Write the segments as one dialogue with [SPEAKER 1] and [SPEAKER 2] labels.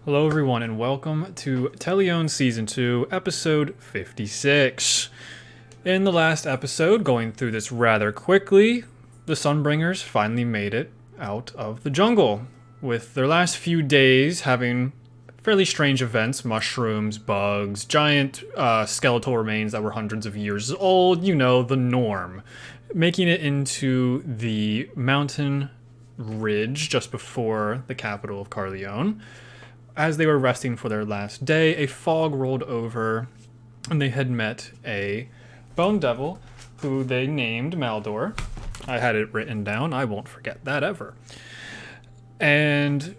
[SPEAKER 1] Hello, everyone, and welcome to Telione Season 2, Episode 56. In the last episode, going through this rather quickly, the Sunbringers finally made it out of the jungle, with their last few days having fairly strange events, mushrooms, bugs, giant skeletal remains that were hundreds of years old, you know, the norm. Making it into the mountain ridge just before the capital of Carleone. As they were resting for their last day, a fog rolled over, and they had met a bone devil who they named Maldore. I had it written down. I won't forget that ever. And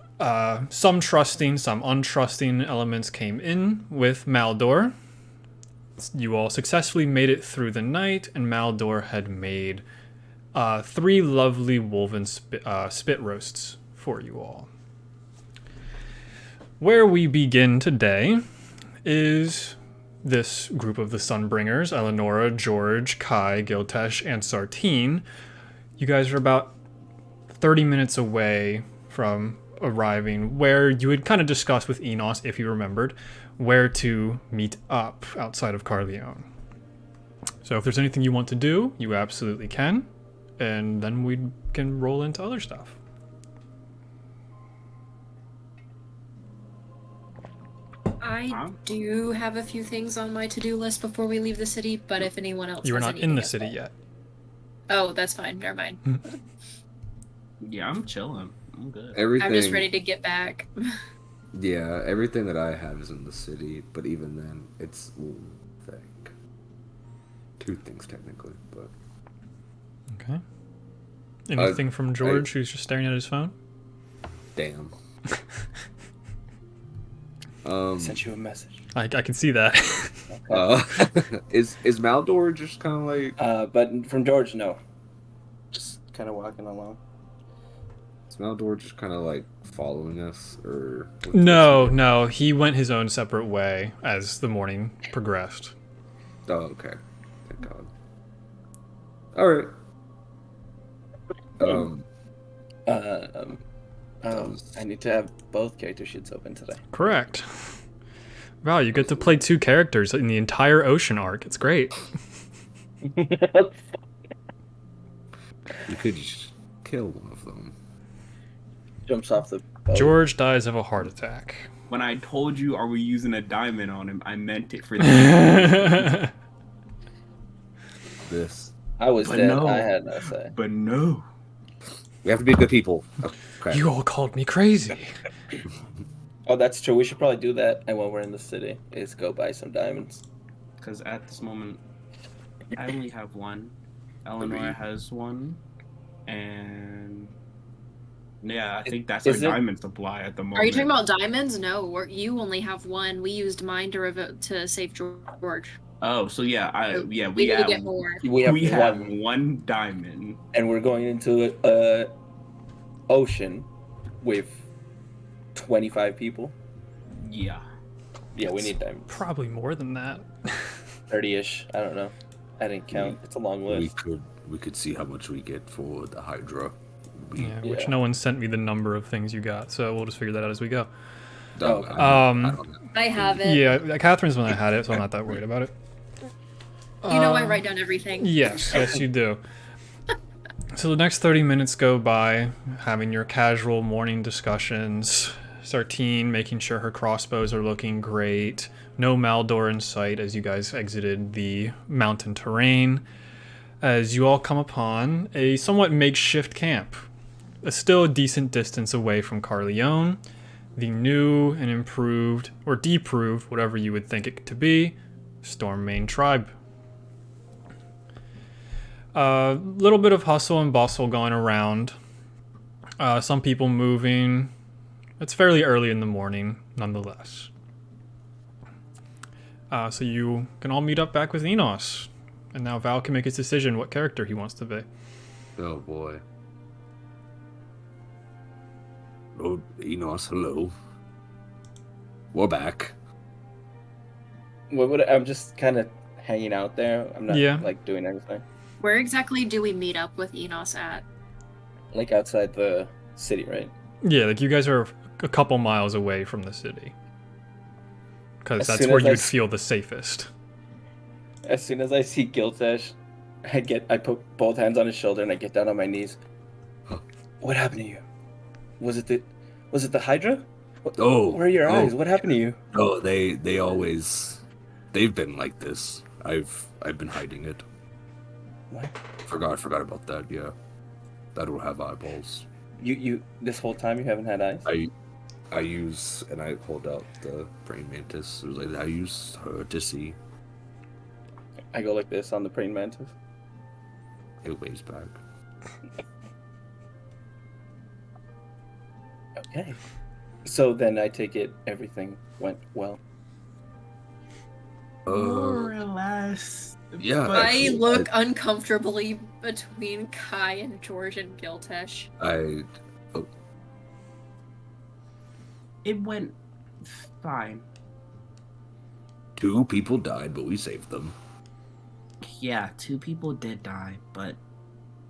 [SPEAKER 1] some trusting, some untrusting elements came in with Maldore. You all successfully made it through the night, and Maldore had made 3 lovely woven spit roasts for you all. Where we begin today is this group of the Sunbringers, Eleonora, George, Kai, Giltesh, and Sartine. You guys are about 30 minutes away from arriving, where you had kind of discussed with Enos, if you remembered, where to meet up outside of Carleone. So if there's anything you want to do, you absolutely can, and then we can roll into other stuff.
[SPEAKER 2] I do have a few things on my to-do list before we leave the city, but if anyone else
[SPEAKER 1] You are
[SPEAKER 2] has
[SPEAKER 1] not in the city yet.
[SPEAKER 2] Oh, that's fine. Never mind.
[SPEAKER 3] Yeah, I'm chilling. I'm good.
[SPEAKER 2] I'm just ready to get back.
[SPEAKER 4] Yeah, everything that I have is in the city, but even then, it's one thing. 2 things, technically, but...
[SPEAKER 1] Okay. Anything from George, who's just staring at his phone?
[SPEAKER 4] Damn.
[SPEAKER 5] I sent you a message.
[SPEAKER 1] I can see that.
[SPEAKER 4] Is Maldore just kind of like...
[SPEAKER 5] But from George, no. Just kind of walking along.
[SPEAKER 4] Is Maldore just kind of like following us, or...
[SPEAKER 1] No, he went his own separate way as the morning progressed.
[SPEAKER 4] Oh, okay. Thank God. Alright.
[SPEAKER 5] I need to have both character sheets open today.
[SPEAKER 1] Correct. Wow, you get to play 2 characters in the entire ocean arc. It's great.
[SPEAKER 4] You could just kill one of them.
[SPEAKER 5] Jumps off the boat.
[SPEAKER 1] George dies of a heart attack.
[SPEAKER 3] When I told you, are we using a diamond on him, I meant it for this.
[SPEAKER 5] I was
[SPEAKER 3] But
[SPEAKER 5] dead.
[SPEAKER 3] no.
[SPEAKER 5] I had no say.
[SPEAKER 3] But no.
[SPEAKER 4] We have to be good people. Okay.
[SPEAKER 1] You all called me crazy.
[SPEAKER 5] Oh, that's true. We should probably do that. And when we're in the city, is go buy some diamonds.
[SPEAKER 3] Because at this moment, I only have one. Eleanor has one. And... yeah, I think that's our diamond supply at the moment.
[SPEAKER 2] Are you talking about diamonds? No, you only have one. We used mine to save George.
[SPEAKER 3] Oh, so yeah,
[SPEAKER 2] we
[SPEAKER 3] have,
[SPEAKER 2] need to get more.
[SPEAKER 3] We have one diamond.
[SPEAKER 5] And we're going into a ocean with 25 people.
[SPEAKER 3] Yeah.
[SPEAKER 5] Yeah, we need diamonds.
[SPEAKER 1] Probably more than that.
[SPEAKER 5] 30-ish. I don't know. I didn't count. It's a long list.
[SPEAKER 4] We could see how much we get for the Hydra.
[SPEAKER 1] Which no one sent me the number of things you got, so we'll just figure that out as we go.
[SPEAKER 2] I have it.
[SPEAKER 1] Yeah, Catherine's the one that had it, so I'm not that worried about it.
[SPEAKER 2] You know I write down everything.
[SPEAKER 1] Yes, you do. So the next 30 minutes go by having your casual morning discussions. Sartine making sure her crossbows are looking great. No Maldore in sight as you guys exited the mountain terrain. As you all come upon a somewhat makeshift camp. Still a decent distance away from Carleone. The new and improved, or deproved, whatever you would think it to be, Stormmane Tribe. A little bit of hustle and bustle going around. Some people moving. It's fairly early in the morning, nonetheless. So you can all meet up back with Enos. And now Val can make his decision what character he wants to be.
[SPEAKER 4] Oh boy. Oh, Enos, hello. We're back.
[SPEAKER 5] I'm just kind of hanging out there. I'm not doing anything.
[SPEAKER 2] Where exactly do we meet up with Enos at?
[SPEAKER 5] Like outside the city, right?
[SPEAKER 1] Yeah, like you guys are a couple miles away from the city. Because
[SPEAKER 5] As
[SPEAKER 1] that's
[SPEAKER 5] soon
[SPEAKER 1] where
[SPEAKER 5] as I
[SPEAKER 1] you'd
[SPEAKER 5] s-
[SPEAKER 1] feel the safest.
[SPEAKER 5] As soon as I see Giltesh, I put both hands on his shoulder and I get down on my knees.
[SPEAKER 4] Huh.
[SPEAKER 5] What happened to you? Was it the Hydra?
[SPEAKER 4] Oh,
[SPEAKER 5] Where are your
[SPEAKER 4] oh,
[SPEAKER 5] eyes? What happened to you?
[SPEAKER 4] No, they always, they've been like this. I've been hiding it.
[SPEAKER 5] What?
[SPEAKER 4] Forgot about that. Yeah, that will have eyeballs.
[SPEAKER 5] You this whole time you haven't had eyes?
[SPEAKER 4] I use, and I hold out the praying mantis. It was like I use her to see.
[SPEAKER 5] I go like this on the praying mantis.
[SPEAKER 4] It waves back.
[SPEAKER 5] Okay. So then I take it everything went well.
[SPEAKER 3] More or less.
[SPEAKER 4] Yeah,
[SPEAKER 3] But
[SPEAKER 2] I
[SPEAKER 4] actually,
[SPEAKER 2] look uncomfortably between Kai and George and Giltesh.
[SPEAKER 3] it went fine.
[SPEAKER 4] 2 people died, but we saved them.
[SPEAKER 3] Yeah, 2 people did die, but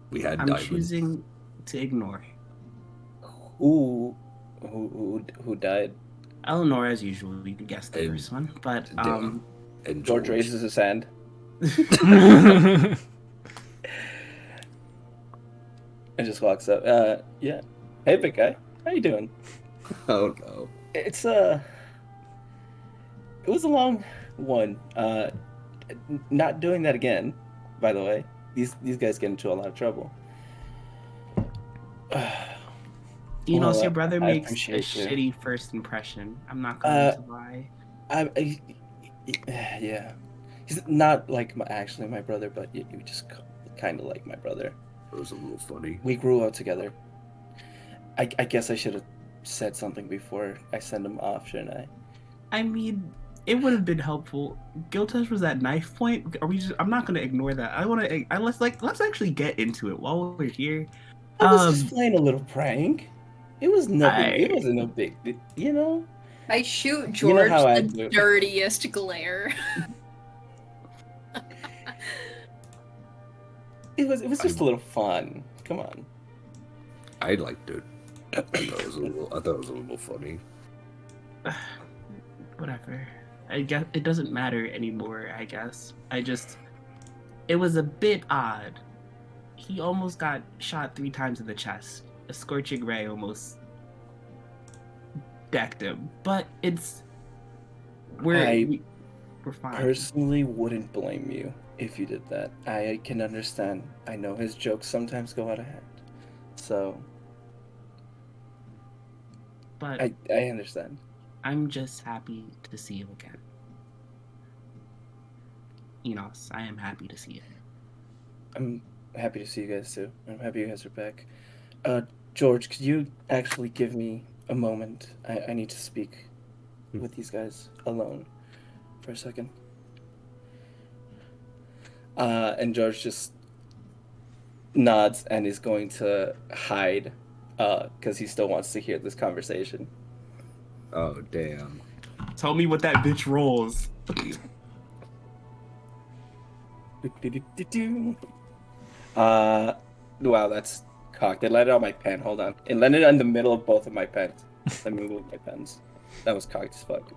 [SPEAKER 4] We had
[SPEAKER 3] I'm
[SPEAKER 4] diamonds.
[SPEAKER 3] choosing to ignore.
[SPEAKER 5] Who died?
[SPEAKER 3] Eleanor, as usual, you can guess the
[SPEAKER 4] And-
[SPEAKER 3] first one, but
[SPEAKER 4] And
[SPEAKER 5] George raises his hand. And just walks up. Yeah. Hey, big guy. How you doing?
[SPEAKER 4] Oh no.
[SPEAKER 5] It was a long one. Not doing that again, by the way. These guys get into a lot of trouble.
[SPEAKER 3] you know,
[SPEAKER 5] Well,
[SPEAKER 3] your brother
[SPEAKER 5] I
[SPEAKER 3] makes a
[SPEAKER 5] appreciate you.
[SPEAKER 3] shitty first impression. I'm not going to lie.
[SPEAKER 5] Yeah. He's not like my brother, but you just kind of like my brother.
[SPEAKER 4] It was a little funny.
[SPEAKER 5] We grew up together. I guess I should have said something before I send him off, shouldn't I?
[SPEAKER 3] I mean, it would have been helpful. Giltesh was at knife point. Are we just? I'm not going to ignore that. I want to. Let's actually get into it while we're here.
[SPEAKER 5] I was just playing a little prank. It was nothing. It wasn't no big, you know.
[SPEAKER 2] I shoot
[SPEAKER 5] You know
[SPEAKER 2] George
[SPEAKER 5] how I
[SPEAKER 2] the
[SPEAKER 5] do.
[SPEAKER 2] dirtiest glare.
[SPEAKER 5] It was just a little fun. Come on.
[SPEAKER 4] I liked it. I thought it was a little funny.
[SPEAKER 3] Whatever. I guess it doesn't matter anymore. I guess. It was a bit odd. He almost got shot 3 times in the chest. A scorching ray almost decked him. But we're fine.
[SPEAKER 5] Personally, wouldn't blame you if you did that. I can understand. I know his jokes sometimes go out of hand, so
[SPEAKER 3] But
[SPEAKER 5] I understand.
[SPEAKER 3] I'm just happy to see him again. Enos, I am happy to see him.
[SPEAKER 5] I'm happy to see you guys too. I'm happy you guys are back. George, could you actually give me a moment? I need to speak with these guys alone for a second. And George just nods and is going to hide because he still wants to hear this conversation.
[SPEAKER 4] Oh damn.
[SPEAKER 3] Tell me what that bitch rolls.
[SPEAKER 5] Wow, that's cocked. It landed on my pen. Hold on. It landed in the middle of both of my pens. Let me move my pens. That was cocked as fuck.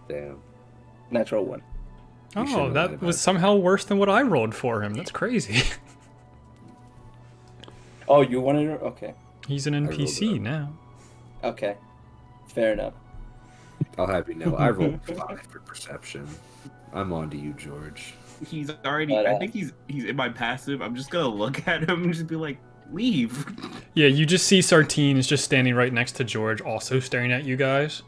[SPEAKER 4] Damn.
[SPEAKER 5] Natural 1.
[SPEAKER 4] You shouldn't
[SPEAKER 1] Oh,
[SPEAKER 4] have
[SPEAKER 1] that
[SPEAKER 4] lied
[SPEAKER 1] was
[SPEAKER 4] about
[SPEAKER 1] somehow worse than what I rolled for him. That's crazy.
[SPEAKER 5] Oh, you wanted her? Okay.
[SPEAKER 1] He's an
[SPEAKER 4] rolled it
[SPEAKER 1] NPC
[SPEAKER 4] up.
[SPEAKER 1] now.
[SPEAKER 5] Okay. Fair enough.
[SPEAKER 4] I'll have you know. I rolled 5 for perception. I'm on to you, George.
[SPEAKER 3] He's already.
[SPEAKER 5] But,
[SPEAKER 3] I think he's in my passive. I'm just gonna look at him and just be like, leave.
[SPEAKER 1] Yeah, you just see Sartine is just standing right next to George, also staring at you guys.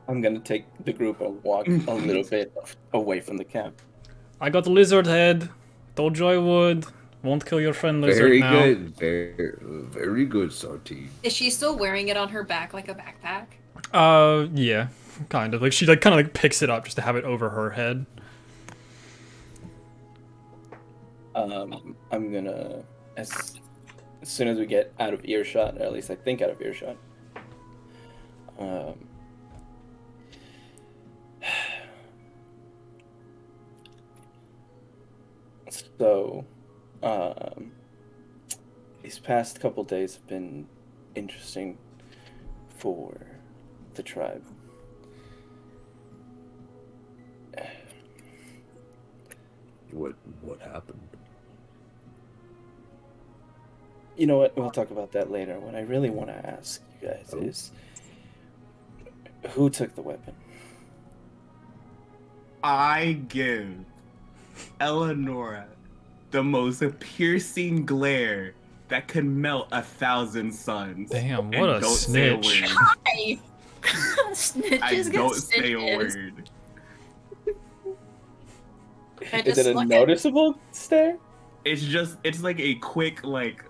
[SPEAKER 5] I'm gonna take the group and walk a little bit away from the camp.
[SPEAKER 1] I got the lizard head. Told you I would. Won't kill your friend lizard
[SPEAKER 4] Very
[SPEAKER 1] now.
[SPEAKER 4] good. Very good, Sartine.
[SPEAKER 2] Is she still wearing it on her back like a backpack?
[SPEAKER 1] Yeah, kind of. Like she kind of picks it up just to have it over her head.
[SPEAKER 5] I'm gonna as soon as we get out of earshot, or at least I think out of earshot. So, these past couple days have been interesting for the tribe.
[SPEAKER 4] What happened?
[SPEAKER 5] You know what? We'll talk about that later. What I really want to ask you guys is, who took the weapon?
[SPEAKER 3] I give Eleonora the most piercing glare that can melt 1,000 suns.
[SPEAKER 1] Damn,
[SPEAKER 3] And
[SPEAKER 1] what a
[SPEAKER 3] don't say a
[SPEAKER 1] snitch.
[SPEAKER 3] word.
[SPEAKER 2] Hi. Snitches
[SPEAKER 3] I
[SPEAKER 2] get
[SPEAKER 3] don't say a
[SPEAKER 2] stitches.
[SPEAKER 3] word.
[SPEAKER 2] I
[SPEAKER 5] Is
[SPEAKER 2] just
[SPEAKER 5] it a
[SPEAKER 2] look
[SPEAKER 5] noticeable stare?
[SPEAKER 3] It's like a quick like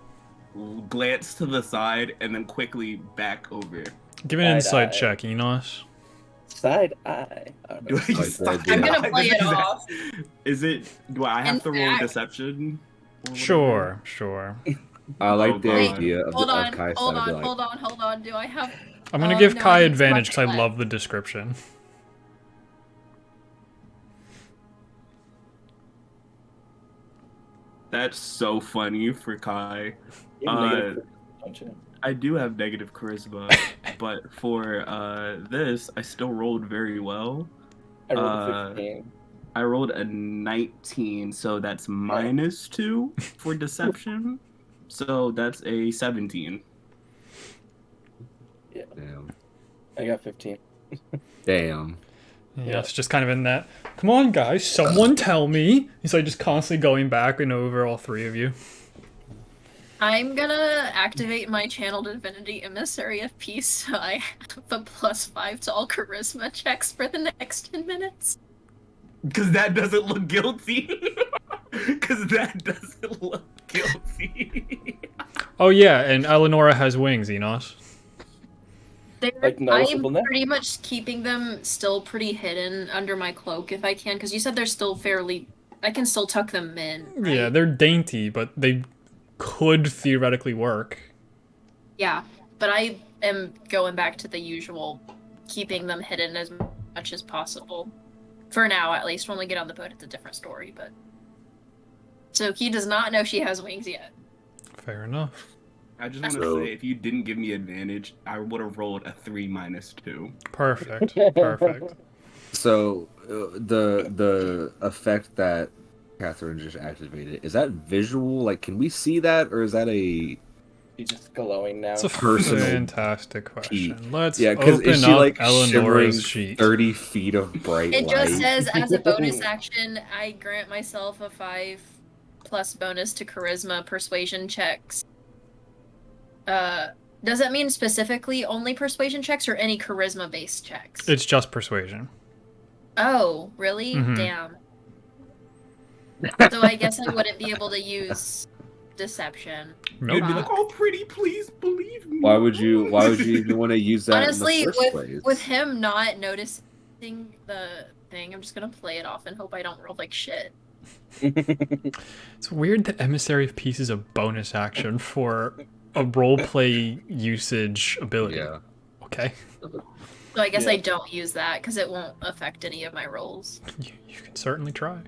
[SPEAKER 3] glance to the side and then quickly back over.
[SPEAKER 1] Give me an
[SPEAKER 5] Side
[SPEAKER 1] insight
[SPEAKER 5] eye.
[SPEAKER 1] check, Enos.
[SPEAKER 5] Side eye.
[SPEAKER 3] Do I
[SPEAKER 4] Like
[SPEAKER 3] use
[SPEAKER 4] that,
[SPEAKER 3] side
[SPEAKER 4] dude.
[SPEAKER 2] I'm gonna
[SPEAKER 3] eye?
[SPEAKER 2] play it
[SPEAKER 3] Is that-
[SPEAKER 2] off.
[SPEAKER 3] Is it? Do I have
[SPEAKER 2] In
[SPEAKER 3] to roll
[SPEAKER 2] fact-
[SPEAKER 3] deception? or
[SPEAKER 1] Sure, sure.
[SPEAKER 4] I like
[SPEAKER 3] Oh,
[SPEAKER 4] the
[SPEAKER 3] God.
[SPEAKER 4] idea of,
[SPEAKER 2] Hold on,
[SPEAKER 4] Kai's
[SPEAKER 2] hold
[SPEAKER 4] side.
[SPEAKER 2] on,
[SPEAKER 4] Like,
[SPEAKER 2] hold on. Do I have?
[SPEAKER 1] I'm gonna give
[SPEAKER 2] no,
[SPEAKER 1] Kai
[SPEAKER 2] I need to
[SPEAKER 1] advantage because I
[SPEAKER 2] reflect.
[SPEAKER 1] love the description.
[SPEAKER 3] That's so funny for Kai.
[SPEAKER 5] You have negative, don't you?
[SPEAKER 3] I do have negative charisma, but for this, I still rolled very well.
[SPEAKER 5] I rolled a 15.
[SPEAKER 3] I rolled a 19, so that's -2 for deception. So that's a 17.
[SPEAKER 4] damn.
[SPEAKER 5] I got 15.
[SPEAKER 4] Damn.
[SPEAKER 1] Yeah, it's just kind of in that. Come on, guys, someone tell me. He's like just constantly going back and over all three of you.
[SPEAKER 2] I'm gonna activate my channel divinity emissary of peace, so I have a +5 to all charisma checks for the next 10 minutes.
[SPEAKER 3] Because that doesn't look guilty. Because that doesn't look guilty.
[SPEAKER 1] Oh yeah, and Eleonora has wings, Enos.
[SPEAKER 5] Like noticeable
[SPEAKER 2] I'm
[SPEAKER 5] now?
[SPEAKER 2] pretty much keeping them still pretty hidden under my cloak if I can, because you said they're still fairly. I can still tuck them in. Right?
[SPEAKER 1] Yeah, they're dainty, but they could theoretically work.
[SPEAKER 2] Yeah, but I am going back to the usual, keeping them hidden as much as possible. For now, at least. When we get on the boat, it's a different story, but. So he does not know she has wings yet.
[SPEAKER 1] Fair enough.
[SPEAKER 3] I just want to
[SPEAKER 4] So-
[SPEAKER 3] say, if you didn't give me advantage, I would have rolled a 3 -2.
[SPEAKER 1] Perfect. Perfect.
[SPEAKER 4] So the effect that Catherine just activated, is that visual? Like, can we see that, or is that a
[SPEAKER 5] She's just glowing now.
[SPEAKER 1] It's a
[SPEAKER 4] Personal
[SPEAKER 1] fantastic question. Let's
[SPEAKER 4] yeah? Because
[SPEAKER 1] open
[SPEAKER 4] is she
[SPEAKER 1] up
[SPEAKER 4] like shimmering
[SPEAKER 1] Eleonora's sheet.
[SPEAKER 4] 30 feet of bright
[SPEAKER 2] It
[SPEAKER 4] light?
[SPEAKER 2] just says, as a bonus action, I grant myself a 5+ bonus to charisma persuasion checks. Does that mean specifically only persuasion checks or any charisma-based checks?
[SPEAKER 1] It's just persuasion.
[SPEAKER 2] Oh, really?
[SPEAKER 1] Mhm.
[SPEAKER 2] Damn. So I guess I wouldn't be able to use deception.
[SPEAKER 1] Nope.
[SPEAKER 3] You'd be like, "Oh, pretty, please believe me."
[SPEAKER 4] Why would you even want to use that
[SPEAKER 2] Honestly,
[SPEAKER 4] in the first place?
[SPEAKER 2] with him not noticing the thing, I'm just gonna play it off and hope I don't roll like shit.
[SPEAKER 1] It's weird that Emissary of Peace is a bonus action for a roleplay usage ability.
[SPEAKER 4] Yeah.
[SPEAKER 1] Okay.
[SPEAKER 2] So I guess
[SPEAKER 5] Yeah.
[SPEAKER 2] I don't use that because it won't affect any of my rolls.
[SPEAKER 1] You can certainly try.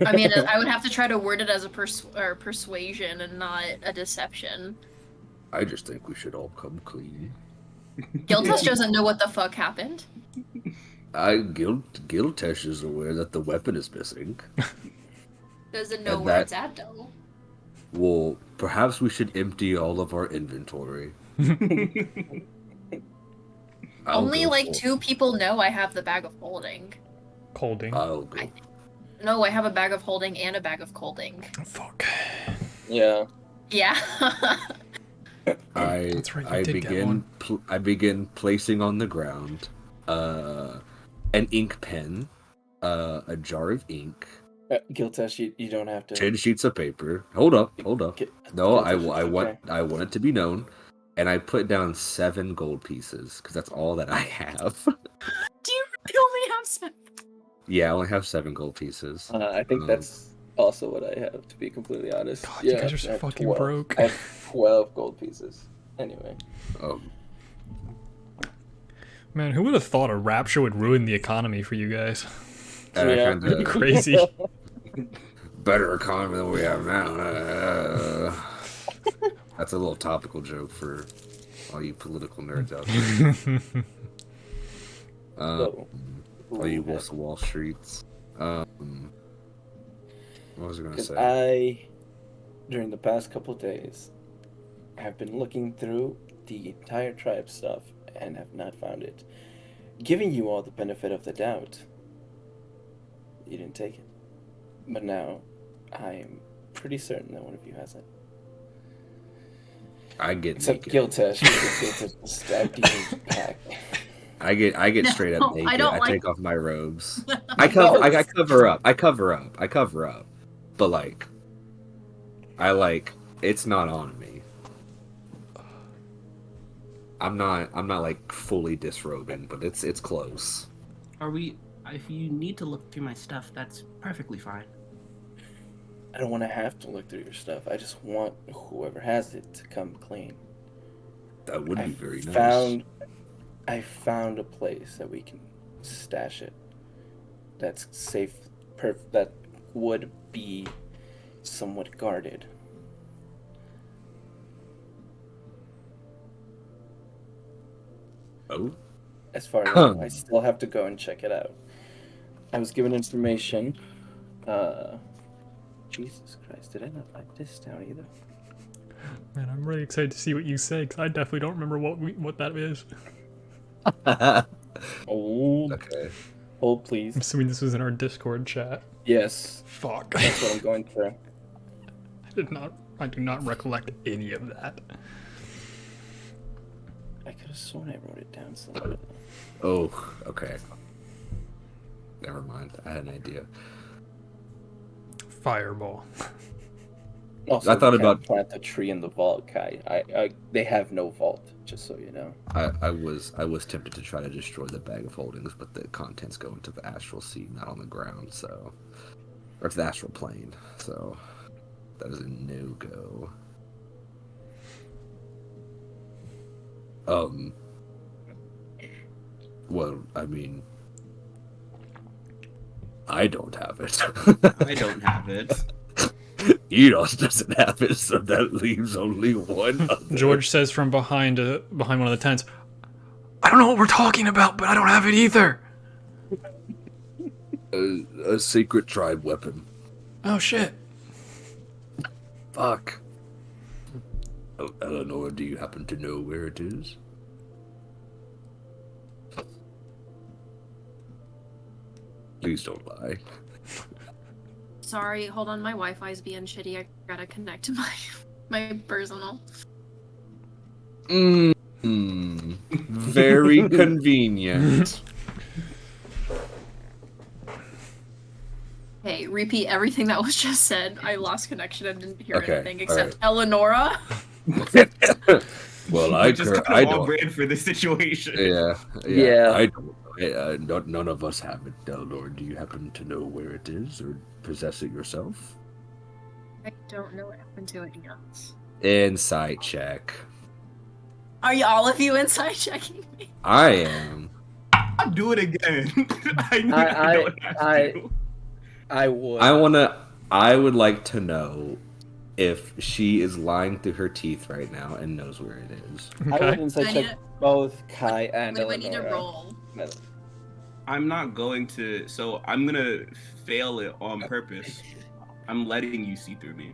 [SPEAKER 2] I mean, I would have to try to word it as a persuasion and not a deception.
[SPEAKER 4] I just think we should all come clean.
[SPEAKER 2] Gildas doesn't know what the fuck happened.
[SPEAKER 4] Giltesh is aware that the weapon is missing.
[SPEAKER 2] Doesn't know
[SPEAKER 4] And
[SPEAKER 2] where
[SPEAKER 4] that-
[SPEAKER 2] it's at though.
[SPEAKER 4] Well, perhaps we should empty all of our inventory. I'll
[SPEAKER 2] Only
[SPEAKER 4] go
[SPEAKER 2] like
[SPEAKER 4] for-
[SPEAKER 2] 2 people know I have the bag of holding.
[SPEAKER 1] Colding.
[SPEAKER 4] I'll go.
[SPEAKER 2] No, I have a bag of holding and a bag of colding.
[SPEAKER 1] Fuck.
[SPEAKER 5] Yeah.
[SPEAKER 2] Yeah.
[SPEAKER 1] That's right, you did get one.
[SPEAKER 4] I begin placing on the ground an ink pen, a jar of ink,
[SPEAKER 5] Giltesh, you don't have to.
[SPEAKER 4] 10 sheets of paper. Hold up. No, I want it to be known, and I put down 7 gold pieces because that's all that I have.
[SPEAKER 2] Do you really only have 7?
[SPEAKER 4] Yeah, I only have 7 gold pieces.
[SPEAKER 5] I think that's also what I have, to be completely honest.
[SPEAKER 1] God, you guys are so
[SPEAKER 5] I have
[SPEAKER 1] fucking
[SPEAKER 5] 12.
[SPEAKER 1] broke.
[SPEAKER 5] I have 12 gold pieces. Anyway.
[SPEAKER 1] Man, who would have thought a rapture would ruin the economy for you guys?
[SPEAKER 4] And I
[SPEAKER 5] Yeah.
[SPEAKER 4] kinda
[SPEAKER 1] Crazy.
[SPEAKER 4] better economy than we have now. That's a little topical joke for all you political nerds out there.
[SPEAKER 5] So,
[SPEAKER 4] All you Wolves of Wall Streets. What was I going to
[SPEAKER 5] because
[SPEAKER 4] say?
[SPEAKER 5] during the past couple days, have been looking through the entire tribe stuff and have not found it. Giving you all the benefit of the doubt, you didn't take it. But now, I'm pretty certain that one of you has it.
[SPEAKER 4] I get
[SPEAKER 5] Except
[SPEAKER 4] naked.
[SPEAKER 5] Giltesh. Giltesh will stab you in the back.
[SPEAKER 4] I get
[SPEAKER 2] No,
[SPEAKER 4] straight up naked.
[SPEAKER 2] I don't like-
[SPEAKER 4] take off my robes. I cover up. I cover up. But like, it's not on me. I'm not like fully disrobing, but it's close.
[SPEAKER 3] If you need to look through my stuff, that's perfectly fine.
[SPEAKER 5] I don't want to have to look through your stuff. I just want whoever has it to come clean.
[SPEAKER 4] That would be very nice.
[SPEAKER 5] I found a place that we can stash it. That's safe. That would be somewhat guarded.
[SPEAKER 4] Oh,
[SPEAKER 5] As far as I know, I still have to go and check it out. I was given information. Jesus Christ, did I not write this down either?
[SPEAKER 1] Man, I'm really excited to see what you say, because I definitely don't remember what that is.
[SPEAKER 5] Okay. Hold, please.
[SPEAKER 1] I'm assuming this was in our Discord chat.
[SPEAKER 5] Yes,
[SPEAKER 1] Fuck.
[SPEAKER 5] that's what I'm going through.
[SPEAKER 1] I do not recollect any of that.
[SPEAKER 5] I could have sworn I wrote it down somewhere.
[SPEAKER 4] Oh, okay. Never mind. I had an idea.
[SPEAKER 1] Fireball.
[SPEAKER 5] Also,
[SPEAKER 4] I thought
[SPEAKER 5] we can't
[SPEAKER 4] about-
[SPEAKER 5] plant the tree in the vault, Kai. They have no vault, just so you know.
[SPEAKER 4] I was tempted to try to destroy the bag of holdings, but the contents go into the astral sea, not on the ground. So, or to the astral plane. So, that is a no-go. Well, I mean, I don't have it.
[SPEAKER 3] I don't have it.
[SPEAKER 4] Enos doesn't have it, so that leaves only one other.
[SPEAKER 1] George says from behind one of the tents, I don't know what we're talking about, but I don't have it either.
[SPEAKER 4] A secret tribe weapon.
[SPEAKER 1] Oh shit.
[SPEAKER 4] Fuck. Oh, Eleanor, do you happen to know where it is? Please don't lie.
[SPEAKER 2] Sorry, hold on, my Wi-Fi's being shitty. I gotta connect to my personal.
[SPEAKER 4] Very convenient.
[SPEAKER 2] Hey, repeat everything that was just said. I lost connection and didn't hear
[SPEAKER 4] Okay,
[SPEAKER 2] anything except
[SPEAKER 4] alright.
[SPEAKER 2] Eleonora.
[SPEAKER 4] Well,
[SPEAKER 3] I just
[SPEAKER 4] I
[SPEAKER 3] kind of all
[SPEAKER 4] don't.
[SPEAKER 3] brand for this situation.
[SPEAKER 5] Yeah.
[SPEAKER 4] I don't. None of us have it, Eleanor. Do you happen to know where it is or possess it yourself?
[SPEAKER 2] I don't know what happened to it yet.
[SPEAKER 4] Insight check.
[SPEAKER 2] Are you all of you inside checking me?
[SPEAKER 4] I am.
[SPEAKER 3] I'll do it again. I know I don't have to.
[SPEAKER 5] I would.
[SPEAKER 4] I would like to know if she is lying through her teeth right now and knows where it is.
[SPEAKER 5] I would
[SPEAKER 1] Okay.
[SPEAKER 5] inside
[SPEAKER 2] I
[SPEAKER 5] check
[SPEAKER 2] need
[SPEAKER 5] both Kai and
[SPEAKER 2] Wait, I need to
[SPEAKER 5] Eleonora.
[SPEAKER 2] roll.
[SPEAKER 3] I'm not going to. So I'm gonna fail it on purpose. I'm letting you see through me.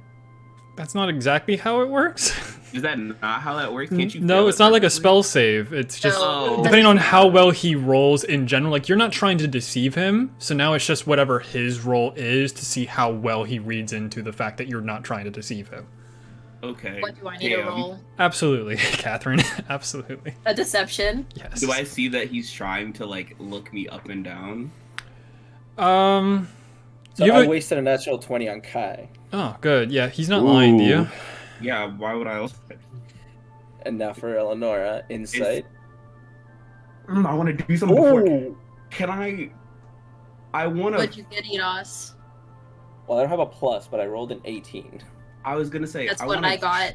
[SPEAKER 1] That's not exactly how it works.
[SPEAKER 3] Is that not how that works? Can't you?
[SPEAKER 1] No,
[SPEAKER 3] fail
[SPEAKER 1] it's
[SPEAKER 3] it
[SPEAKER 1] not like a
[SPEAKER 3] perfectly?
[SPEAKER 1] spell save. It's just
[SPEAKER 2] No.
[SPEAKER 1] depending on how well he rolls in general. Like, you're not trying to deceive him, so now it's just whatever his roll is to see how well he reads into the fact that you're not trying to deceive him.
[SPEAKER 3] Okay.
[SPEAKER 2] What do I need to
[SPEAKER 3] Damn.
[SPEAKER 2] roll?
[SPEAKER 1] Absolutely, Catherine. Absolutely.
[SPEAKER 2] A deception?
[SPEAKER 1] Yes.
[SPEAKER 3] Do I see that he's trying to like look me up and down?
[SPEAKER 5] So
[SPEAKER 1] You
[SPEAKER 5] I
[SPEAKER 1] have a-
[SPEAKER 5] wasted a natural 20 on Kai.
[SPEAKER 1] Oh, good. Yeah, he's not lying to you.
[SPEAKER 3] Yeah. Why would I?
[SPEAKER 5] And now for Eleonora, insight.
[SPEAKER 3] I want to do something before.
[SPEAKER 5] Ooh!
[SPEAKER 3] Can I? I want
[SPEAKER 2] What'd
[SPEAKER 3] to.
[SPEAKER 2] you get, Enos?
[SPEAKER 5] Well, I don't have a plus, but I rolled an 18.
[SPEAKER 3] I was gonna say.
[SPEAKER 2] That's what
[SPEAKER 3] wanna,
[SPEAKER 2] I got.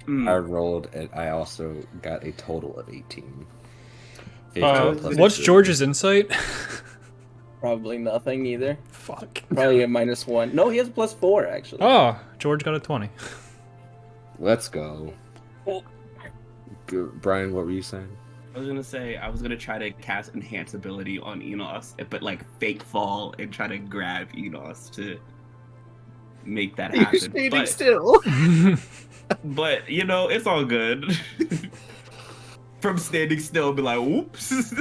[SPEAKER 3] Mm,
[SPEAKER 4] I rolled and I also got a total of 18. 15 plus
[SPEAKER 1] What's
[SPEAKER 4] 2.
[SPEAKER 1] George's insight?
[SPEAKER 5] Probably nothing either.
[SPEAKER 1] Fuck.
[SPEAKER 5] Probably a -1. No, he has a +4 actually.
[SPEAKER 1] Oh, George got a 20.
[SPEAKER 4] Let's go.
[SPEAKER 5] Well,
[SPEAKER 4] Brian, what were you saying?
[SPEAKER 3] I was gonna say I was gonna try to cast enhance ability on Enos, but like fake fall and try to grab Enos to make that happen. But,
[SPEAKER 4] still.
[SPEAKER 3] but you know, it's all good. From standing still, be like, "Oops."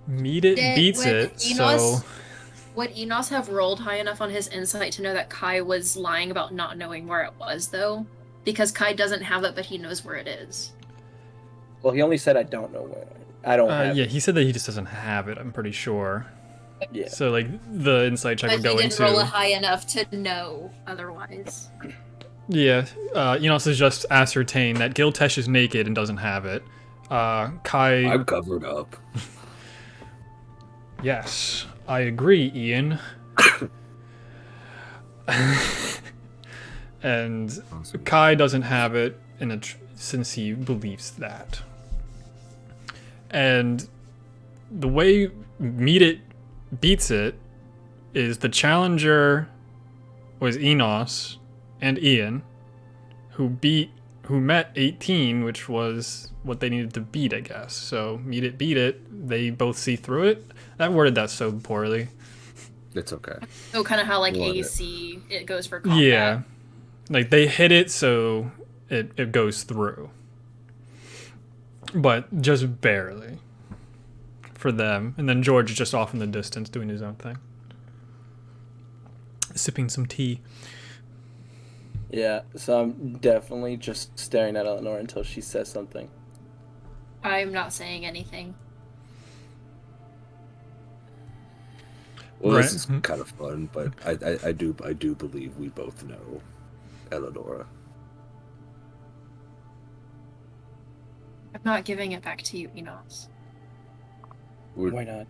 [SPEAKER 1] Meet it beats
[SPEAKER 2] Would
[SPEAKER 1] it.
[SPEAKER 2] Enos-
[SPEAKER 1] So
[SPEAKER 2] Would Enos have rolled high enough on his insight to know that Kai was lying about not knowing where it was, though? Because Kai doesn't have it, but he knows where it is.
[SPEAKER 5] Well, he only said I don't know where. I don't have
[SPEAKER 1] yeah,
[SPEAKER 5] it.
[SPEAKER 1] he said that he just doesn't have it. I'm pretty sure.
[SPEAKER 5] Yeah.
[SPEAKER 1] So like the insight check
[SPEAKER 2] But
[SPEAKER 1] would go
[SPEAKER 2] he didn't
[SPEAKER 1] into.
[SPEAKER 2] roll it high enough to know otherwise.
[SPEAKER 1] Yeah, Enos has just ascertained that Giltesh is naked and doesn't have it. Kai.
[SPEAKER 4] I'm covered up.
[SPEAKER 1] Yes, I agree, Ian. And Kai doesn't have it since he believes that. And the way Meet It beats it is the challenger was Enos and Ian, who met 18, which was what they needed to beat, I guess. So Meet It beat it. They both see through it. I worded that so poorly.
[SPEAKER 4] It's okay.
[SPEAKER 2] So kind of how like
[SPEAKER 4] Love it.
[SPEAKER 2] AC it goes for combat.
[SPEAKER 1] Yeah. Like they hit it so it goes through. But just barely. For them. And then George is just off in the distance doing his own thing. Sipping some tea.
[SPEAKER 5] Yeah, so I'm definitely just staring at Eleanor until she says something.
[SPEAKER 2] I'm not saying anything.
[SPEAKER 4] Well,
[SPEAKER 1] Right.
[SPEAKER 4] this is kind of fun, but I do believe we both know Eleonora.
[SPEAKER 2] I'm not giving it back to you, Enos.
[SPEAKER 5] Why not?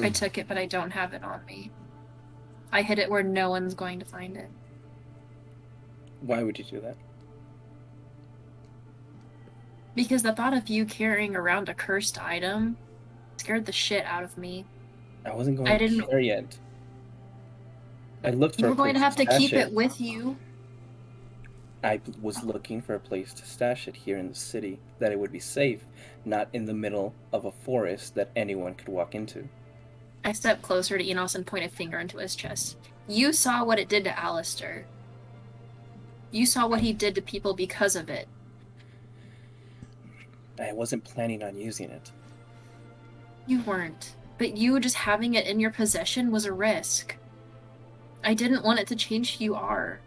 [SPEAKER 2] I took it, but I don't have it on me. I hid it where no one's going to find it.
[SPEAKER 5] Why would you do that?
[SPEAKER 2] Because the thought of you carrying around a cursed item scared the shit out of me.
[SPEAKER 5] I wasn't going
[SPEAKER 2] I
[SPEAKER 5] to
[SPEAKER 2] didn't-
[SPEAKER 5] carry it. I looked for
[SPEAKER 2] You
[SPEAKER 5] a
[SPEAKER 2] were going to
[SPEAKER 5] place
[SPEAKER 2] have to
[SPEAKER 5] stash
[SPEAKER 2] keep it with you.
[SPEAKER 5] I was looking for a place to stash it here in the city that it would be safe, not in the middle of a forest that anyone could walk into.
[SPEAKER 2] I stepped closer to Enos and point a finger into his chest. You saw what it did to Alistair. You saw what he did to people because of it.
[SPEAKER 5] I wasn't planning on using it.
[SPEAKER 2] You weren't. But you just having it in your possession was a risk. I didn't want it to change who you are.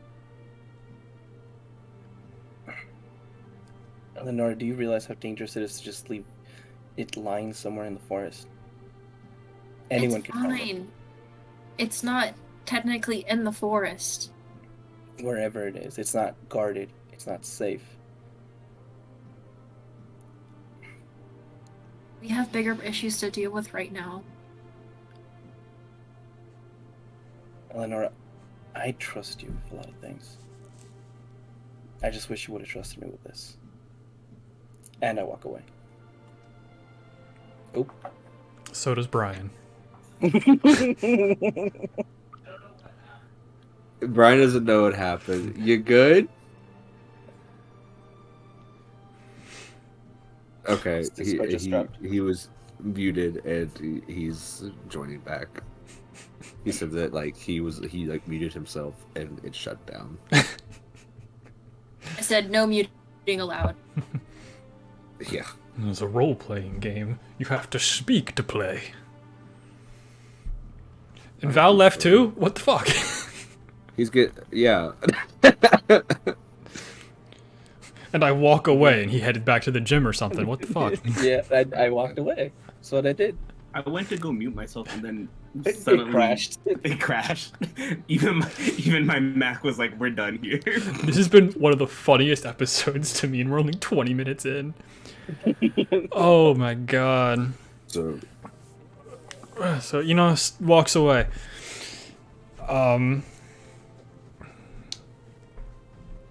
[SPEAKER 5] Eleanor, do you realize how dangerous it is to just leave it lying somewhere in the forest? Anyone
[SPEAKER 2] It's
[SPEAKER 5] could find it.
[SPEAKER 2] fine. It's not technically in the forest.
[SPEAKER 5] Wherever it is. It's not guarded. It's not safe.
[SPEAKER 2] We have bigger issues to deal with right now.
[SPEAKER 5] Eleanor, I trust you with a lot of things. I just wish you would have trusted me with this. And I walk away. Oh.
[SPEAKER 1] So does Brian.
[SPEAKER 4] Brian doesn't know what happened. You good? Okay,
[SPEAKER 5] I just dropped.
[SPEAKER 4] he was muted and he's joining back. He said that he muted himself and it shut down.
[SPEAKER 2] I said no muting allowed.
[SPEAKER 4] Yeah.
[SPEAKER 1] It's a role-playing game. You have to speak to play. And Val left too? What the fuck?
[SPEAKER 4] He's good. Yeah.
[SPEAKER 1] And I walk away and he headed back to the gym or something. What the fuck?
[SPEAKER 5] Yeah, I walked away. That's what I did.
[SPEAKER 3] I went to go mute myself and then
[SPEAKER 5] It
[SPEAKER 3] suddenly
[SPEAKER 5] crashed.
[SPEAKER 3] It crashed. Even my Mac was like, "We're done here."
[SPEAKER 1] This has been one of the funniest episodes to me, and we're only 20 minutes in. Oh my god.
[SPEAKER 4] So
[SPEAKER 1] So, walks away.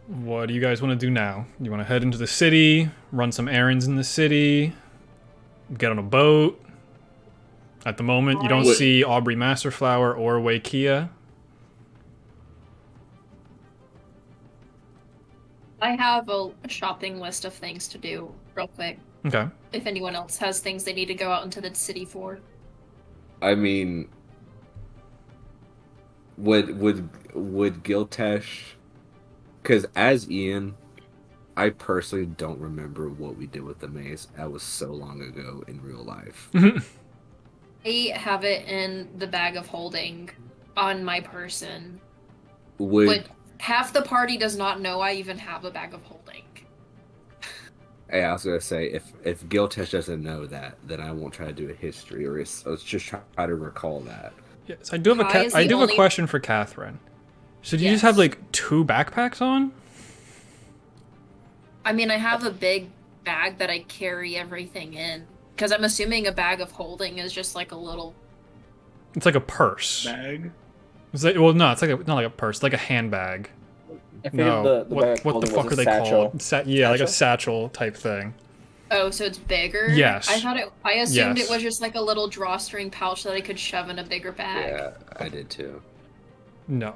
[SPEAKER 1] What do you guys want to do now? You want to head into the city, run some errands in the city, get on a boat? At the moment, you don't
[SPEAKER 4] What-
[SPEAKER 1] see Aubrey Masterflower or Wei Kia.
[SPEAKER 2] I have a shopping list of things to do real quick.
[SPEAKER 1] Okay.
[SPEAKER 2] If anyone else has things they need to go out into the city for.
[SPEAKER 4] I mean, would Giltesh? Because as Ian, I personally don't remember what we did with the mace. That was so long ago in real life.
[SPEAKER 2] I have it in the bag of holding on my person.
[SPEAKER 4] Would
[SPEAKER 2] But half the party does not know I even have a bag of holding.
[SPEAKER 4] Hey, I was gonna say if Giltesh doesn't know that, then I won't try to do a history, or let's just try to recall that.
[SPEAKER 1] Yes, I do have
[SPEAKER 2] Kai is
[SPEAKER 1] I
[SPEAKER 2] the
[SPEAKER 1] do have a
[SPEAKER 2] only-
[SPEAKER 1] question for Catherine. So do you just
[SPEAKER 2] Yes.
[SPEAKER 1] have like 2 backpacks on?
[SPEAKER 2] I mean, I have a big bag that I carry everything in. Because I'm assuming a bag of holding is just like a little...
[SPEAKER 1] It's like a purse.
[SPEAKER 3] Bag.
[SPEAKER 1] It's like, well, no, it's like not like a purse, it's like a handbag.
[SPEAKER 5] I figured
[SPEAKER 1] No,
[SPEAKER 5] the bag
[SPEAKER 1] what
[SPEAKER 5] of
[SPEAKER 1] the
[SPEAKER 5] holding
[SPEAKER 1] fuck
[SPEAKER 5] was
[SPEAKER 1] are
[SPEAKER 5] a
[SPEAKER 1] they
[SPEAKER 5] satchel.
[SPEAKER 1] called? Yeah, like a
[SPEAKER 5] Satchel?
[SPEAKER 1] satchel type thing.
[SPEAKER 2] Oh, so it's bigger?
[SPEAKER 1] Yes.
[SPEAKER 2] I assumed
[SPEAKER 1] Yes.
[SPEAKER 2] it was just like a little drawstring pouch that I could shove in a bigger bag.
[SPEAKER 4] Yeah, I did too.
[SPEAKER 1] No.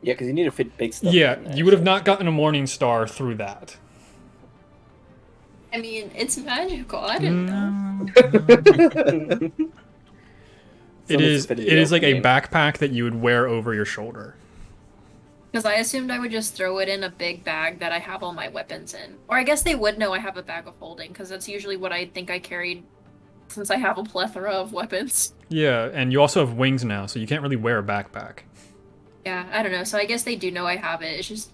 [SPEAKER 5] Yeah, because you need to fit big stuff.
[SPEAKER 1] Yeah,
[SPEAKER 5] in there,
[SPEAKER 1] you would have
[SPEAKER 5] so-
[SPEAKER 1] not gotten a Morning Star through that.
[SPEAKER 2] I mean, it's magical. I didn't know.
[SPEAKER 1] It is
[SPEAKER 5] Someone's
[SPEAKER 1] it is like a
[SPEAKER 5] name.
[SPEAKER 1] backpack that you would wear over your shoulder.
[SPEAKER 2] Because I assumed I would just throw it in a big bag that I have all my weapons in. Or I guess they would know I have a bag of holding, because that's usually what I think I carried since I have a plethora of weapons.
[SPEAKER 1] Yeah, and you also have wings now, so you can't really wear a backpack.
[SPEAKER 2] Yeah, I don't know. So I guess they do know I have it. It's just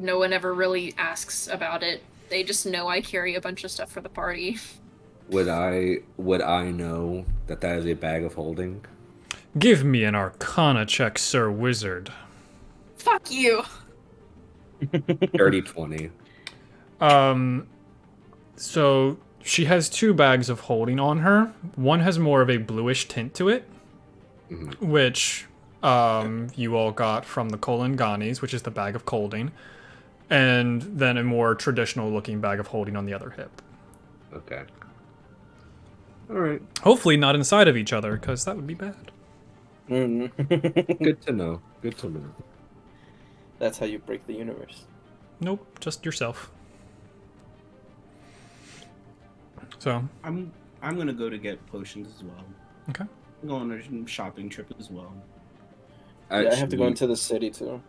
[SPEAKER 2] no one ever really asks about it. They just know I carry a bunch of stuff for the party.
[SPEAKER 4] Would I know that is a bag of holding?
[SPEAKER 1] Give me an Arcana check, Sir Wizard.
[SPEAKER 2] Fuck you!
[SPEAKER 4] Dirty 20.
[SPEAKER 1] So she has 2 bags of holding on her. One has more of a bluish tint to it, which you all got from the Kolanganis, which is the bag of holding, and then a more traditional looking bag of holding on the other hip.
[SPEAKER 4] Okay. All right.
[SPEAKER 1] Hopefully not inside of each other, because that would be bad.
[SPEAKER 4] Good to know. Good to know.
[SPEAKER 5] That's how you break the universe.
[SPEAKER 1] Nope, just yourself. So,
[SPEAKER 3] I'm gonna go to get potions as well.
[SPEAKER 1] okay.
[SPEAKER 3] I'm going on a shopping trip as well.
[SPEAKER 5] Yeah, I have to go
[SPEAKER 4] Actually,
[SPEAKER 5] into the city too.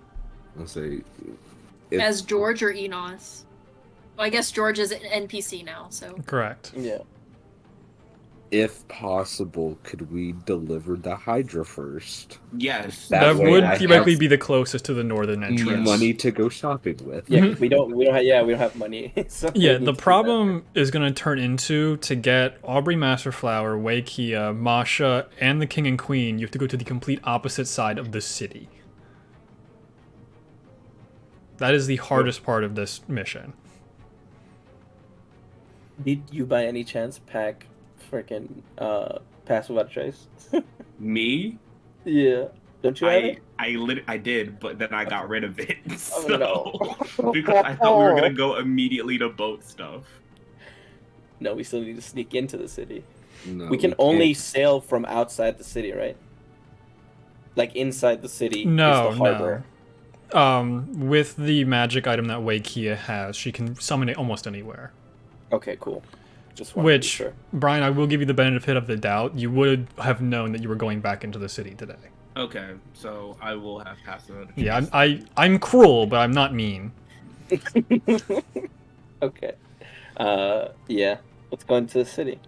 [SPEAKER 4] I'll say if,
[SPEAKER 2] As George or Enos? Well, I guess George is an NPC now, so...
[SPEAKER 1] Correct.
[SPEAKER 5] Yeah.
[SPEAKER 4] if possible, could we deliver the Hydra first?
[SPEAKER 3] Yes.
[SPEAKER 1] That
[SPEAKER 4] way
[SPEAKER 1] would
[SPEAKER 4] I
[SPEAKER 1] theoretically
[SPEAKER 4] have
[SPEAKER 1] be the closest to the northern entrance.
[SPEAKER 4] Money to go shopping with.
[SPEAKER 5] Yeah, 'cause we don't have money. So we
[SPEAKER 1] Yeah,
[SPEAKER 5] need
[SPEAKER 1] the
[SPEAKER 5] to do
[SPEAKER 1] problem is going to turn into, to get Aubrey Masterflower, Wei Kia, Masha, and the King and Queen, you have to go to the complete opposite side of the city. That is the hardest part of this mission.
[SPEAKER 5] that. Did you by any chance pack freaking Pass Without a Trace?
[SPEAKER 3] Me?
[SPEAKER 5] Yeah. Don't you have it?
[SPEAKER 3] I did, but then I got rid of it.
[SPEAKER 5] Oh,
[SPEAKER 3] So,
[SPEAKER 5] no.
[SPEAKER 3] because I thought we were gonna go immediately to boat stuff.
[SPEAKER 5] No, we still need to sneak into the city.
[SPEAKER 4] No,
[SPEAKER 5] We can only
[SPEAKER 4] can't.
[SPEAKER 5] sail from outside the city, right? Like inside the city
[SPEAKER 1] No,
[SPEAKER 5] is the harbor.
[SPEAKER 1] no. With the magic item that Wei Kia has, she can summon it almost anywhere.
[SPEAKER 5] Okay, cool. Just wanted to be
[SPEAKER 1] Which,
[SPEAKER 5] sure.
[SPEAKER 1] Brian, I will give you the benefit of the doubt. You would have known that you were going back into the city today.
[SPEAKER 3] Okay, so I will have passed it.
[SPEAKER 1] Yeah, I'm cruel, but I'm not mean.
[SPEAKER 5] Okay. Yeah. Let's go into the city.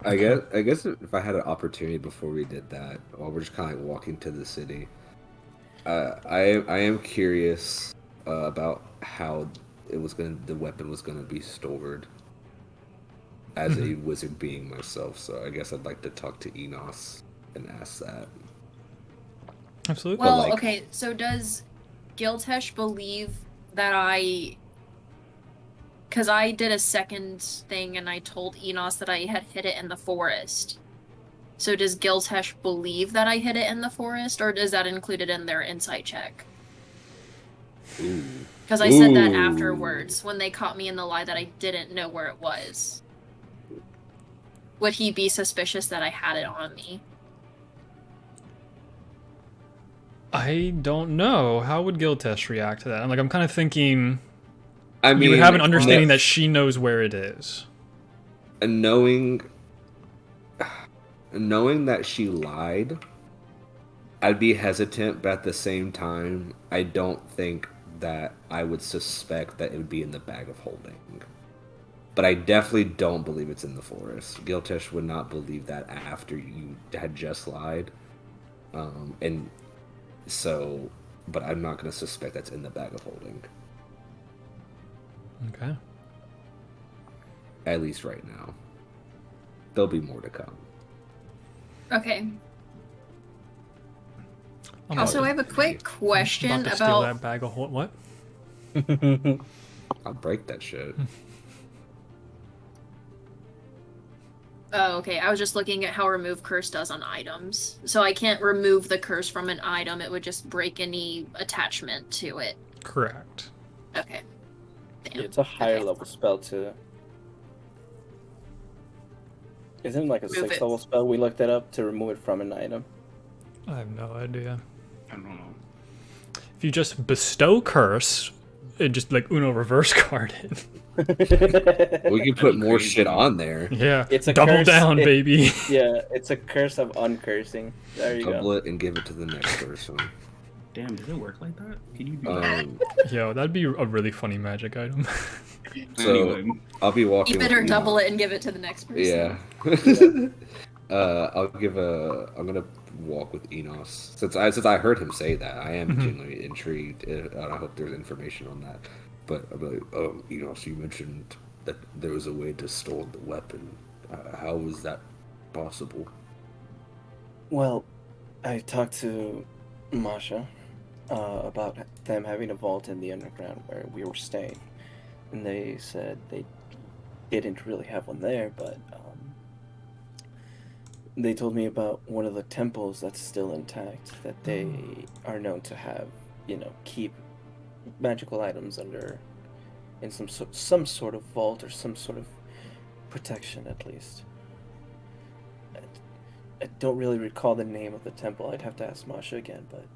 [SPEAKER 4] I guess if I had an opportunity before we did that, while we're just kind of like walking to the city, I am curious about how the weapon was gonna be stored. As a wizard being myself, so I guess I'd like to talk to Enos and ask that.
[SPEAKER 1] Absolutely.
[SPEAKER 2] Well,
[SPEAKER 4] like-
[SPEAKER 2] okay, so does Giltesh believe that I... Because I did a second thing and I told Enos that I had hid it in the forest. So does Giltesh believe that I hid it in the forest, or is that included in their insight check?
[SPEAKER 4] Ooh.
[SPEAKER 2] Because I said that
[SPEAKER 4] Ooh.
[SPEAKER 2] afterwards, when they caught me in the lie that I didn't know where it was. Would he be suspicious that I had it on me?
[SPEAKER 1] I don't know. How would Giltesh react to that? I'm kind of thinking
[SPEAKER 4] I mean,
[SPEAKER 1] you would have an understanding that she knows where it is.
[SPEAKER 4] And knowing that she lied, I'd be hesitant, but at the same time, I don't think that I would suspect that it would be in the bag of holding. But I definitely don't believe it's in the forest. Giltesh would not believe that after you had just lied. And so, but I'm not going to suspect that's in the bag of holding.
[SPEAKER 1] Okay.
[SPEAKER 4] At least right now. There'll be more to come.
[SPEAKER 2] Okay.
[SPEAKER 1] I'm
[SPEAKER 2] Also, I
[SPEAKER 1] about
[SPEAKER 2] have a quick question
[SPEAKER 1] to steal
[SPEAKER 2] about.
[SPEAKER 1] that bag of what?
[SPEAKER 4] I'll break that shit.
[SPEAKER 2] Oh, okay. I was just looking at how remove curse does on items. So I can't remove the curse from an item. It would just break any attachment to it.
[SPEAKER 1] Correct.
[SPEAKER 2] Okay. Damn.
[SPEAKER 5] Yeah, it's a higher
[SPEAKER 2] Okay.
[SPEAKER 5] level spell too. Isn't it like a
[SPEAKER 2] Remove
[SPEAKER 5] 6th
[SPEAKER 2] it.
[SPEAKER 5] level spell? We looked that up to remove it from an item.
[SPEAKER 1] I have no idea.
[SPEAKER 3] I don't know.
[SPEAKER 1] If you just bestow curse, it just like Uno reverse card it.
[SPEAKER 4] We can put more
[SPEAKER 3] Crazy.
[SPEAKER 4] shit on there.
[SPEAKER 1] Yeah.
[SPEAKER 5] It's a
[SPEAKER 1] double
[SPEAKER 5] curse.
[SPEAKER 1] down, baby.
[SPEAKER 5] Yeah, it's a curse of uncursing. There you
[SPEAKER 4] Double
[SPEAKER 5] go.
[SPEAKER 4] it and give it to the next person.
[SPEAKER 3] Damn, does it work like that? Can you do that?
[SPEAKER 1] Yo, that'd be a really funny magic item.
[SPEAKER 4] So
[SPEAKER 3] Anyway,
[SPEAKER 4] I'll be walking.
[SPEAKER 2] Keep it
[SPEAKER 4] with
[SPEAKER 2] or
[SPEAKER 4] Enoch.
[SPEAKER 2] double it and give it to the next person.
[SPEAKER 4] Yeah. I'm gonna walk with Enos since I heard him say that. I am genuinely intrigued, and I hope there's information on that. But I'm like, Enos, you mentioned that there was a way to store the weapon. How was that possible?
[SPEAKER 5] Well, I talked to Masha about them having a vault in the underground where we were staying, and they said they didn't really have one there, but they told me about one of the temples that's still intact that they are known to have, keep magical items under in some sort of vault or some sort of protection at least. I don't really recall the name of the temple. I'd have to ask Masha again, but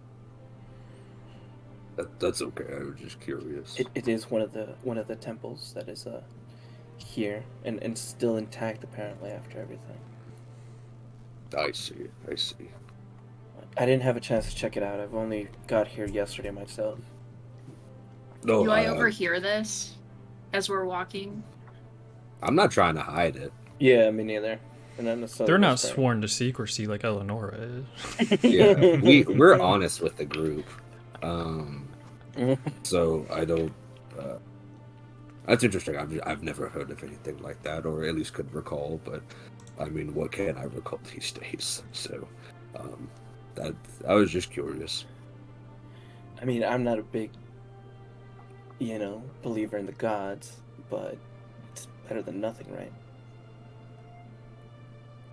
[SPEAKER 4] That's okay. I was just curious.
[SPEAKER 5] it is one of the temples that is here and still intact apparently after everything.
[SPEAKER 4] I see.
[SPEAKER 5] I didn't have a chance to check it out. I've only got here yesterday myself.
[SPEAKER 4] No,
[SPEAKER 2] Do I overhear this as we're walking?
[SPEAKER 4] I'm not trying to hide it.
[SPEAKER 5] Yeah, me neither. And then
[SPEAKER 1] They're not sworn to secrecy like Eleonora is.
[SPEAKER 4] Yeah, we're honest with the group. So I don't. That's interesting. I've never heard of anything like that, or at least could recall. But I mean, what can I recall these days? So that I was just curious.
[SPEAKER 5] I mean, I'm not a big, believer in the gods, but it's better than nothing, right?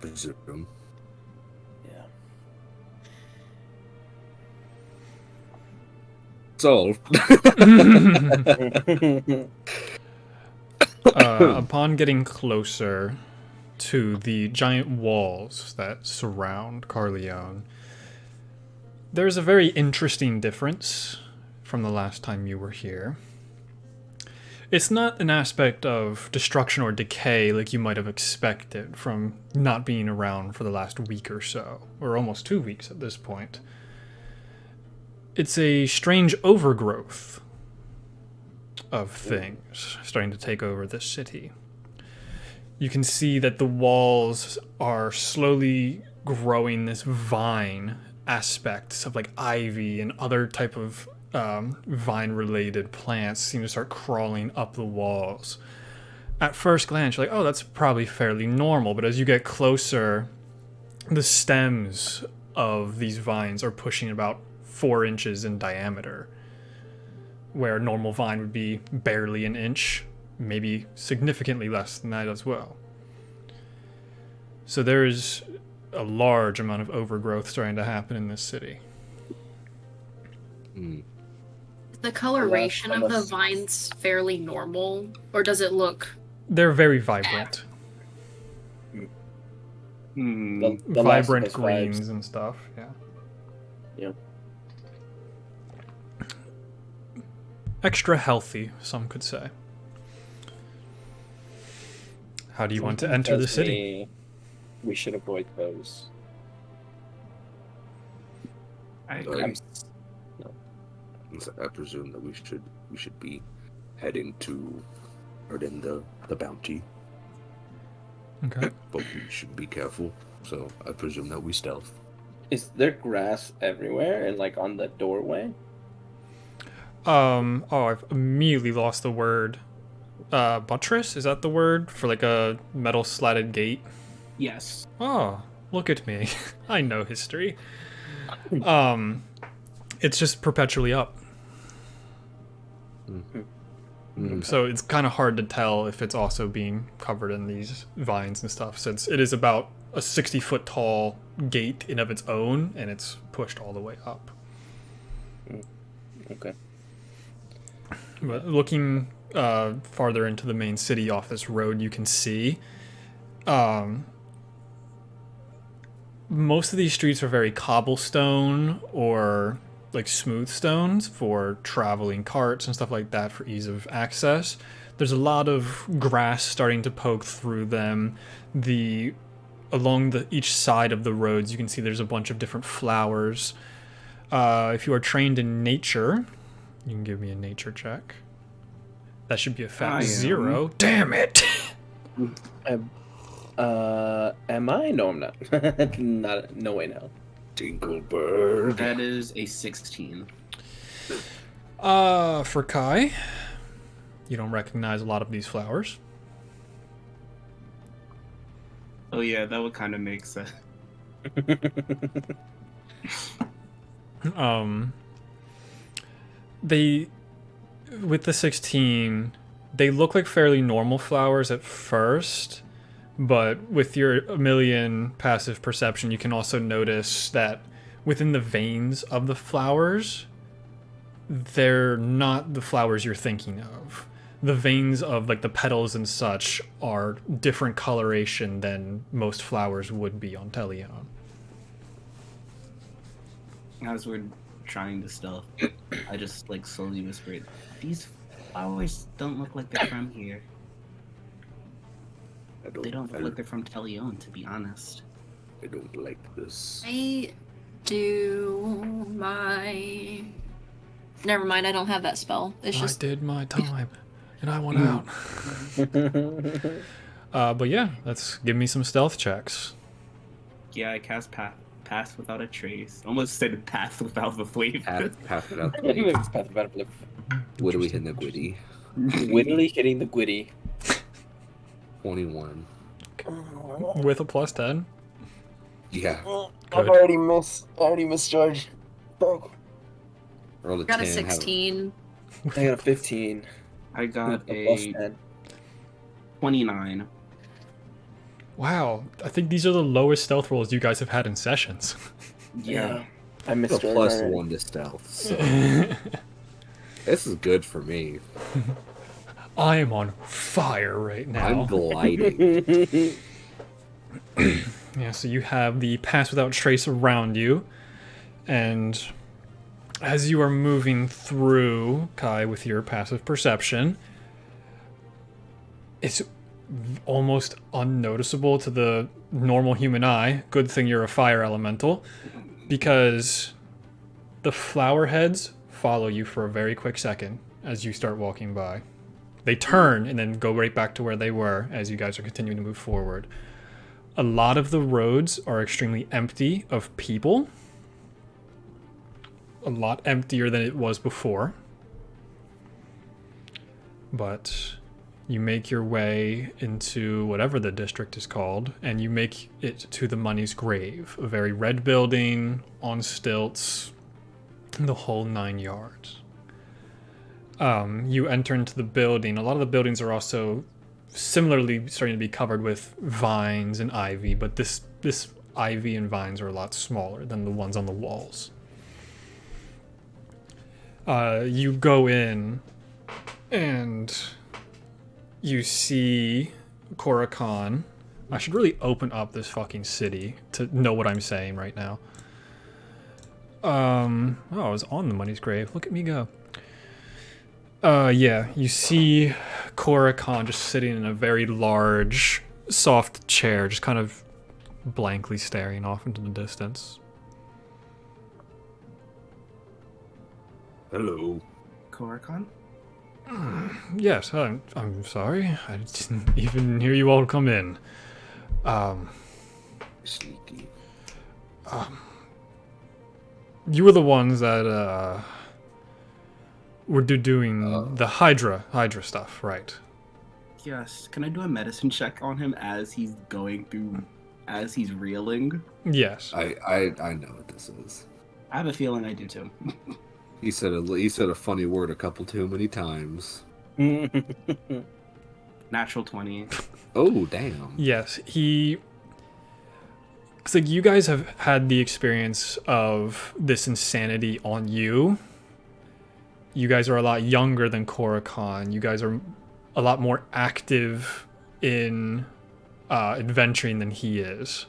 [SPEAKER 4] Presume.
[SPEAKER 5] Yeah.
[SPEAKER 4] Solved.
[SPEAKER 1] Upon getting closer to the giant walls that surround Carleone, there's a very interesting difference from the last time you were here. It's not an aspect of destruction or decay like you might have expected from not being around for the last week or so, or almost 2 weeks at this point. It's a strange overgrowth of things starting to take over this city. You can see that the walls are slowly growing this vine aspects of like ivy and other type of vine-related plants seem to start crawling up the walls. At first glance, you're like, oh, that's probably fairly normal, but as you get closer, the stems of these vines are pushing about 4 inches in diameter, where a normal vine would be barely an inch, maybe significantly less than that as well. So there is a large amount of overgrowth starting to happen in this city.
[SPEAKER 2] The coloration of the
[SPEAKER 5] almost-
[SPEAKER 2] vines fairly normal, or does it look?
[SPEAKER 1] They're very vibrant.
[SPEAKER 3] Hmm.
[SPEAKER 5] The Last of
[SPEAKER 1] Vibrant
[SPEAKER 5] Us
[SPEAKER 1] greens
[SPEAKER 5] vibes.
[SPEAKER 1] and stuff, yeah. extra healthy, some could say. How do you want to
[SPEAKER 6] Something
[SPEAKER 1] enter the
[SPEAKER 6] tells
[SPEAKER 1] city?
[SPEAKER 6] me we should avoid those.
[SPEAKER 3] I
[SPEAKER 4] Uh,
[SPEAKER 3] agree.
[SPEAKER 6] I'm,
[SPEAKER 4] I presume that we should be heading to earn the bounty,
[SPEAKER 1] Okay.
[SPEAKER 4] but we should be careful. So I presume that we stealth.
[SPEAKER 6] is there grass everywhere and like on the doorway?
[SPEAKER 1] Oh, I've immediately lost the word. Buttress? Is that the word for like a metal slatted gate?
[SPEAKER 3] Yes.
[SPEAKER 1] Oh, look at me. I know history. It's just perpetually up. So it's kind of hard to tell if it's also being covered in these vines and stuff, since it is about a 60-foot tall gate in of its own, and it's pushed all the way up.
[SPEAKER 6] Okay.
[SPEAKER 1] But looking farther into the main city off this road, you can see most of these streets are very cobblestone or like smooth stones for traveling carts and stuff like that for ease of access. There's a lot of grass starting to poke through them. Along each side of the roads, you can see there's a bunch of different flowers. If you are trained in nature, you can give me a nature check. That should be a fat
[SPEAKER 3] I am.
[SPEAKER 1] 0. Damn it!
[SPEAKER 6] Am I? No, I'm not. Not. No way. No.
[SPEAKER 4] Dinglebird.
[SPEAKER 3] That is a 16.
[SPEAKER 1] For Kai, you don't recognize a lot of these flowers.
[SPEAKER 3] Oh yeah, that would kind of make sense.
[SPEAKER 1] They, with the 16, they look like fairly normal flowers at first, but with your million passive perception, you can also notice that within the veins of the flowers, they're not the flowers you're thinking of. The veins of like the petals and such are different coloration than most flowers would be on Telione.
[SPEAKER 3] As we're trying to stealth, I just like slowly whispered, "These flowers don't look like they're from here. They don't look like they're from Telione, to be honest."
[SPEAKER 4] I don't like this.
[SPEAKER 2] I do my. Never mind, I don't have that spell. It's
[SPEAKER 1] I
[SPEAKER 2] just
[SPEAKER 1] did my time, and I went out. But yeah, let's give me some stealth checks.
[SPEAKER 3] Yeah, I cast pass without a trace. Almost said pass without the flavor.
[SPEAKER 4] Pass it out.
[SPEAKER 6] It's path of battle flip.
[SPEAKER 4] What do we hit the Gwitty?
[SPEAKER 6] Wittily hitting the Gwitty.
[SPEAKER 4] 21.
[SPEAKER 1] With a plus 10.
[SPEAKER 4] Yeah.
[SPEAKER 6] I've
[SPEAKER 1] Good.
[SPEAKER 6] already missed George. Bro.
[SPEAKER 4] Roll a
[SPEAKER 2] got
[SPEAKER 4] 10.
[SPEAKER 2] a 16.
[SPEAKER 6] I got a 15.
[SPEAKER 3] I got
[SPEAKER 6] Plus
[SPEAKER 3] a
[SPEAKER 6] 10.
[SPEAKER 3] 29.
[SPEAKER 1] Wow, I think these are the lowest stealth rolls you guys have had in sessions.
[SPEAKER 3] Yeah.
[SPEAKER 6] I
[SPEAKER 4] A
[SPEAKER 6] missed George
[SPEAKER 4] plus
[SPEAKER 6] already.
[SPEAKER 4] 1 to stealth. So this is good for me.
[SPEAKER 1] I am on fire right
[SPEAKER 4] I'm
[SPEAKER 1] now.
[SPEAKER 4] gliding.
[SPEAKER 1] Yeah, so you have the pass without trace around you, and as you are moving through, Kai, with your passive perception, it's almost unnoticeable to the normal human eye. Good thing you're a fire elemental, because the flower heads follow you for a very quick second as you start walking by. They turn and then go right back to where they were as you guys are continuing to move forward. A lot of the roads are extremely empty of people. A lot emptier than it was before. But you make your way into whatever the district is called, and you make it to the Money's Grave, a very red building on stilts, the whole 9 yards. You enter into the building. A lot of the buildings are also similarly starting to be covered with vines and ivy, but this ivy and vines are a lot smaller than the ones on the walls. You go in and you see Korakhan. I should really open up this fucking city to know what I'm saying right now. Oh, I was on the Money's Grave. Look at me go. Yeah, you see Korakon just sitting in a very large, soft chair, just kind of blankly staring off into the distance.
[SPEAKER 4] Hello.
[SPEAKER 3] Korakon?
[SPEAKER 1] Yes, I'm sorry. I didn't even hear you all come in.
[SPEAKER 4] Sneaky.
[SPEAKER 1] You were the ones that were doing the Hydra stuff, right?
[SPEAKER 3] Yes. Can I do a medicine check on him as he's going through, as he's reeling?
[SPEAKER 1] Yes.
[SPEAKER 4] I know what this is.
[SPEAKER 3] I have a feeling I do too.
[SPEAKER 4] He said a funny word a couple too many times.
[SPEAKER 3] Natural 20.
[SPEAKER 4] Oh damn.
[SPEAKER 1] Yes, it's like you guys have had the experience of this insanity on you. You guys are a lot younger than Korakon. You guys are a lot more active in adventuring than he is.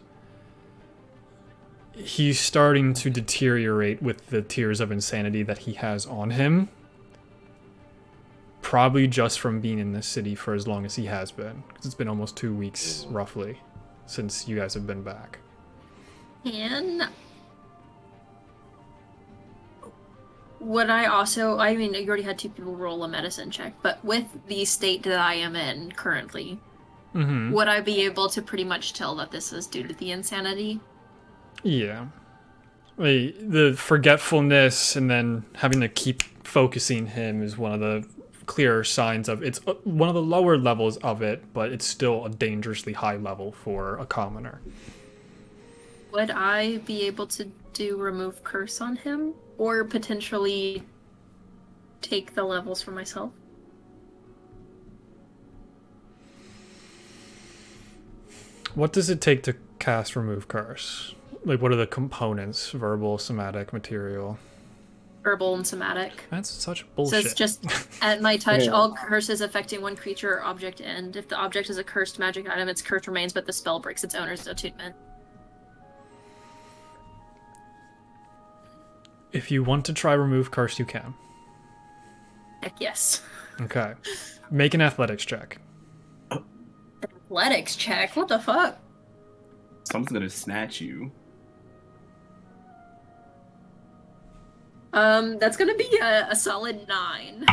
[SPEAKER 1] He's starting to deteriorate with the tears of insanity that he has on him. Probably just from being in this city for as long as he has been. 'Cause it's been almost 2 weeks, roughly, since you guys have been back.
[SPEAKER 2] And would I mean, you already had 2 people roll a medicine check, but with the state that I am in currently, would I be able to pretty much tell that this is due to the insanity?
[SPEAKER 1] Yeah. The forgetfulness and then having to keep focusing him is one of the clearer signs of it's one of the lower levels of it, but it's still a dangerously high level for a commoner.
[SPEAKER 2] Would I be able to do remove curse on him? Or potentially take the levels for myself?
[SPEAKER 1] What does it take to cast remove curse? Like, what are the components? Verbal, somatic, material?
[SPEAKER 2] Verbal and somatic.
[SPEAKER 1] That's such bullshit.
[SPEAKER 2] Says just at my touch,
[SPEAKER 5] Yeah.
[SPEAKER 2] all curses affecting one creature or object end. If the object is a cursed magic item, its curse remains, but the spell breaks its owner's attunement.
[SPEAKER 1] If you want to try remove curse, you can.
[SPEAKER 2] Heck yes.
[SPEAKER 1] Okay. Make an athletics check.
[SPEAKER 2] Athletics check? What the fuck?
[SPEAKER 3] Someone's gonna snatch you.
[SPEAKER 2] That's gonna be a solid 9.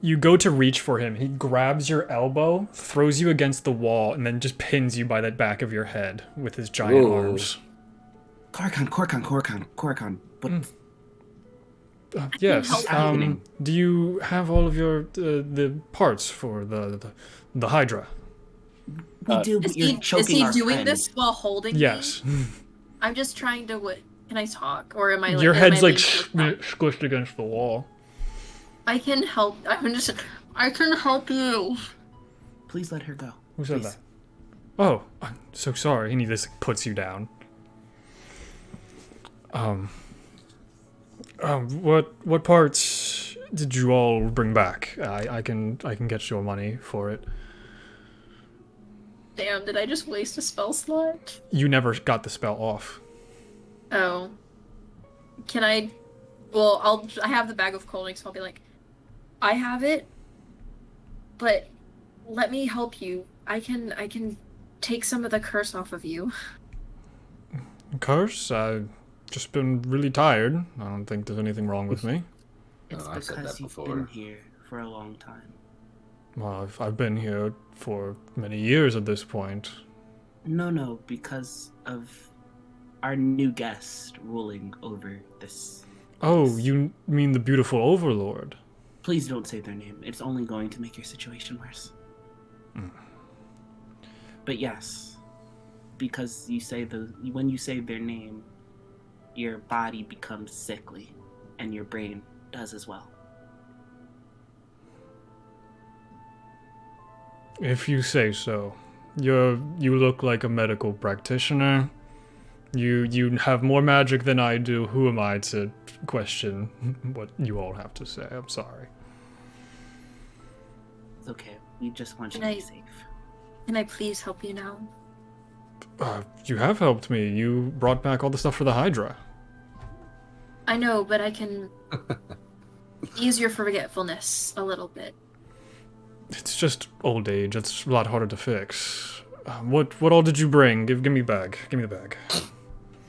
[SPEAKER 1] You go to reach for him. He grabs your elbow, throws you against the wall, and then just pins you by the back of your head with his giant
[SPEAKER 4] Whoa.
[SPEAKER 1] arms.
[SPEAKER 3] Korakon. What?
[SPEAKER 1] Yes.
[SPEAKER 2] help
[SPEAKER 3] happening?
[SPEAKER 1] Do you have all of your the parts for the Hydra?
[SPEAKER 3] We do,
[SPEAKER 2] Is
[SPEAKER 3] but you're
[SPEAKER 2] he
[SPEAKER 3] choking our
[SPEAKER 2] doing
[SPEAKER 3] friend.
[SPEAKER 2] this while holding me?
[SPEAKER 1] Yes.
[SPEAKER 2] I'm just trying to Can I talk? Or am I like...
[SPEAKER 1] Your
[SPEAKER 2] am
[SPEAKER 1] head's
[SPEAKER 2] I
[SPEAKER 1] like
[SPEAKER 2] being-
[SPEAKER 1] squished against the wall.
[SPEAKER 2] I can help. I can help you.
[SPEAKER 3] Please let her go.
[SPEAKER 1] Who said
[SPEAKER 3] Please.
[SPEAKER 1] that? Oh, I'm so sorry. And he just puts you down. What parts did you all bring back? I can get your money for it.
[SPEAKER 2] Damn, did I just waste a spell slot?
[SPEAKER 1] You never got the spell off.
[SPEAKER 2] Oh. Can I... Well, I have the bag of clothing, so I'll be like, I have it, but let me help you. I can take some of the curse off of you.
[SPEAKER 1] Curse? I've just been really tired. I don't think there's anything wrong with me.
[SPEAKER 3] It's
[SPEAKER 4] I've said
[SPEAKER 3] because
[SPEAKER 4] that
[SPEAKER 3] you've
[SPEAKER 4] before.
[SPEAKER 3] been here for a long time.
[SPEAKER 1] Well, I've been here for many years at this point.
[SPEAKER 3] No, because of our new guest ruling over this.
[SPEAKER 1] Oh, you mean the beautiful Overlord?
[SPEAKER 3] Please don't say their name. It's only going to make your situation worse. But yes, because when you say their name, your body becomes sickly, and your brain does as well.
[SPEAKER 1] If you say so. You look like a medical practitioner. You have more magic than I do. Who am I to question what you all have to say? I'm sorry.
[SPEAKER 3] It's okay. We just want you
[SPEAKER 2] Can
[SPEAKER 3] to
[SPEAKER 2] I-
[SPEAKER 3] be safe.
[SPEAKER 2] Can I please help you now?
[SPEAKER 1] You have helped me. You brought back all the stuff for the Hydra.
[SPEAKER 2] I know, but I can... Ease your forgetfulness a little bit.
[SPEAKER 1] It's just old age. It's a lot harder to fix. What all did you bring? Give me a bag. Give me the bag.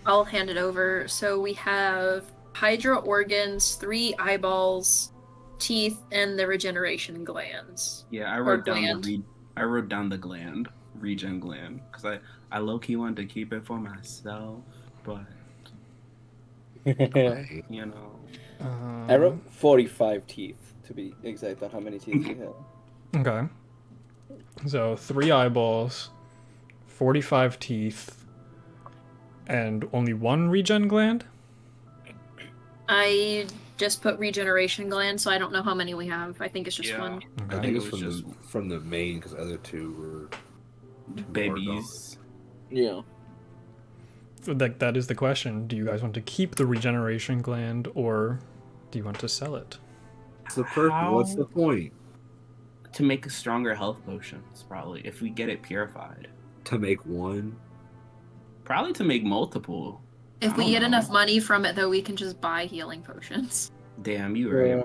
[SPEAKER 2] I'll hand it over. So we have Hydra organs, 3 eyeballs, teeth, and the regeneration glands.
[SPEAKER 3] Yeah, I
[SPEAKER 2] Or
[SPEAKER 3] wrote down
[SPEAKER 2] gland.
[SPEAKER 3] I wrote down the gland, regen gland, because I low key wanted to keep it for myself, but
[SPEAKER 4] Right.
[SPEAKER 3] you know,
[SPEAKER 6] I wrote 45 teeth to be exact on how many teeth you have.
[SPEAKER 1] Okay. So 3 eyeballs, 45 teeth, and only 1 regen gland?
[SPEAKER 2] I just put regeneration gland, so I don't know how many we have. I think it's just
[SPEAKER 3] Yeah.
[SPEAKER 2] one.
[SPEAKER 4] I
[SPEAKER 1] Okay.
[SPEAKER 4] think
[SPEAKER 3] it
[SPEAKER 4] it's
[SPEAKER 3] was just
[SPEAKER 4] from the main because the other 2 were
[SPEAKER 3] babies.
[SPEAKER 6] Yeah.
[SPEAKER 1] That is the question. Do you guys want to keep the regeneration gland, or do you want to sell it?
[SPEAKER 4] What's the What's the point?
[SPEAKER 3] To make stronger health potions, probably if we get it purified.
[SPEAKER 4] To make one?
[SPEAKER 3] Probably to make multiple.
[SPEAKER 2] If
[SPEAKER 3] I
[SPEAKER 2] we
[SPEAKER 3] don't
[SPEAKER 2] get
[SPEAKER 3] know.
[SPEAKER 2] enough money from it, though, we can just buy healing potions.
[SPEAKER 3] Damn, you right.
[SPEAKER 6] Yeah.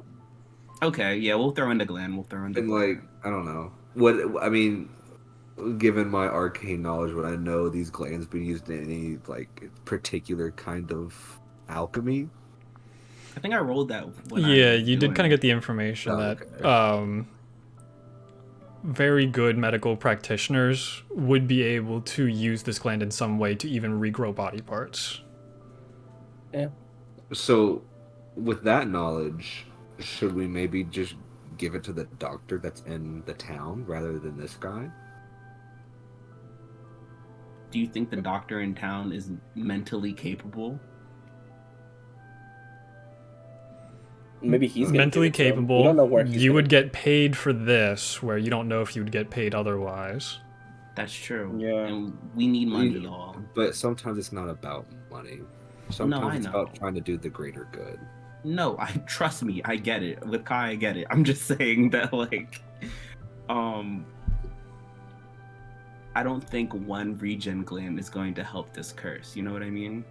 [SPEAKER 3] Okay, yeah, we'll throw in the gland.
[SPEAKER 4] And like, I don't know. What I mean, given my arcane knowledge, would I know these glands being used in any like particular kind of alchemy?
[SPEAKER 3] I think I rolled that. When
[SPEAKER 1] Yeah,
[SPEAKER 3] I
[SPEAKER 1] you did kind of get the information
[SPEAKER 4] Oh,
[SPEAKER 1] that
[SPEAKER 4] okay.
[SPEAKER 1] very good medical practitioners would be able to use this gland in some way to even regrow body parts.
[SPEAKER 4] So, with that knowledge, should we maybe just give it to the doctor that's in the town rather than this guy?
[SPEAKER 3] Do you think the doctor in town is mentally capable?
[SPEAKER 6] Maybe he's gonna
[SPEAKER 1] Mentally
[SPEAKER 6] give it to him. We
[SPEAKER 1] capable.
[SPEAKER 6] don't know where he's
[SPEAKER 1] You
[SPEAKER 6] gonna-
[SPEAKER 1] would get paid for this, where you don't know if you would get paid otherwise.
[SPEAKER 3] That's true.
[SPEAKER 6] Yeah.
[SPEAKER 3] And we need money, y'all.
[SPEAKER 4] But sometimes it's not about money. Sometimes
[SPEAKER 3] I
[SPEAKER 4] it's
[SPEAKER 3] know.
[SPEAKER 4] about trying to do the greater good.
[SPEAKER 3] No, I trust me, I get it. With Kai, I get it. I'm just saying that, like, I don't think one regen gland is going to help this curse. You know what I mean?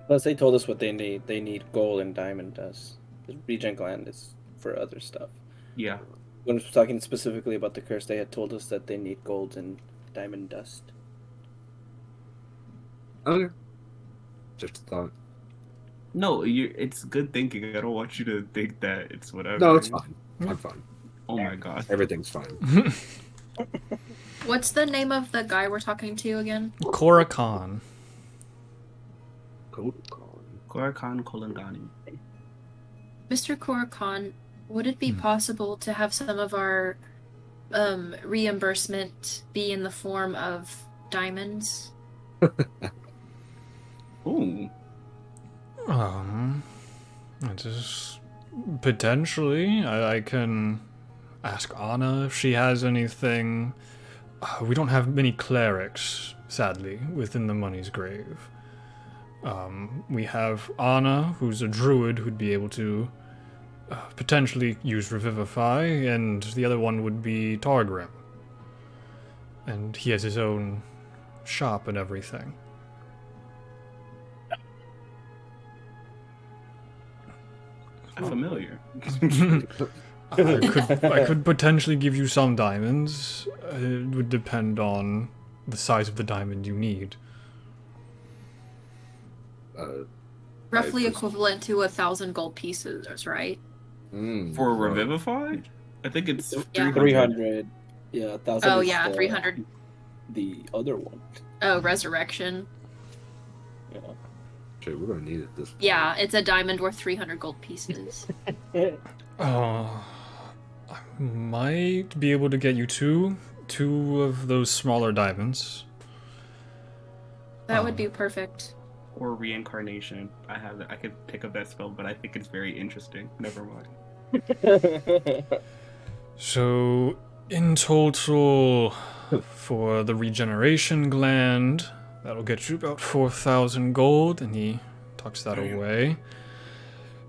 [SPEAKER 6] Plus, they told us what they need. They need gold and diamond dust. The regen gland is for other stuff.
[SPEAKER 3] Yeah.
[SPEAKER 6] When I was talking specifically about the curse, they had told us that they need gold and diamond dust.
[SPEAKER 4] Okay. Just a thought.
[SPEAKER 3] No, it's good thinking. I don't want you to think that it's whatever.
[SPEAKER 4] No, it's fine. I'm fine.
[SPEAKER 3] Oh my god.
[SPEAKER 4] Everything's fine.
[SPEAKER 2] What's the name of the guy we're talking to again?
[SPEAKER 1] Korra Khan.
[SPEAKER 3] Korakhan Kolangani.
[SPEAKER 2] Mr. Korakhan, would it be possible to have some of our reimbursement be in the form of diamonds?
[SPEAKER 3] Ooh.
[SPEAKER 1] It is potentially. I can ask Anna if she has anything. We don't have many clerics, sadly, within the Money's Grave. We have Anna, who's a druid who'd be able to potentially use Revivify, and the other one would be Targrim. And he has his own shop and everything.
[SPEAKER 3] I'm familiar.
[SPEAKER 1] I could potentially give you some diamonds. It would depend on the size of the diamond you need.
[SPEAKER 2] Roughly
[SPEAKER 4] just-
[SPEAKER 2] equivalent to 1,000 gold pieces, right?
[SPEAKER 3] For Revivify? I think it's
[SPEAKER 2] Yeah.
[SPEAKER 6] 300. Yeah, 1,000.
[SPEAKER 2] Oh
[SPEAKER 6] is
[SPEAKER 2] yeah,
[SPEAKER 6] the-
[SPEAKER 2] 300.
[SPEAKER 6] The other one.
[SPEAKER 2] Oh, resurrection.
[SPEAKER 6] Yeah.
[SPEAKER 4] Shit, we're gonna need it this.
[SPEAKER 2] Yeah, it's a diamond worth 300 gold pieces.
[SPEAKER 1] I might be able to get you two of those smaller diamonds.
[SPEAKER 2] That would be perfect.
[SPEAKER 3] or reincarnation. I could pick up that spell, but I think it's very interesting. Never mind.
[SPEAKER 1] So, in total, for the regeneration gland, that'll get you about 4,000 gold, and he tucks that away.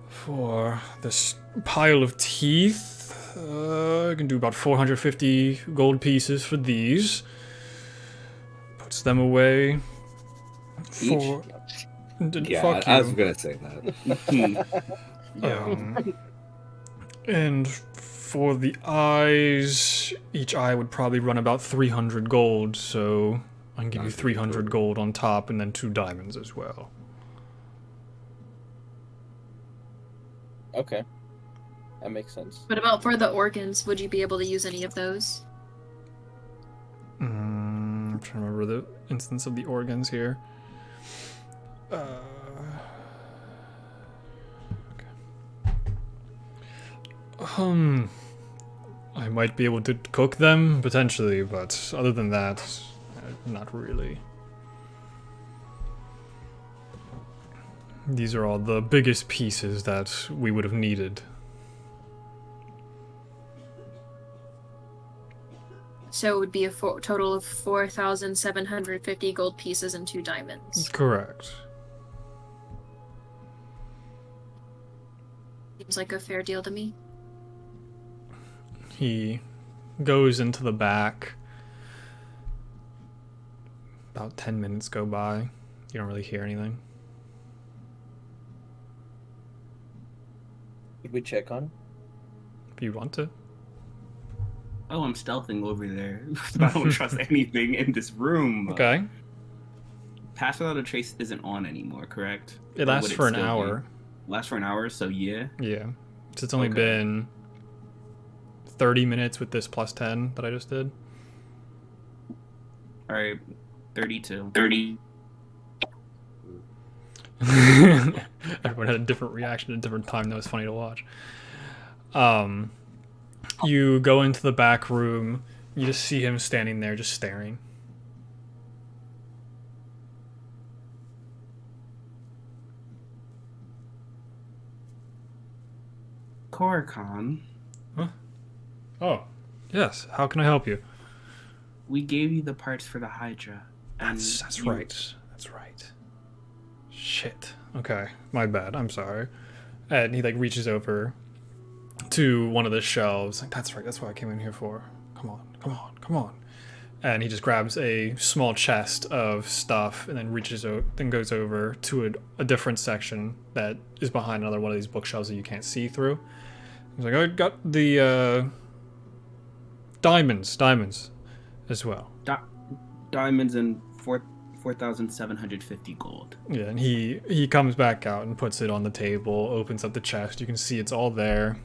[SPEAKER 1] For this pile of teeth, I can do about 450 gold pieces for these. Puts them away. For...
[SPEAKER 4] Yeah,
[SPEAKER 1] Fuck
[SPEAKER 4] I was
[SPEAKER 1] you.
[SPEAKER 4] gonna say that.
[SPEAKER 3] Yeah.
[SPEAKER 1] And for the eyes, each eye would probably run about 300 gold, so I can give you 300 gold on top and then 2 diamonds as well.
[SPEAKER 6] Okay. That makes sense.
[SPEAKER 2] What about for the organs? Would you be able to use any of those?
[SPEAKER 1] I'm trying to remember the instance of the organs here. I might be able to cook them, potentially, but other than that, not really. These are all the biggest pieces that we would have needed.
[SPEAKER 2] So it would be a total of 4,750 gold pieces and 2 diamonds.
[SPEAKER 1] Correct.
[SPEAKER 2] Seems like a fair deal to me.
[SPEAKER 1] He goes into the back. About 10 minutes go by. You don't really hear anything.
[SPEAKER 6] Did we check on?
[SPEAKER 1] If you want to.
[SPEAKER 3] Oh, I'm stealthing over there. I don't trust anything in this room.
[SPEAKER 1] Okay.
[SPEAKER 3] Pass Without a Trace isn't on anymore, correct?
[SPEAKER 1] It
[SPEAKER 3] Or
[SPEAKER 1] lasts
[SPEAKER 3] would
[SPEAKER 1] for an
[SPEAKER 3] still be?
[SPEAKER 1] hour.
[SPEAKER 3] Lasts for an hour, so yeah.
[SPEAKER 1] Yeah. So it's only
[SPEAKER 3] Okay.
[SPEAKER 1] been 30 minutes with this plus 10 that I just did.
[SPEAKER 3] Alright, 32. 30.
[SPEAKER 1] Everyone had a different reaction at a different time. That was funny to watch. You go into the back room. You just see him standing there, just staring.
[SPEAKER 3] Korrikan,
[SPEAKER 1] Oh, yes. How can I help you?
[SPEAKER 3] we gave you the parts for the Hydra. and
[SPEAKER 1] That's
[SPEAKER 3] you-
[SPEAKER 1] right. That's right. Shit. Okay, my bad. I'm sorry. And he reaches over to one of the shelves. That's right. That's what I came in here for. Come on, come on, come on. And he just grabs a small chest of stuff and then then goes over to a different section that is behind another one of these bookshelves that you can't see through. He's like, I got the diamonds as well.
[SPEAKER 3] Diamonds and 4,750 gold.
[SPEAKER 1] Yeah, and he comes back out and puts it on the table, opens up the chest. You can see it's all there.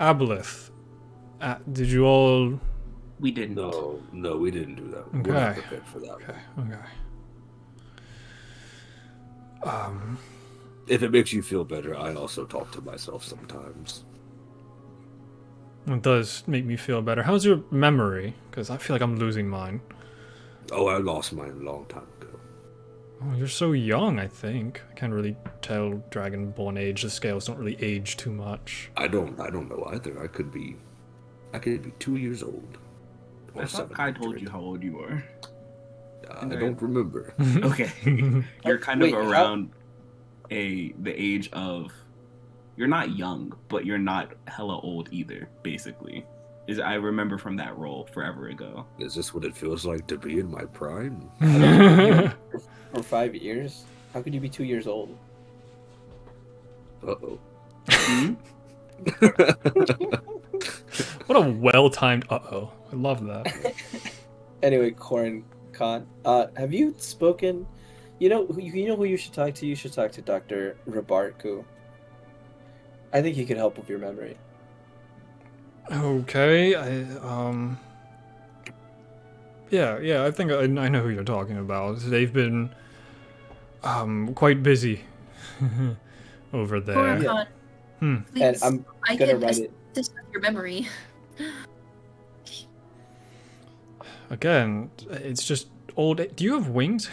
[SPEAKER 1] Aboleth, did you all?
[SPEAKER 3] We didn't.
[SPEAKER 4] No, we didn't do that. We're
[SPEAKER 1] Okay.
[SPEAKER 4] not prepared for that.
[SPEAKER 1] Okay.
[SPEAKER 4] If it makes you feel better, I also talk to myself sometimes.
[SPEAKER 1] It does make me feel better. How's your memory? Because I feel like I'm losing mine.
[SPEAKER 4] Oh, I lost mine a long time ago.
[SPEAKER 1] Oh, you're so young, I think. I can't really tell Dragonborn age. The scales don't really age too much.
[SPEAKER 4] I don't know either. I could be 2 years old. Or
[SPEAKER 3] I thought Kai told
[SPEAKER 4] 700.
[SPEAKER 3] you how old you are.
[SPEAKER 4] I don't remember.
[SPEAKER 3] Okay. You're kind
[SPEAKER 6] Wait,
[SPEAKER 3] of
[SPEAKER 6] how-
[SPEAKER 3] around the age of, you're not young, but you're not hella old either, basically. I remember from that role forever ago.
[SPEAKER 4] Is this what it feels like to be in my prime?
[SPEAKER 6] For 5 years? How could you be 2 years old?
[SPEAKER 4] Uh-oh.
[SPEAKER 3] Hmm?
[SPEAKER 1] What a well-timed uh-oh. I love that.
[SPEAKER 6] Anyway, Corin Khan, have you spoken? You know who you should talk to? You should talk to Dr. Rabarku. I think he could help with your memory.
[SPEAKER 1] Okay, yeah, I think I know who you're talking about. They've been quite busy over there.
[SPEAKER 2] Korrikan,
[SPEAKER 1] Hmm.
[SPEAKER 2] please,
[SPEAKER 6] And I'm
[SPEAKER 2] I
[SPEAKER 6] gonna
[SPEAKER 2] can
[SPEAKER 6] write it.
[SPEAKER 2] assist with your memory.
[SPEAKER 1] Again, it's just old. Do you have wings?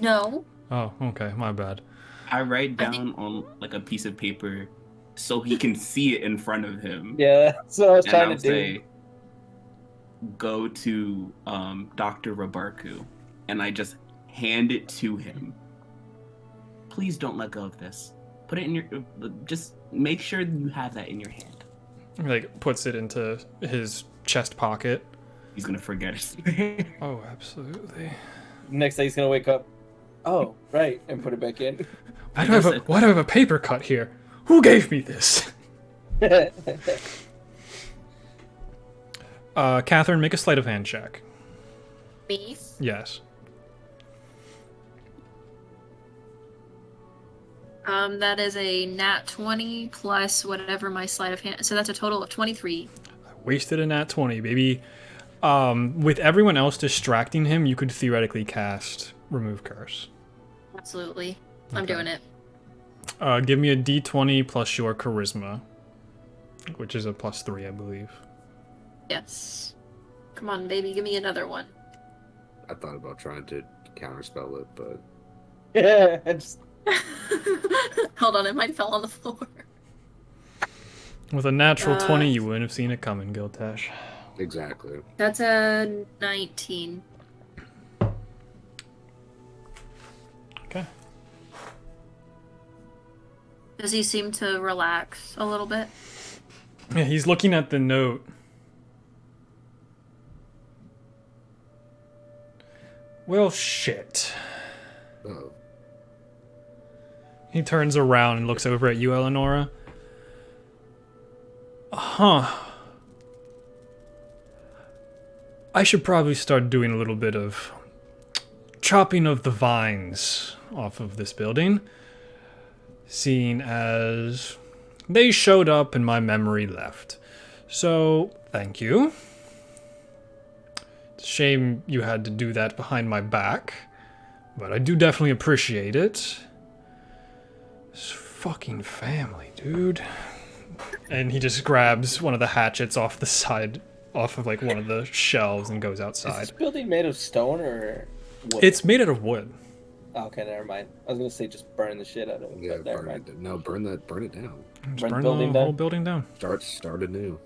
[SPEAKER 2] No.
[SPEAKER 1] Oh, okay, my bad.
[SPEAKER 3] I write
[SPEAKER 2] I
[SPEAKER 3] down
[SPEAKER 2] think-
[SPEAKER 3] on a piece of paper so he can see it in front of him.
[SPEAKER 6] Yeah, that's what I was
[SPEAKER 3] And
[SPEAKER 6] trying
[SPEAKER 3] I'll
[SPEAKER 6] to do.
[SPEAKER 3] say, go to Dr. Rabarku, and I just hand it to him. Please don't let go of this. Put it in your. Just make sure you have that in your hand.
[SPEAKER 1] He puts it into his chest pocket.
[SPEAKER 3] He's gonna forget it.
[SPEAKER 1] Oh, absolutely.
[SPEAKER 6] next day he's gonna wake up. Oh, right, and put it back in.
[SPEAKER 1] Why do I have a paper cut here? Who gave me this? Catherine, make a sleight of hand check.
[SPEAKER 2] Me?
[SPEAKER 1] Yes.
[SPEAKER 2] That is a nat 20 plus whatever my sleight of hand. So that's a total of 23.
[SPEAKER 1] I wasted a nat 20, baby. With everyone else distracting him, you could theoretically cast Remove Curse.
[SPEAKER 2] Absolutely. I'm
[SPEAKER 1] Okay.
[SPEAKER 2] doing it.
[SPEAKER 1] Give me a d20 plus your charisma, which is a +3, I believe.
[SPEAKER 2] Yes. Come on, baby, give me another one.
[SPEAKER 4] I thought about trying to counterspell it, but
[SPEAKER 6] Yeah, just
[SPEAKER 2] Hold on, it might fell on the floor.
[SPEAKER 1] With a natural 20, you wouldn't have seen it coming, Giltash.
[SPEAKER 4] exactly.
[SPEAKER 2] That's a 19.
[SPEAKER 1] Okay.
[SPEAKER 2] Does he seem to relax a little bit?
[SPEAKER 1] Yeah, he's looking at the note. Well, shit.
[SPEAKER 4] Oh,
[SPEAKER 1] He turns around and looks over at you, Eleonora. Huh. I should probably start doing a little bit of chopping of the vines off of this building, seeing as they showed up and my memory left. So, thank you. It's a shame you had to do that behind my back, but I do definitely appreciate it. This fucking family, dude. And he just grabs one of the hatchets off the side, off of like one of the shelves, and goes
[SPEAKER 6] is
[SPEAKER 1] outside.
[SPEAKER 6] this building made of stone or wood?
[SPEAKER 1] It's made out of wood.
[SPEAKER 6] Oh, okay, never mind. I was gonna say just burn the shit out of it.
[SPEAKER 4] yeah,
[SPEAKER 6] but never
[SPEAKER 4] burn
[SPEAKER 6] mind.
[SPEAKER 4] it. No, burn it down.
[SPEAKER 1] Just
[SPEAKER 6] Burn
[SPEAKER 1] burn
[SPEAKER 6] building
[SPEAKER 1] the
[SPEAKER 6] down?
[SPEAKER 1] whole building down.
[SPEAKER 4] Start anew.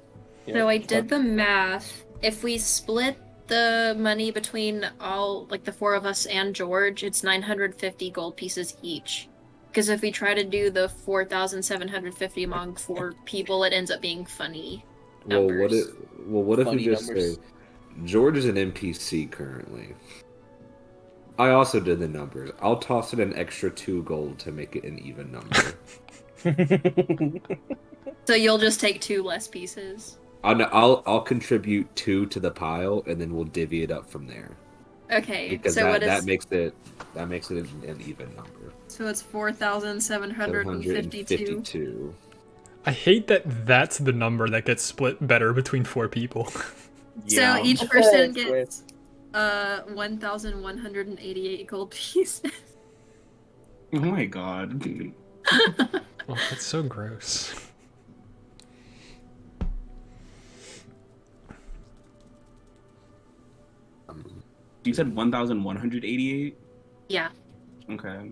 [SPEAKER 6] Yeah,
[SPEAKER 2] So I
[SPEAKER 6] fuck.
[SPEAKER 2] did the math. If we split the money between all, like the four of us and George, it's 950 gold pieces each. Because if we try to do the 4,750 among four people, it ends up being funny numbers.
[SPEAKER 4] What if we
[SPEAKER 6] Funny
[SPEAKER 4] just
[SPEAKER 6] numbers.
[SPEAKER 4] say George is an NPC currently? I also did the numbers. I'll toss it an extra 2 gold to make it an even number.
[SPEAKER 2] So you'll just take 2 less pieces.
[SPEAKER 4] I'll contribute 2 to the pile, and then we'll divvy it up from there.
[SPEAKER 2] Okay,
[SPEAKER 4] Because
[SPEAKER 2] so what is...
[SPEAKER 4] that makes it an even number.
[SPEAKER 2] So it's 4,752.
[SPEAKER 4] 752.
[SPEAKER 1] I hate that that's the number that gets split better between 4 people.
[SPEAKER 3] Yeah.
[SPEAKER 2] So each person
[SPEAKER 6] That's
[SPEAKER 2] gets 1,188 gold pieces.
[SPEAKER 3] Oh my god.
[SPEAKER 1] Oh, that's so gross.
[SPEAKER 3] You said 1,188?
[SPEAKER 2] Yeah.
[SPEAKER 3] Okay.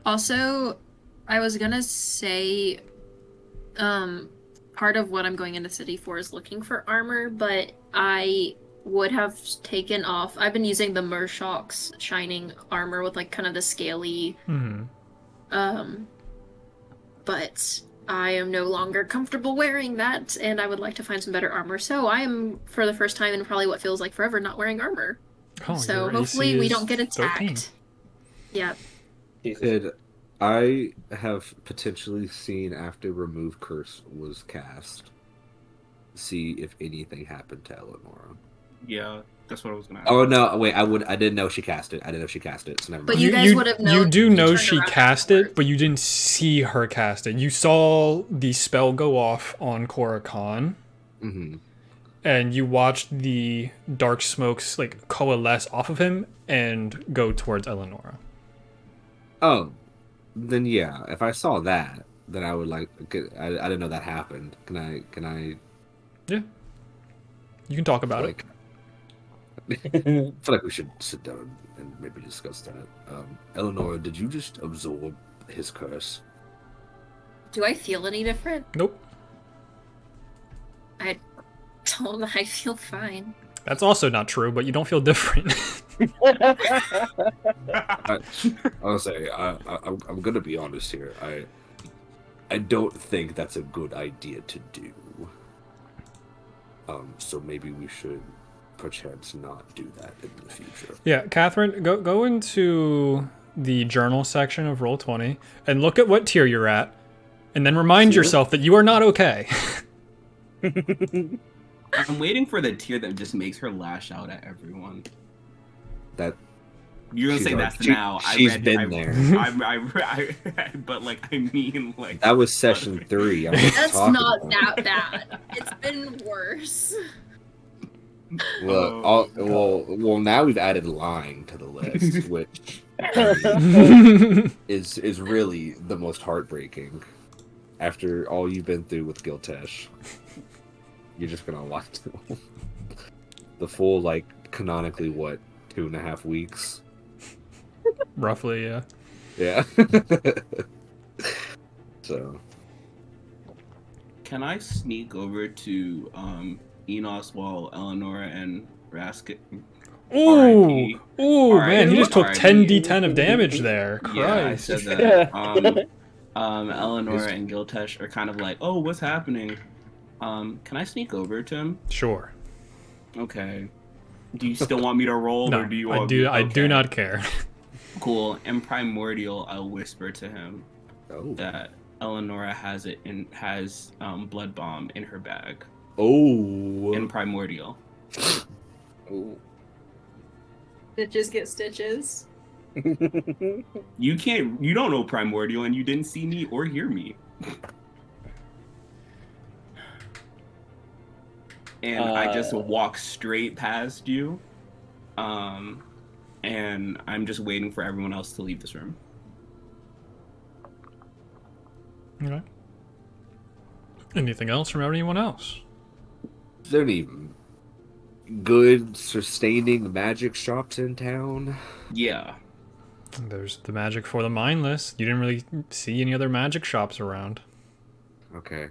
[SPEAKER 2] Also, I was gonna say, part of what I'm going into city for is looking for armor, but I would have taken off. I've been using the Mershock's shining armor with like kind of the scaly,
[SPEAKER 1] Hmm.
[SPEAKER 2] but I am no longer comfortable wearing that, and I would like to find some better armor. So I am, for the first time in probably what feels like forever, not wearing armor.
[SPEAKER 1] Oh,
[SPEAKER 2] So
[SPEAKER 1] your
[SPEAKER 2] hopefully
[SPEAKER 1] AC
[SPEAKER 2] we
[SPEAKER 1] is
[SPEAKER 2] don't get
[SPEAKER 1] 13.
[SPEAKER 2] attacked. Yeah.
[SPEAKER 6] Jesus.
[SPEAKER 4] Did I have potentially seen after Remove Curse was cast, see if anything happened to Eleonora?
[SPEAKER 3] Yeah, that's what I was gonna ask.
[SPEAKER 4] Oh no! Wait, I didn't know she cast it. I didn't know she cast it. So never
[SPEAKER 2] But
[SPEAKER 4] mind.
[SPEAKER 2] you guys would have known.
[SPEAKER 1] You do
[SPEAKER 2] if
[SPEAKER 1] know
[SPEAKER 2] turned
[SPEAKER 1] she
[SPEAKER 2] around
[SPEAKER 1] cast it,
[SPEAKER 2] afterwards.
[SPEAKER 1] but you didn't see her cast it. You saw the spell go off on Korra Khan,
[SPEAKER 4] hmm
[SPEAKER 1] and you watched the dark smokes like coalesce off of him and go towards Eleonora.
[SPEAKER 4] Oh, then yeah. If I saw that, then I would like. I didn't know that happened. Can I?
[SPEAKER 1] You can talk about it.
[SPEAKER 4] Like, I feel like we should sit down and maybe discuss that. Eleanor, did you just absorb his curse?
[SPEAKER 2] Do I feel any different?
[SPEAKER 1] Nope.
[SPEAKER 2] I feel fine.
[SPEAKER 1] That's also not true, but you don't feel different.
[SPEAKER 4] I'll say I'm gonna be honest here. I don't think that's a good idea to do. So maybe we should perchance not do that in the future.
[SPEAKER 1] Yeah, Catherine, go into the journal section of Roll20 and look at what tier you're at, and then remind yourself that you are not okay.
[SPEAKER 3] I'm waiting for the tier that just makes her lash out at everyone.
[SPEAKER 4] That
[SPEAKER 3] You're gonna say that's now.
[SPEAKER 4] She's been there.
[SPEAKER 3] But like, I mean, like
[SPEAKER 4] That was session 3.
[SPEAKER 2] That's not that bad. It's been worse.
[SPEAKER 4] Well, now we've added lying to the list, which is really the most heartbreaking. After all you've been through with Giltesh, you're just gonna watch the full, like, canonically, what, 2.5 weeks?
[SPEAKER 1] Roughly, yeah.
[SPEAKER 4] Yeah. So.
[SPEAKER 3] Can I sneak over to Enos while Eleanor and Raskin?
[SPEAKER 1] Ooh, man, he just took
[SPEAKER 3] R.I.P.
[SPEAKER 1] 10d10 of damage there. Christ.
[SPEAKER 3] Yeah, I said that. Eleanor and Giltesh are kind of like, oh, what's happening? Can I sneak over to him?
[SPEAKER 1] Sure.
[SPEAKER 3] Okay. Do you still want me to roll,
[SPEAKER 1] No,
[SPEAKER 3] or do you
[SPEAKER 1] I
[SPEAKER 3] want
[SPEAKER 1] do.
[SPEAKER 3] me?
[SPEAKER 1] I do
[SPEAKER 3] Okay.
[SPEAKER 1] not care.
[SPEAKER 3] Cool. In Primordial, I'll whisper to him
[SPEAKER 4] Oh.
[SPEAKER 3] that Eleonora has blood bomb in her bag.
[SPEAKER 4] Oh.
[SPEAKER 3] In Primordial.
[SPEAKER 6] Ooh.
[SPEAKER 2] Stitches get stitches.
[SPEAKER 3] You don't know Primordial, and you didn't see me or hear me. And I just walk straight past you. And I'm just waiting for everyone else to leave this room.
[SPEAKER 1] Okay. Anything else from anyone else?
[SPEAKER 4] Is there any good, sustaining magic shops in town?
[SPEAKER 3] Yeah.
[SPEAKER 1] There's the magic for the mindless. You didn't really see any other magic shops around.
[SPEAKER 4] Okay.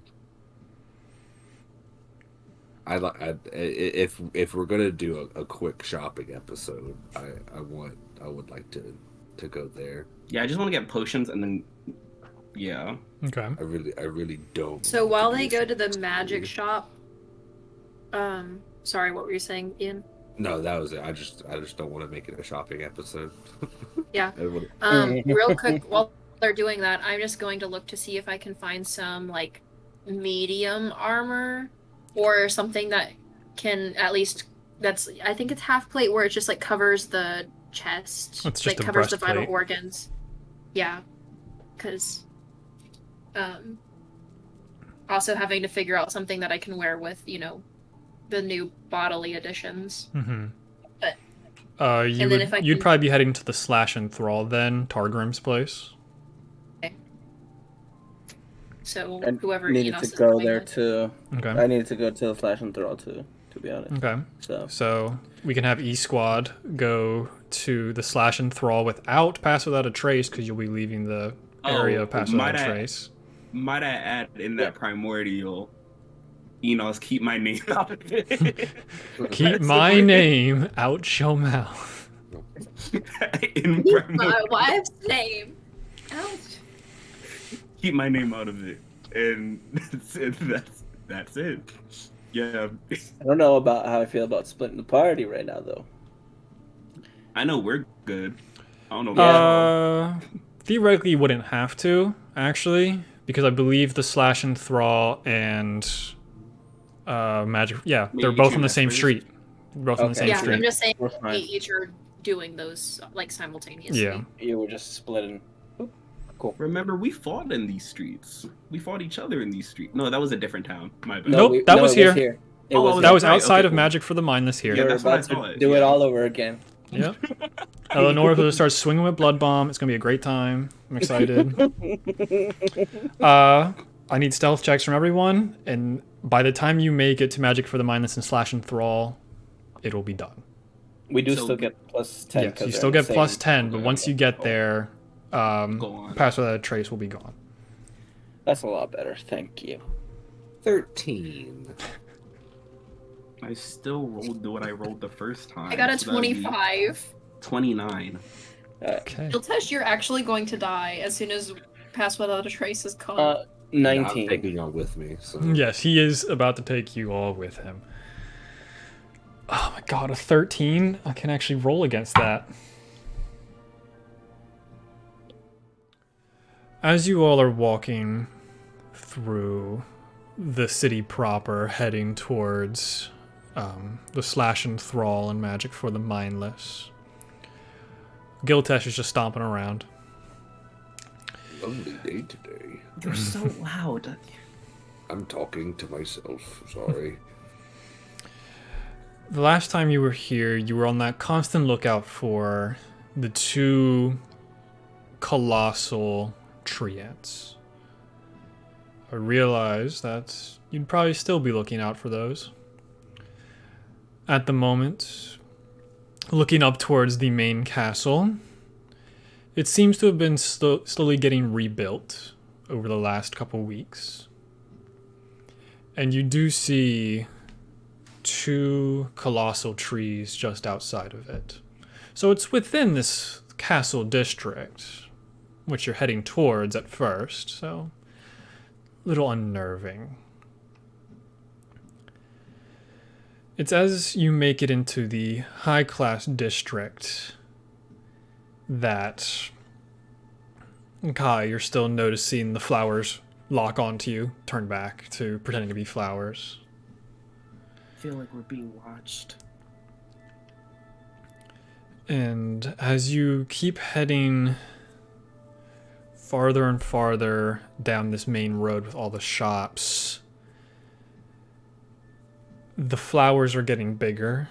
[SPEAKER 4] If we're gonna do a quick shopping episode, I would like to go there.
[SPEAKER 3] Yeah, I just want to get potions and then, yeah.
[SPEAKER 1] Okay.
[SPEAKER 4] I really don't.
[SPEAKER 2] So
[SPEAKER 4] want
[SPEAKER 2] while
[SPEAKER 4] do
[SPEAKER 2] they go to the
[SPEAKER 4] this.
[SPEAKER 2] magic shop, sorry, what were you saying, Ian?
[SPEAKER 4] No, that was it. I just don't want to make it a shopping episode.
[SPEAKER 2] Yeah. Real quick, while they're doing that, I'm just going to look to see if I can find some like medium armor or something that can at least I think it's half plate where it just like covers the chest,
[SPEAKER 1] It's just
[SPEAKER 2] like
[SPEAKER 1] a
[SPEAKER 2] covers the vital
[SPEAKER 1] breastplate.
[SPEAKER 2] organs. Yeah, because also having to figure out something that I can wear with the new bodily additions.
[SPEAKER 1] Mm-hmm.
[SPEAKER 2] But
[SPEAKER 1] You'd probably be heading to the Slash and Thrall then, Targrim's place.
[SPEAKER 2] So
[SPEAKER 6] I
[SPEAKER 2] whoever
[SPEAKER 6] needed
[SPEAKER 2] Enos
[SPEAKER 6] to
[SPEAKER 2] is
[SPEAKER 6] go
[SPEAKER 2] going
[SPEAKER 6] there
[SPEAKER 2] with.
[SPEAKER 6] too.
[SPEAKER 1] Okay.
[SPEAKER 6] I needed to go to the Flash and Thrall too, to be honest.
[SPEAKER 1] Okay.
[SPEAKER 6] So
[SPEAKER 1] we can have E Squad go to the Slash and Thrall without Pass Without a Trace because you'll be leaving the area of Pass Without a Trace.
[SPEAKER 3] Might I add in that Primordial, Enos, keep my name out of it.
[SPEAKER 1] Keep my name out your mouth.
[SPEAKER 3] In
[SPEAKER 2] Keep my
[SPEAKER 3] Primordial,
[SPEAKER 2] wife's name. Ouch.
[SPEAKER 3] keep my name out of it, and that's it. Yeah,
[SPEAKER 6] I don't know about how I feel about splitting the party right now though.
[SPEAKER 3] I know we're good. I don't know. About
[SPEAKER 1] Theoretically, you wouldn't have to actually, because I believe the Slash and Thrall and Magic. Yeah,
[SPEAKER 3] Maybe
[SPEAKER 1] they're both
[SPEAKER 3] two
[SPEAKER 1] on the same
[SPEAKER 3] masters?
[SPEAKER 1] street. Both on the
[SPEAKER 6] Okay.
[SPEAKER 1] same
[SPEAKER 2] Yeah,
[SPEAKER 1] street.
[SPEAKER 2] I'm just saying
[SPEAKER 6] We're fine.
[SPEAKER 2] we each are doing those like simultaneously.
[SPEAKER 1] Yeah.
[SPEAKER 6] You were just splitting. Oop. Cool.
[SPEAKER 3] Remember, we fought in these streets. We fought each other in these streets. No, that was a different town. My bad.
[SPEAKER 1] Nope, that was
[SPEAKER 6] it
[SPEAKER 1] here.
[SPEAKER 6] It
[SPEAKER 3] Oh,
[SPEAKER 6] was
[SPEAKER 1] That was
[SPEAKER 3] right,
[SPEAKER 1] outside
[SPEAKER 3] okay,
[SPEAKER 1] of
[SPEAKER 3] cool.
[SPEAKER 1] Magic for the Mindless here.
[SPEAKER 3] Yeah,
[SPEAKER 6] We're
[SPEAKER 3] that's what I
[SPEAKER 6] about to
[SPEAKER 3] thought,
[SPEAKER 6] do it
[SPEAKER 3] yeah.
[SPEAKER 6] all over again.
[SPEAKER 1] Yep. Eleanor's going to start swinging with Blood Bomb. It's going to be a great time. I'm excited. I need stealth checks from everyone, and by the time you make it to Magic for the Mindless and Slash and Thrall, it'll be done.
[SPEAKER 6] We do
[SPEAKER 3] So-
[SPEAKER 6] still get plus 10.
[SPEAKER 1] Yes,
[SPEAKER 6] 'cause
[SPEAKER 1] you
[SPEAKER 6] they're
[SPEAKER 1] still
[SPEAKER 6] in the
[SPEAKER 1] get plus
[SPEAKER 6] same-
[SPEAKER 1] 10, but
[SPEAKER 3] Okay,
[SPEAKER 1] once you get there,
[SPEAKER 3] Go on.
[SPEAKER 1] Pass Without a Trace will be gone.
[SPEAKER 6] That's a lot better. Thank you.
[SPEAKER 4] 13.
[SPEAKER 3] I still rolled what I rolled the first time.
[SPEAKER 2] I got a
[SPEAKER 3] so that'd be
[SPEAKER 2] 25.
[SPEAKER 3] 29.
[SPEAKER 1] Okay.
[SPEAKER 2] You'll test you're actually going to die as soon as Pass Without a Trace is gone.
[SPEAKER 4] I'm
[SPEAKER 5] 19.
[SPEAKER 4] taking y'all with me. So.
[SPEAKER 1] Yes, he is about to take you all with him. Oh my god, a 13? I can actually roll against that. As you all are walking through the city proper, heading towards the Slash and Thrall and Magic for the Mindless, Giltesh is just stomping around.
[SPEAKER 4] Lovely day today.
[SPEAKER 3] You're so loud.
[SPEAKER 4] I'm talking to myself. Sorry.
[SPEAKER 1] The last time you were here, you were on that constant lookout for the two colossal treants. I realized that you'd probably still be looking out for those. At the moment, looking up towards the main castle, it seems to have been slowly getting rebuilt over the last couple weeks. And you do see two colossal trees just outside of it. So it's within this castle district, which you're heading towards at first, so a little unnerving. It's as you make it into the high-class district that, Kai, you're still noticing the flowers lock onto you, turn back to pretending to be flowers.
[SPEAKER 3] I feel like we're being watched.
[SPEAKER 1] And as you keep heading farther and farther down this main road with all the shops, the flowers are getting bigger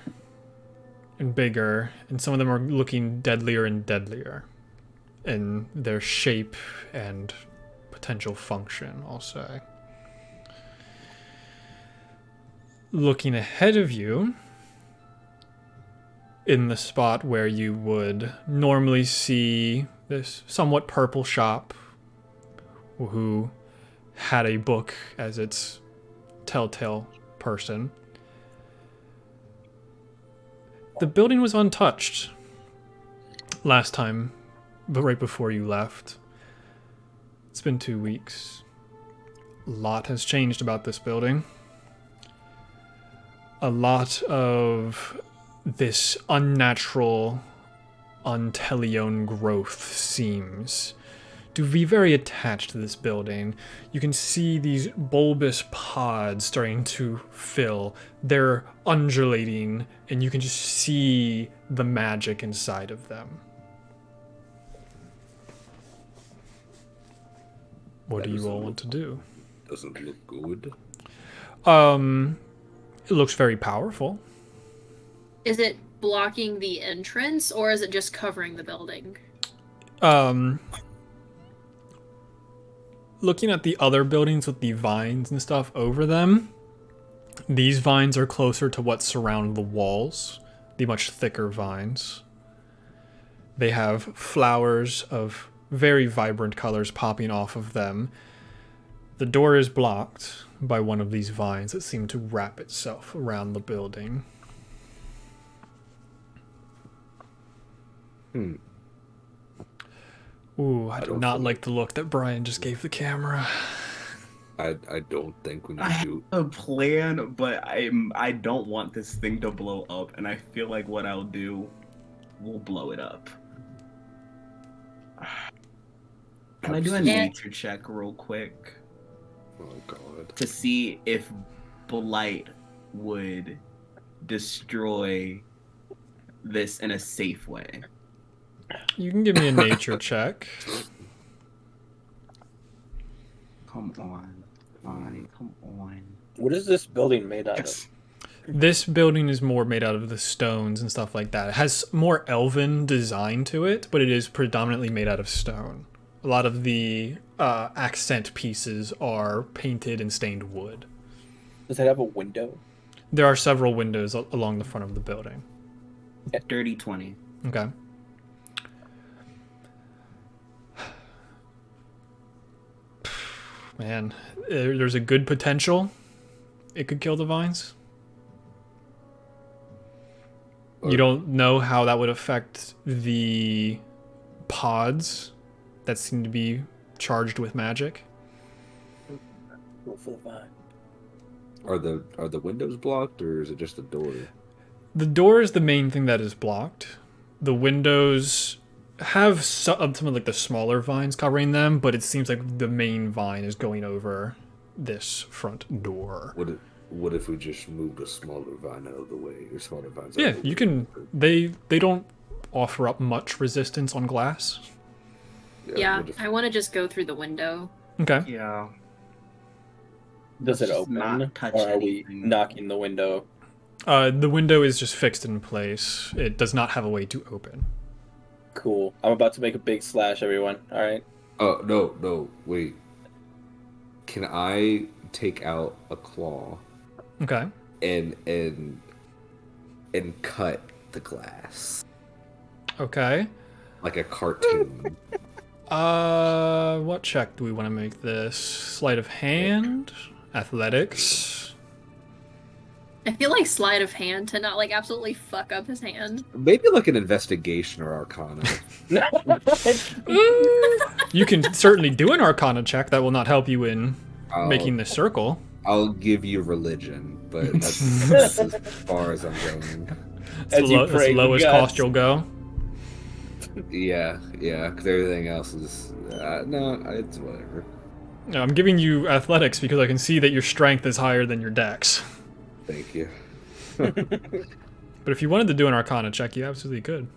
[SPEAKER 1] and bigger, and some of them are looking deadlier and deadlier in their shape and potential function, I'll say. Looking ahead of you, in the spot where you would normally see this somewhat purple shop who had a book as its telltale person, the building was untouched last time, but right before you left. It's been 2 weeks. A lot has changed about this building. A lot of this unnatural, untelione growth seems to be very attached to this building. You can see these bulbous pods starting to fill. They're undulating, and you can just see the magic inside of them. What do you all want to do?
[SPEAKER 4] Doesn't look good.
[SPEAKER 1] It looks very powerful.
[SPEAKER 2] Is it blocking the entrance, or is it just covering the building?
[SPEAKER 1] Looking at the other buildings with the vines and stuff over them, these vines are closer to what surround the walls, the much thicker vines. They have flowers of very vibrant colors popping off of them. The door is blocked by one of these vines that seem to wrap itself around the building. Ooh, I do not like the look that Brian just gave the camera.
[SPEAKER 4] I don't think we need
[SPEAKER 3] I
[SPEAKER 4] to.
[SPEAKER 3] have a plan, but I don't want this thing to blow up, and I feel like what I'll do will blow it up. Can I do a nature check real quick?
[SPEAKER 4] Oh god.
[SPEAKER 3] To see if blight would destroy this in a safe way.
[SPEAKER 1] You can give me a nature check.
[SPEAKER 3] Come on. Come on.
[SPEAKER 6] What is this building made out of?
[SPEAKER 1] This building is more made out of the stones and stuff like that. It has more elven design to it, but it is predominantly made out of stone. A lot of the accent pieces are painted and stained wood.
[SPEAKER 6] Does it have a window?
[SPEAKER 1] There are several windows along the front of the building.
[SPEAKER 3] Dirty 20.
[SPEAKER 1] Okay. Man, there's a good potential it could kill the vines. You don't know how that would affect the pods that seem to be charged with magic.
[SPEAKER 6] Roll for the vine.
[SPEAKER 4] Are the windows blocked, or is it just the door?
[SPEAKER 1] The door is the main thing that is blocked. The windows have some of like the smaller vines covering them, but it seems like the main vine is going over this front door.
[SPEAKER 4] What if we just moved a smaller vine out of the way, or smaller vines?
[SPEAKER 1] Yeah,
[SPEAKER 4] out of the
[SPEAKER 1] you
[SPEAKER 4] way?
[SPEAKER 1] can. They don't offer up much resistance on glass.
[SPEAKER 2] Yeah,
[SPEAKER 4] what if-
[SPEAKER 2] I want to just go through the window.
[SPEAKER 1] Okay.
[SPEAKER 3] Yeah.
[SPEAKER 6] Does it
[SPEAKER 3] Let's just
[SPEAKER 6] open,
[SPEAKER 3] not touch
[SPEAKER 6] or are we
[SPEAKER 3] anything.
[SPEAKER 6] knocking the window?
[SPEAKER 1] The window is just fixed in place. It does not have a way to open.
[SPEAKER 6] Cool. I'm about to make a big slash, everyone. All right.
[SPEAKER 4] Oh no, wait. Can I take out a claw
[SPEAKER 1] Okay.
[SPEAKER 4] and cut the glass
[SPEAKER 1] Okay.
[SPEAKER 4] like a cartoon?
[SPEAKER 1] What check do we want to make this? Sleight of hand? Athletics?
[SPEAKER 2] I feel like sleight of hand to not like absolutely fuck up his hand.
[SPEAKER 4] Maybe like an investigation or arcana.
[SPEAKER 1] You can certainly do an arcana check. That will not help you in
[SPEAKER 4] I'll,
[SPEAKER 1] making this circle.
[SPEAKER 4] I'll give you religion, but that's as far as I'm going.
[SPEAKER 1] That's the lowest cost you'll go.
[SPEAKER 4] Yeah, because everything else is no, it's whatever.
[SPEAKER 1] No, I'm giving you athletics because I can see that your strength is higher than your dex.
[SPEAKER 4] Thank you.
[SPEAKER 1] But if you wanted to do an arcana check, you absolutely could.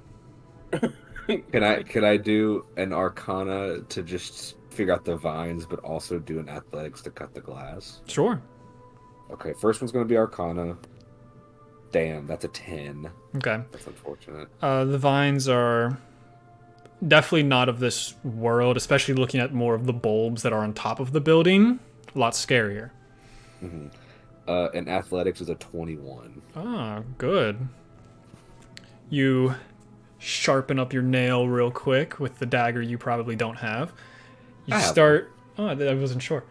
[SPEAKER 4] Can I do an arcana to just figure out the vines, but also do an athletics to cut the glass?
[SPEAKER 1] Sure.
[SPEAKER 4] Okay, first one's gonna be arcana. Damn, that's a 10.
[SPEAKER 1] Okay.
[SPEAKER 4] That's unfortunate.
[SPEAKER 1] The vines are definitely not of this world, especially looking at more of the bulbs that are on top of the building. A lot scarier.
[SPEAKER 4] Mm-hmm. And athletics is a 21.
[SPEAKER 1] Ah, good. You sharpen up your nail real quick with the dagger you probably don't have. You
[SPEAKER 4] I have
[SPEAKER 1] start... Oh, I wasn't sure.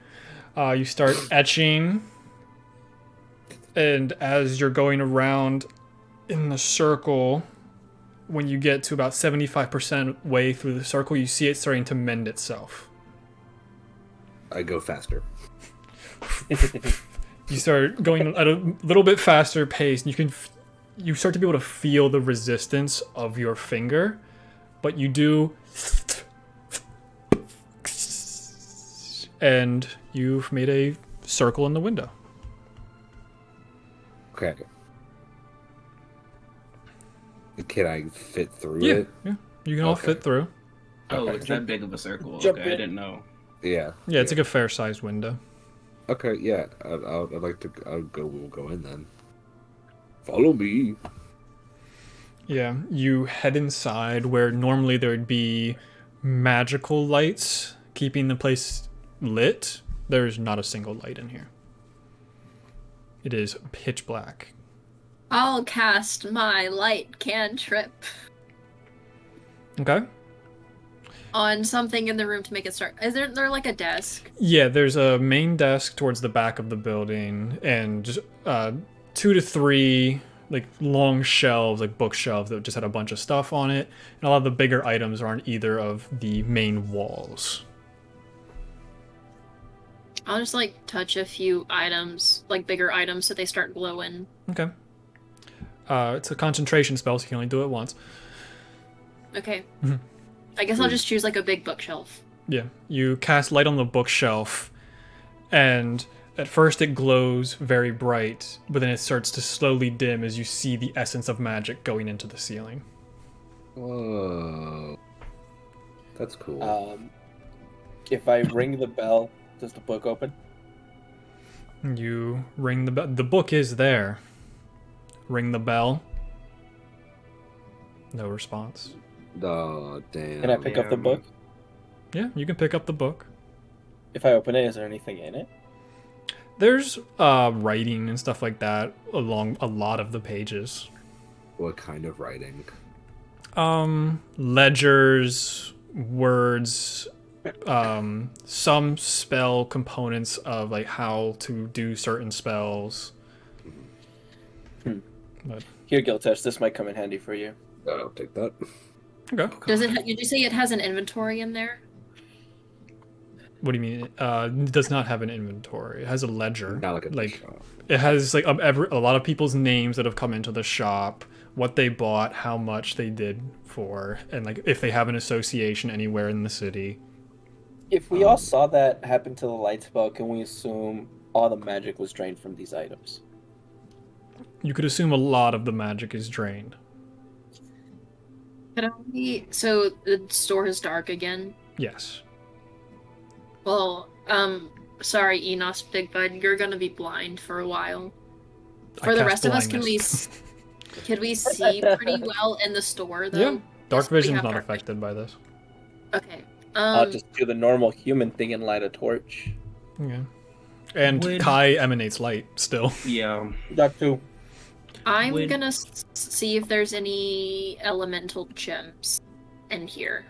[SPEAKER 1] You start etching, and as you're going around in the circle, when you get to about 75% way through the circle, you see it starting to mend itself.
[SPEAKER 4] I go faster.
[SPEAKER 1] You start going at a little bit faster pace, and you start to be able to feel the resistance of your finger, but you do, and you've made a circle in the window.
[SPEAKER 4] Okay. Can I fit through
[SPEAKER 1] Yeah,
[SPEAKER 4] it?
[SPEAKER 1] yeah, you can all
[SPEAKER 4] Okay.
[SPEAKER 1] fit through.
[SPEAKER 3] Oh,
[SPEAKER 4] Okay.
[SPEAKER 3] it's that big of a circle.
[SPEAKER 6] Jump
[SPEAKER 3] Okay, I
[SPEAKER 6] in.
[SPEAKER 3] didn't know.
[SPEAKER 4] Yeah.
[SPEAKER 1] Yeah, it's like a fair-sized window.
[SPEAKER 4] Okay, yeah. I'd like to. We'll go in then. Follow me.
[SPEAKER 1] Yeah, you head inside where normally there would be magical lights keeping the place lit. There's not a single light in here. It is pitch black.
[SPEAKER 2] I'll cast my light cantrip
[SPEAKER 1] Okay.
[SPEAKER 2] on something in the room to make it start. Is there like a desk?
[SPEAKER 1] Yeah, there's a main desk towards the back of the building, and 2 to 3 like long shelves, like bookshelves that just had a bunch of stuff on it, and a lot of the bigger items are on either of the main walls.
[SPEAKER 2] I'll just like touch a few items, like bigger items, so they start glowing.
[SPEAKER 1] Okay. It's a concentration spell, so you can only do it once.
[SPEAKER 2] Okay.
[SPEAKER 1] Mhm.
[SPEAKER 2] I guess I'll just choose like a big bookshelf.
[SPEAKER 1] Yeah, you cast light on the bookshelf, and at first it glows very bright, but then it starts to slowly dim as you see the essence of magic going into the ceiling.
[SPEAKER 4] Whoa. That's cool.
[SPEAKER 6] If I ring the bell, does the book open?
[SPEAKER 1] You ring the bell. The book is there. Ring the bell. No response.
[SPEAKER 4] Oh, damn.
[SPEAKER 6] Can I pick up the book?
[SPEAKER 1] Yeah, you can pick up the book.
[SPEAKER 6] If I open it, is there anything in it?
[SPEAKER 1] There's writing and stuff like that along a lot of the pages.
[SPEAKER 4] What kind of writing?
[SPEAKER 1] Ledgers, words, some spell components of like how to do certain spells. But
[SPEAKER 6] Here, Giltesh, this might come in handy for you.
[SPEAKER 4] I'll take that.
[SPEAKER 1] okay.
[SPEAKER 2] Does it? Did you say it has an inventory in there?
[SPEAKER 1] What do you mean? It does not have an inventory. It has a ledger.
[SPEAKER 4] Not like a
[SPEAKER 1] like
[SPEAKER 4] shop.
[SPEAKER 1] it has like a lot of people's names that have come into the shop, what they bought, how much they did for, and like if they have an association anywhere in the city.
[SPEAKER 6] If we all saw that happen to the light spell, can we assume all the magic was drained from these items?
[SPEAKER 1] You could assume a lot of the magic is drained.
[SPEAKER 2] So the store is dark again?
[SPEAKER 1] Yes.
[SPEAKER 2] Well, sorry, Enos Big Bud, you're gonna be blind for a while. For the rest of us, can we see pretty well in the store, though?
[SPEAKER 1] Yeah. Dark
[SPEAKER 2] Yes, we
[SPEAKER 1] vision's
[SPEAKER 2] have
[SPEAKER 1] not
[SPEAKER 2] dark vision.
[SPEAKER 1] affected by this.
[SPEAKER 2] Okay.
[SPEAKER 6] I'll just do the normal human thing and light a torch.
[SPEAKER 1] Okay. And
[SPEAKER 3] Would-
[SPEAKER 1] Kai emanates light still.
[SPEAKER 3] Yeah.
[SPEAKER 6] Doctor,
[SPEAKER 2] I'm
[SPEAKER 3] Would-
[SPEAKER 2] gonna see if there's any elemental gems in here.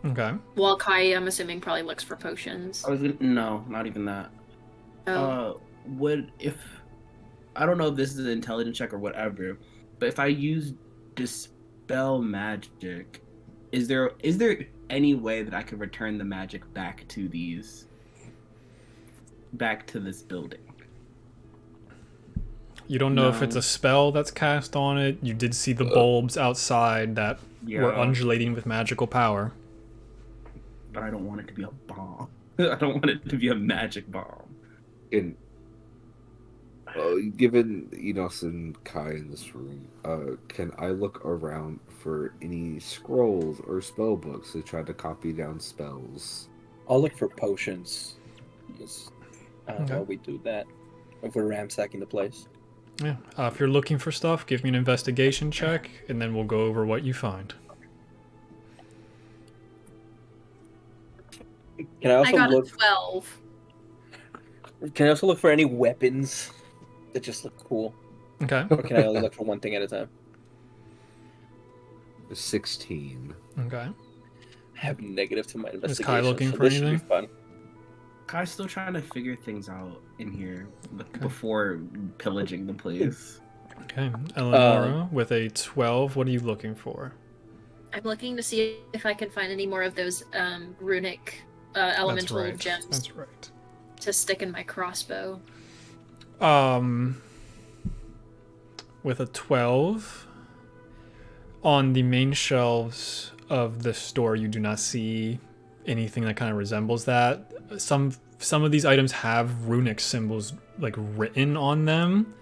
[SPEAKER 1] Okay.
[SPEAKER 2] While Kai, I'm assuming, probably looks for potions.
[SPEAKER 3] No, not even that.
[SPEAKER 2] Oh.
[SPEAKER 3] I don't know if this is an intelligence check or whatever, but if I use dispel magic, is there any way that I could return the magic back to this building?
[SPEAKER 1] You don't know if it's
[SPEAKER 3] No.
[SPEAKER 1] a spell that's cast on it. You did see the bulbs outside that were undulating with magical power.
[SPEAKER 3] But I don't want it to be a bomb. I don't want it to be a magic bomb.
[SPEAKER 4] And given Enos and Kai in this room, can I look around for any scrolls or spell books to try to copy down spells?
[SPEAKER 6] I'll look for potions. Yes. I don't know
[SPEAKER 1] Okay.
[SPEAKER 6] how we do that. If we're ransacking the place.
[SPEAKER 1] Yeah. If you're looking for stuff, give me an investigation check, and then we'll go over what you find.
[SPEAKER 6] Can I also
[SPEAKER 2] I got
[SPEAKER 6] look?
[SPEAKER 2] a 12.
[SPEAKER 6] Can I also look for any weapons that just look cool?
[SPEAKER 1] Okay.
[SPEAKER 6] Or can I only look for one thing at a time?
[SPEAKER 4] 16.
[SPEAKER 1] Okay.
[SPEAKER 6] I have negative to my investigation.
[SPEAKER 1] Kai looking
[SPEAKER 6] so
[SPEAKER 1] for
[SPEAKER 6] this should be
[SPEAKER 1] anything?
[SPEAKER 6] fun.
[SPEAKER 3] Kai's still trying to figure things out in here before pillaging the place.
[SPEAKER 1] Okay. Eleonora with a 12. What are you looking for?
[SPEAKER 2] I'm looking to see if I can find any more of those runic elemental
[SPEAKER 1] That's right.
[SPEAKER 2] gems
[SPEAKER 1] That's right.
[SPEAKER 2] to stick in my crossbow.
[SPEAKER 1] With a 12, on the main shelves of the store, you do not see anything that kind of resembles that. Some of these items have runic symbols like written on them.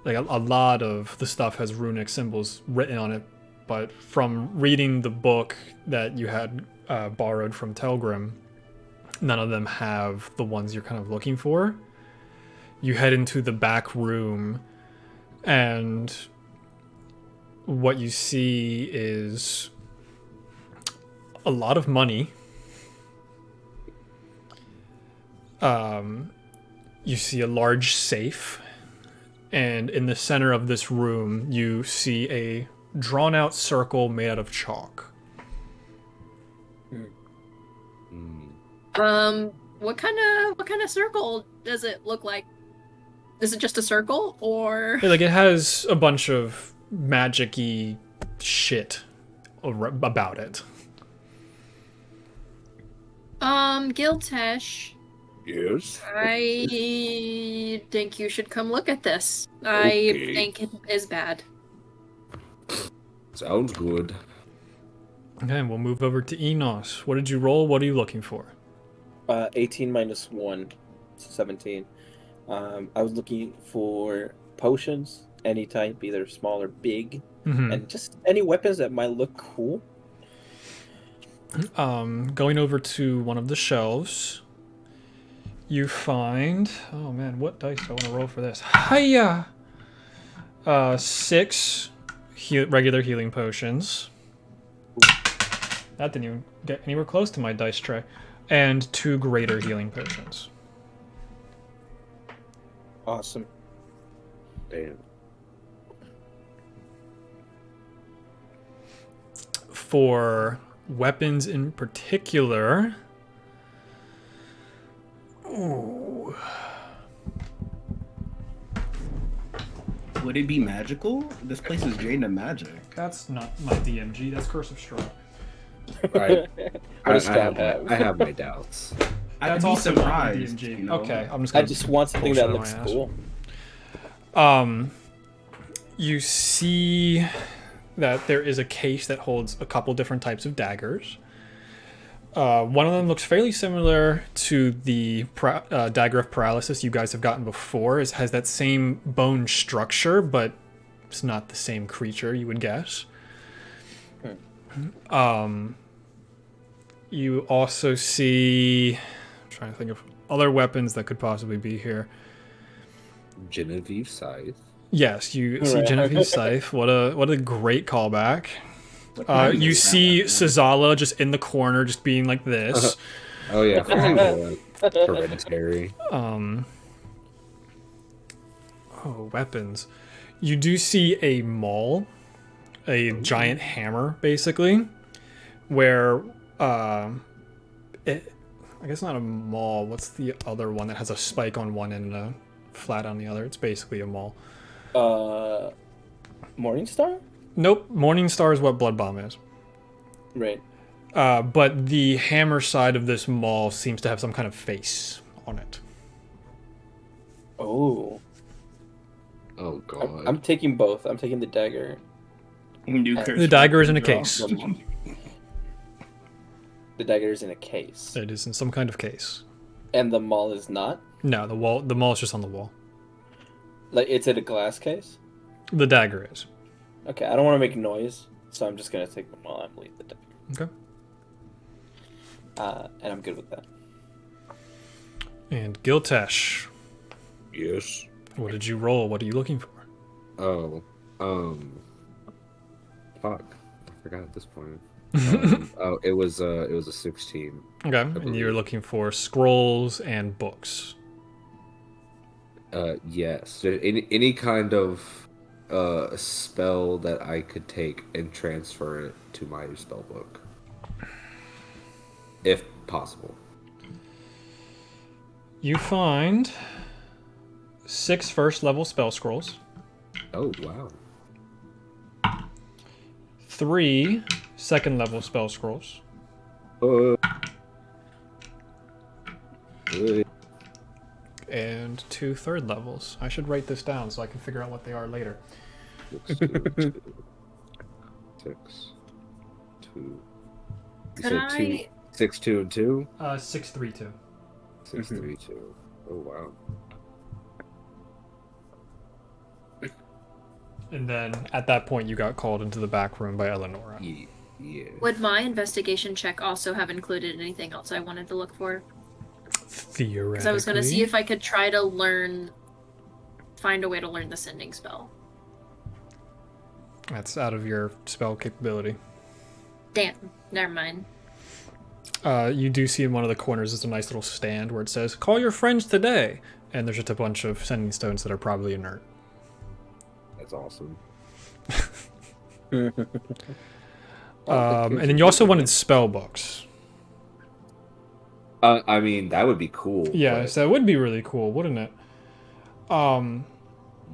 [SPEAKER 1] Like a lot of the stuff has runic symbols written on it, but from reading the book that you had borrowed from Telgrim, none of them have the ones you're kind of looking for. You head into the back room, and what you see is a lot of money. You see a large safe, and in the center of this room, you see a drawn-out circle made out of chalk.
[SPEAKER 2] What kind of circle does it look like? Is it just a circle, or
[SPEAKER 1] Like it has a bunch of magic-y shit about it.
[SPEAKER 2] Giltesh,
[SPEAKER 4] Yes.
[SPEAKER 2] I think you should come look at this.
[SPEAKER 4] Okay.
[SPEAKER 2] I think it is bad.
[SPEAKER 4] Sounds good.
[SPEAKER 1] Okay, we'll move over to Enos. What did you roll? What are you looking for?
[SPEAKER 6] 18 minus 1, so 17. I was looking for potions, any type, either small or big,
[SPEAKER 1] Mhm.
[SPEAKER 6] and just any weapons that might look cool.
[SPEAKER 1] Going over to one of the shelves, you find... Oh man, what dice do I want to roll for this? Hiya! 6 regular healing potions. That didn't even get anywhere close to my dice tray. And 2 greater healing potions.
[SPEAKER 6] Awesome.
[SPEAKER 4] Damn.
[SPEAKER 1] For weapons in particular... Ooh.
[SPEAKER 3] Would it be magical? This place is drained of magic.
[SPEAKER 1] That's not my DMG, that's Curse of Straw.
[SPEAKER 4] I
[SPEAKER 6] What does Scott have?
[SPEAKER 4] have my doubts.
[SPEAKER 3] I'd
[SPEAKER 1] That's
[SPEAKER 3] be
[SPEAKER 1] also not
[SPEAKER 3] surprised.
[SPEAKER 1] DMG.
[SPEAKER 3] You know?
[SPEAKER 1] Okay, I'm just
[SPEAKER 6] I
[SPEAKER 1] gonna
[SPEAKER 6] just want something
[SPEAKER 1] bullshit
[SPEAKER 6] that
[SPEAKER 1] on
[SPEAKER 6] looks
[SPEAKER 1] my ass.
[SPEAKER 6] cool.
[SPEAKER 1] You see that there is a case that holds a couple different types of daggers. One of them looks fairly similar to the dagger of paralysis you guys have gotten before. It has that same bone structure, but it's not the same creature, you would guess. You also see... I'm trying to think of other weapons that could possibly be here.
[SPEAKER 4] Genevieve Scythe.
[SPEAKER 1] Yes, you see
[SPEAKER 6] Right.
[SPEAKER 1] Genevieve's scythe. What a great callback.
[SPEAKER 3] kind
[SPEAKER 1] You
[SPEAKER 3] is that
[SPEAKER 1] see
[SPEAKER 3] weapon?
[SPEAKER 1] Sazala just in the corner, just being like this.
[SPEAKER 4] Oh yeah, from Hereditary.
[SPEAKER 1] Weapons. You do see a maul, a giant hammer, basically, where I guess not a maul. What's the other one that has a spike on one end and a flat on the other? It's basically a maul.
[SPEAKER 6] Morningstar?
[SPEAKER 1] Nope, Morningstar is what Blood Bomb is.
[SPEAKER 6] Right.
[SPEAKER 1] But the hammer side of this maul seems to have some kind of face on it.
[SPEAKER 6] Oh.
[SPEAKER 4] Oh god.
[SPEAKER 6] I'm taking both. I'm taking the dagger.
[SPEAKER 3] New curse
[SPEAKER 1] The dagger is
[SPEAKER 3] weapon
[SPEAKER 1] in a
[SPEAKER 3] draw.
[SPEAKER 1] case.
[SPEAKER 6] The dagger is in a case.
[SPEAKER 1] It is in some kind of case.
[SPEAKER 6] And the maul is not?
[SPEAKER 1] No, the maul is just on the wall.
[SPEAKER 6] Like, it's in a glass case?
[SPEAKER 1] The dagger is.
[SPEAKER 6] Okay, I don't want to make noise, so I'm just going to take the maul and leave the dagger.
[SPEAKER 1] Okay.
[SPEAKER 6] And I'm good with that.
[SPEAKER 1] And Giltesh,
[SPEAKER 4] Yes.
[SPEAKER 1] what did you roll? What are you looking for?
[SPEAKER 4] Oh. Fuck. I forgot at this point. It was a 16.
[SPEAKER 1] Okay, and you're looking for scrolls and books.
[SPEAKER 4] Yes. So any kind of spell that I could take and transfer it to my spell book, if possible.
[SPEAKER 1] You find 6 first level spell scrolls,
[SPEAKER 4] Oh wow.
[SPEAKER 1] 3 second level spell scrolls,
[SPEAKER 4] Uh,
[SPEAKER 1] and 2 third levels. I should write this down so I can figure out what they are later.
[SPEAKER 4] 6, 2, 2. You
[SPEAKER 2] Could
[SPEAKER 4] said
[SPEAKER 2] I?
[SPEAKER 4] 2, 6, 2, and 2.
[SPEAKER 1] 6, 3, 2.
[SPEAKER 4] 6, 3, 2. Oh wow.
[SPEAKER 1] And then at that point, you got called into the back room by Eleonora.
[SPEAKER 4] Yeah.
[SPEAKER 2] Would my investigation check also have included anything else I wanted to look for?
[SPEAKER 1] Theoretically.
[SPEAKER 2] Because I was going to see if I could try to find a way to learn the sending spell.
[SPEAKER 1] That's out of your spell capability.
[SPEAKER 2] Damn, never mind.
[SPEAKER 1] You do see in one of the corners is a nice little stand where it says, "Call your friends today." And there's just a bunch of sending stones that are probably inert.
[SPEAKER 4] That's awesome.
[SPEAKER 1] And then you also wanted spell books.
[SPEAKER 4] I mean, that would be cool.
[SPEAKER 1] Yeah,
[SPEAKER 4] but
[SPEAKER 1] so that would be really cool, wouldn't it?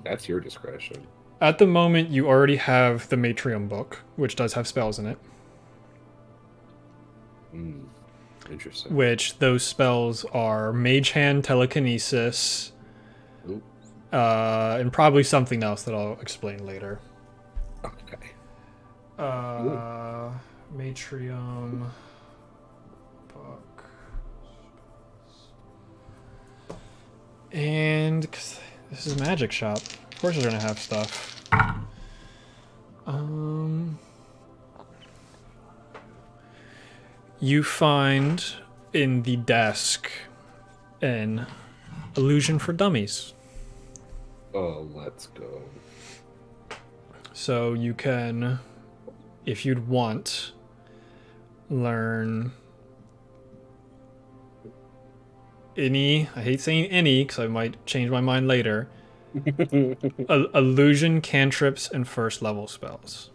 [SPEAKER 4] that's your discretion.
[SPEAKER 1] At the moment, you already have the Matrium book, which does have spells in it.
[SPEAKER 4] Interesting.
[SPEAKER 1] Which those spells are Mage Hand, Telekinesis,
[SPEAKER 4] Ooh.
[SPEAKER 1] and probably something else that I'll explain later.
[SPEAKER 4] Okay.
[SPEAKER 1] Matrium book. And 'cause this is a magic shop. Of course they're gonna have stuff. You find in the desk an illusion for dummies.
[SPEAKER 4] Oh, let's go.
[SPEAKER 1] So you can, if you'd want, learn any, I hate saying any because I might change my mind later, illusion, cantrips, and first level spells.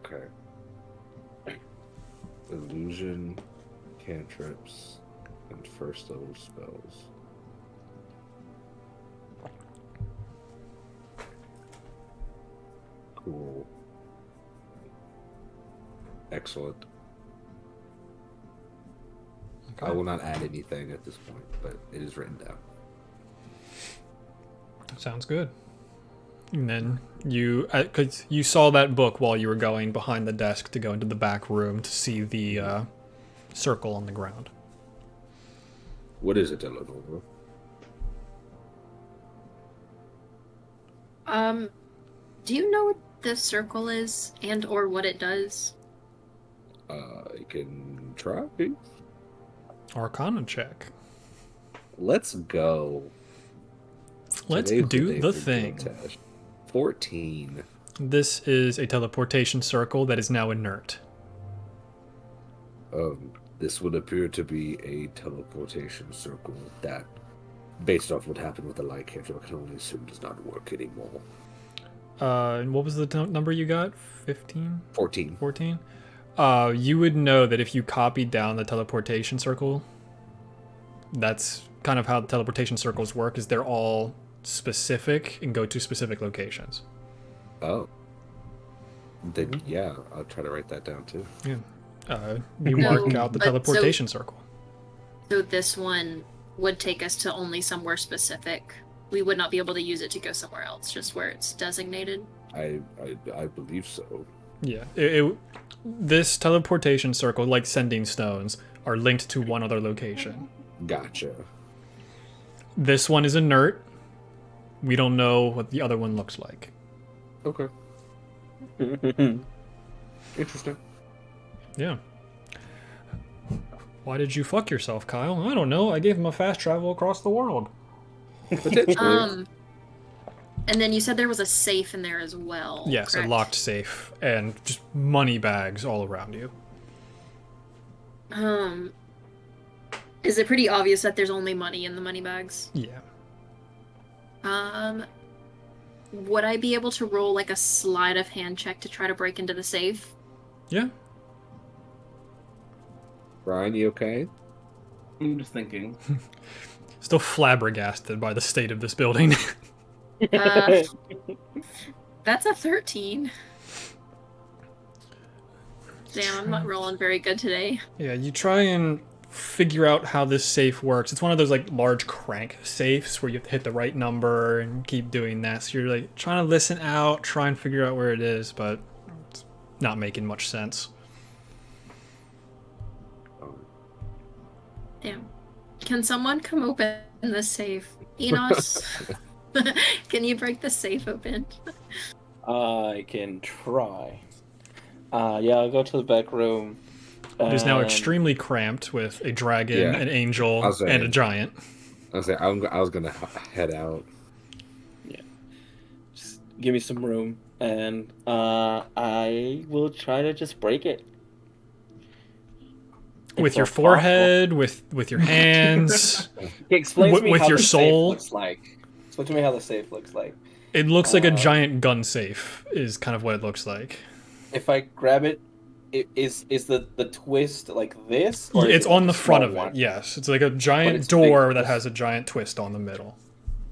[SPEAKER 4] Okay. Illusion, cantrips, and first level spells. Cool. Excellent. I will not add anything at this point, but it is written down.
[SPEAKER 1] Sounds good. And then because you saw that book while you were going behind the desk to go into the back room to see the circle on the ground.
[SPEAKER 4] What is it, Telione?
[SPEAKER 2] Do you know what this circle is and or what it does?
[SPEAKER 4] I can try.
[SPEAKER 1] Arcana check.
[SPEAKER 4] Let's go.
[SPEAKER 1] Let's
[SPEAKER 4] Today's
[SPEAKER 1] do
[SPEAKER 4] day
[SPEAKER 1] the
[SPEAKER 4] for
[SPEAKER 1] thing.
[SPEAKER 4] Test. 14.
[SPEAKER 1] This is a teleportation circle that is now inert.
[SPEAKER 4] This would appear to be a teleportation circle that, based off what happened with the light capture, I can only assume does not work anymore.
[SPEAKER 1] And what was the number you got? 15?
[SPEAKER 4] 14.
[SPEAKER 1] 14? You would know that if you copied down the teleportation circle, that's kind of how the teleportation circles work, is they're all specific and go to specific locations.
[SPEAKER 4] Oh. Then, yeah, I'll try to write that down too.
[SPEAKER 1] Yeah. You mark out the
[SPEAKER 2] but
[SPEAKER 1] teleportation circle.
[SPEAKER 2] So this one would take us to only somewhere specific. We would not be able to use it to go somewhere else, just where it's designated.
[SPEAKER 4] I believe so.
[SPEAKER 1] Yeah. This teleportation circle, like sending stones, are linked to one other location.
[SPEAKER 4] Gotcha.
[SPEAKER 1] This one is inert. We don't know what the other one looks like.
[SPEAKER 4] Okay. Interesting.
[SPEAKER 1] Yeah. Why did you fuck yourself, Kyle? I don't know. I gave him a fast travel across the world.
[SPEAKER 4] Potentially.
[SPEAKER 2] And then you said there was a safe in there as well.
[SPEAKER 1] Yes,
[SPEAKER 2] correct?
[SPEAKER 1] a locked safe and just money bags all around you.
[SPEAKER 2] Is it pretty obvious that there's only money in the money bags?
[SPEAKER 1] Yeah.
[SPEAKER 2] Would I be able to roll like a sleight of hand check to try to break into the safe?
[SPEAKER 1] Yeah.
[SPEAKER 4] Brian, you okay?
[SPEAKER 3] I'm just thinking.
[SPEAKER 1] Still flabbergasted by the state of this building.
[SPEAKER 2] That's a 13. Damn, I'm not rolling very good today.
[SPEAKER 1] Yeah, you try and figure out how this safe works. It's one of those like large crank safes where you have to hit the right number and keep doing that. So you're like trying to listen out, try and figure out where it is, but it's not making much sense.
[SPEAKER 2] Damn. Can someone come open the safe? Enos, can you break the safe open?
[SPEAKER 6] I can try. Yeah, I'll go to the back room.
[SPEAKER 1] It is now
[SPEAKER 6] and-
[SPEAKER 1] extremely cramped with a dragon,
[SPEAKER 4] Yeah.
[SPEAKER 1] an angel,
[SPEAKER 4] I'll say.
[SPEAKER 1] and a giant.
[SPEAKER 4] I was gonna head out.
[SPEAKER 6] Just give me some room, and I will try to just break it.
[SPEAKER 1] With
[SPEAKER 6] If
[SPEAKER 1] your
[SPEAKER 6] that's possible.
[SPEAKER 1] forehead, with your hands.
[SPEAKER 6] Explain to me
[SPEAKER 1] with
[SPEAKER 6] how
[SPEAKER 1] your
[SPEAKER 6] the
[SPEAKER 1] soul.
[SPEAKER 6] safe looks like. Explain to me how the safe looks like.
[SPEAKER 1] It looks like a giant gun safe is kind of what it looks like.
[SPEAKER 6] If I grab it, is the twist like this? Or is
[SPEAKER 1] It's
[SPEAKER 6] it like
[SPEAKER 1] on
[SPEAKER 6] a
[SPEAKER 1] the front
[SPEAKER 6] small
[SPEAKER 1] of
[SPEAKER 6] one?
[SPEAKER 1] it, yes. It's like a giant
[SPEAKER 6] it's
[SPEAKER 1] door
[SPEAKER 6] big.
[SPEAKER 1] that has a giant twist on the middle.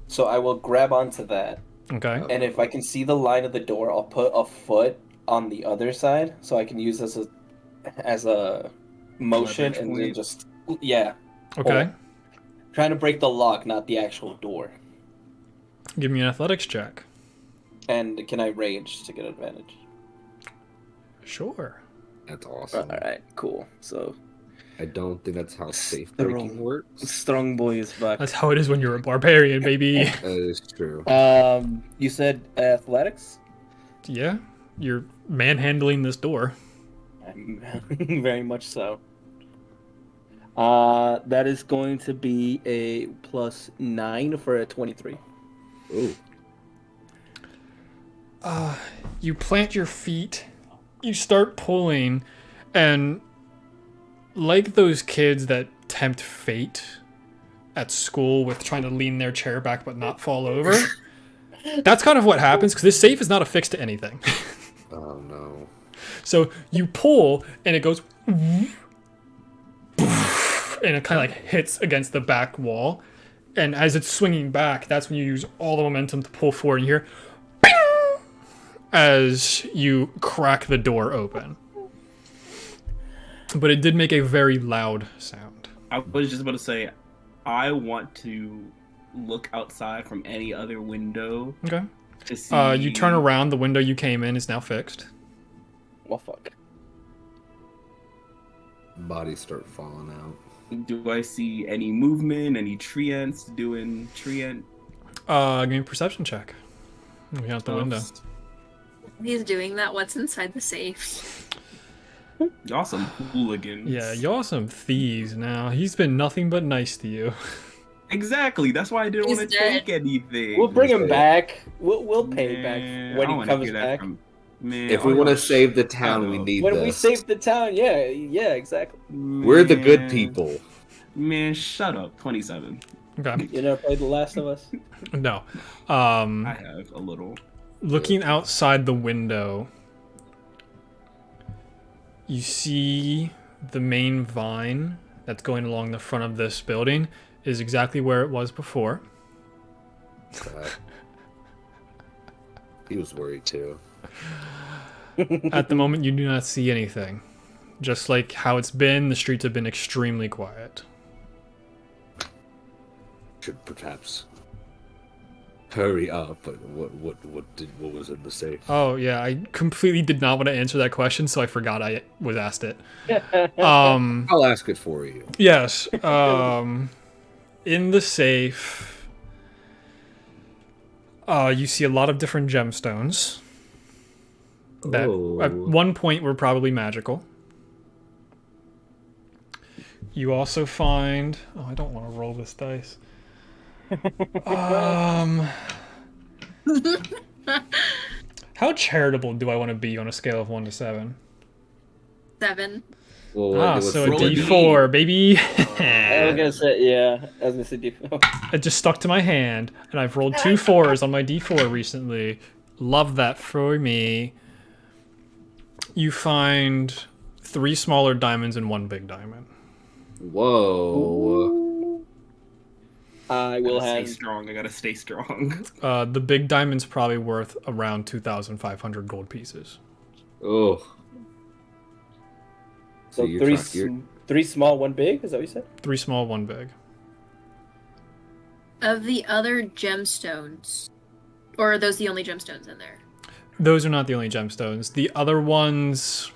[SPEAKER 6] So I will grab onto that,
[SPEAKER 1] Okay?
[SPEAKER 6] and if I can see the line of the door, I'll put a foot on the other side, so I can use this as a motion,
[SPEAKER 3] Leverage
[SPEAKER 6] and then
[SPEAKER 3] point.
[SPEAKER 6] just
[SPEAKER 1] Okay.
[SPEAKER 6] trying to break the lock, not the actual door.
[SPEAKER 1] Give me an athletics check.
[SPEAKER 6] And can I rage to get advantage?
[SPEAKER 1] Sure.
[SPEAKER 4] That's awesome.
[SPEAKER 6] All right, cool. So
[SPEAKER 4] I don't think that's how safe
[SPEAKER 6] The
[SPEAKER 4] breaking
[SPEAKER 6] roll.
[SPEAKER 4] works.
[SPEAKER 6] strong boy is back.
[SPEAKER 1] That's how it is when you're a barbarian, baby.
[SPEAKER 4] That is true.
[SPEAKER 6] You said athletics?
[SPEAKER 1] Yeah. You're manhandling this door.
[SPEAKER 6] Very much so. That is going to be a +9 for a 23.
[SPEAKER 4] Ooh.
[SPEAKER 1] You plant your feet, you start pulling, and like those kids that tempt fate at school with trying to lean their chair back but not fall over, that's kind of what happens because this safe is not affixed to anything.
[SPEAKER 4] Oh no.
[SPEAKER 1] So you pull, and it goes, and it kind of like hits against the back wall. And as it's swinging back, that's when you use all the momentum to pull forward. And you hear, "Bing!" as you crack the door open. But it did make a very loud sound.
[SPEAKER 3] I was just about to say, I want to look outside from any other window
[SPEAKER 1] Okay.
[SPEAKER 3] to see.
[SPEAKER 1] You turn around. The window you came in is now fixed.
[SPEAKER 6] Well, fuck.
[SPEAKER 4] Bodies start falling out.
[SPEAKER 3] Do I see any movement? Any treants doing treant?
[SPEAKER 1] Give me a perception check. Looking out the window.
[SPEAKER 2] He's doing that. What's inside the safe?
[SPEAKER 3] Y'all some hooligans.
[SPEAKER 1] Yeah, y'all some thieves now. He's been nothing but nice to you.
[SPEAKER 3] Exactly. That's why I didn't
[SPEAKER 2] He's
[SPEAKER 3] want to
[SPEAKER 2] dead.
[SPEAKER 3] take anything.
[SPEAKER 6] We'll bring him
[SPEAKER 4] Yeah.
[SPEAKER 6] back. We'll pay
[SPEAKER 3] Man,
[SPEAKER 6] back when
[SPEAKER 3] I
[SPEAKER 6] he
[SPEAKER 3] wanna
[SPEAKER 6] comes
[SPEAKER 3] hear that
[SPEAKER 6] back.
[SPEAKER 3] Man,
[SPEAKER 4] If we
[SPEAKER 3] all
[SPEAKER 4] want to
[SPEAKER 3] y'all
[SPEAKER 4] save the
[SPEAKER 3] shut
[SPEAKER 4] town, we
[SPEAKER 3] up.
[SPEAKER 4] need
[SPEAKER 6] When
[SPEAKER 4] this.
[SPEAKER 6] we save the town, yeah, exactly.
[SPEAKER 4] We're the good
[SPEAKER 3] Man.
[SPEAKER 4] people.
[SPEAKER 3] Man, shut up. 27.
[SPEAKER 1] Okay.
[SPEAKER 6] You never played The Last of Us?
[SPEAKER 1] No.
[SPEAKER 3] I have a little.
[SPEAKER 1] Looking outside the window, you see the main vine that's going along the front of this building is exactly where it was before.
[SPEAKER 4] He was worried too.
[SPEAKER 1] At the moment, you do not see anything. Just like how it's been, the streets have been extremely quiet.
[SPEAKER 4] Should perhaps hurry up. But what was in the safe?
[SPEAKER 1] Oh, yeah, I completely did not want to answer that question, so I forgot I was asked it.
[SPEAKER 4] I'll ask it for you.
[SPEAKER 1] Yes. In the safe, you see a lot of different gemstones that at one point were probably magical. You also find... Oh, I don't want to roll this dice. How charitable do I want to be on a scale of 1 to 7?
[SPEAKER 2] 7.
[SPEAKER 4] Well,
[SPEAKER 1] So a
[SPEAKER 3] roll a
[SPEAKER 1] D4, baby.
[SPEAKER 6] I was gonna say, yeah. I was gonna say default.
[SPEAKER 1] It just stuck to my hand, and I've rolled 2 4s on my D4 recently. Love that for me. You find 3 smaller diamonds and 1 big diamond.
[SPEAKER 4] Whoa.
[SPEAKER 6] I will
[SPEAKER 3] Stay
[SPEAKER 6] have.
[SPEAKER 3] strong. I gotta stay strong.
[SPEAKER 1] The big diamond's probably worth around 2,500 gold pieces.
[SPEAKER 4] Oh.
[SPEAKER 6] So
[SPEAKER 4] you're
[SPEAKER 6] three small, one big. Is that what you said?
[SPEAKER 1] 3 small, 1 big.
[SPEAKER 2] Of the other gemstones, or are those the only gemstones in there?
[SPEAKER 1] Those are not the only gemstones. The other ones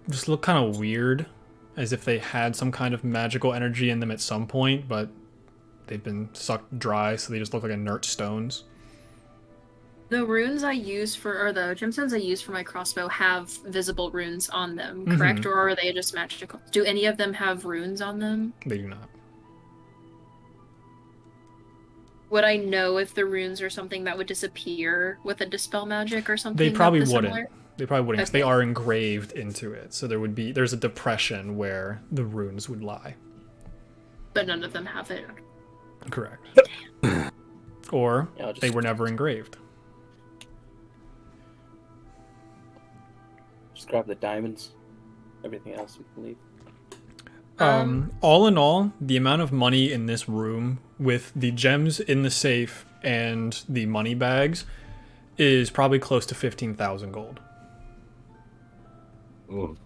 [SPEAKER 1] just look kind of weird, as if they had some kind of magical energy in them at some point, but they've been sucked dry, so they just look like inert stones.
[SPEAKER 2] The runes I use or the gemstones I use for my crossbow have visible runes on them, correct?
[SPEAKER 1] Mhm.
[SPEAKER 2] Or are they just magical? Do any of them have runes on them?
[SPEAKER 1] They do not.
[SPEAKER 2] Would I know if the runes are something that would disappear with a dispel magic or something?
[SPEAKER 1] They probably
[SPEAKER 2] that's
[SPEAKER 1] wouldn't.
[SPEAKER 2] similar?
[SPEAKER 1] They probably wouldn't, 'cause they
[SPEAKER 2] Okay.
[SPEAKER 1] are engraved into it. So there's a depression where the runes would lie.
[SPEAKER 2] But none of them have it.
[SPEAKER 1] Correct. Or
[SPEAKER 6] Yeah, I'll just-
[SPEAKER 1] they were never engraved.
[SPEAKER 6] Just grab the diamonds. Everything else we can leave.
[SPEAKER 1] All in all, the amount of money in this room with the gems in the safe and the money bags is probably close to 15,000 gold.
[SPEAKER 4] Oh.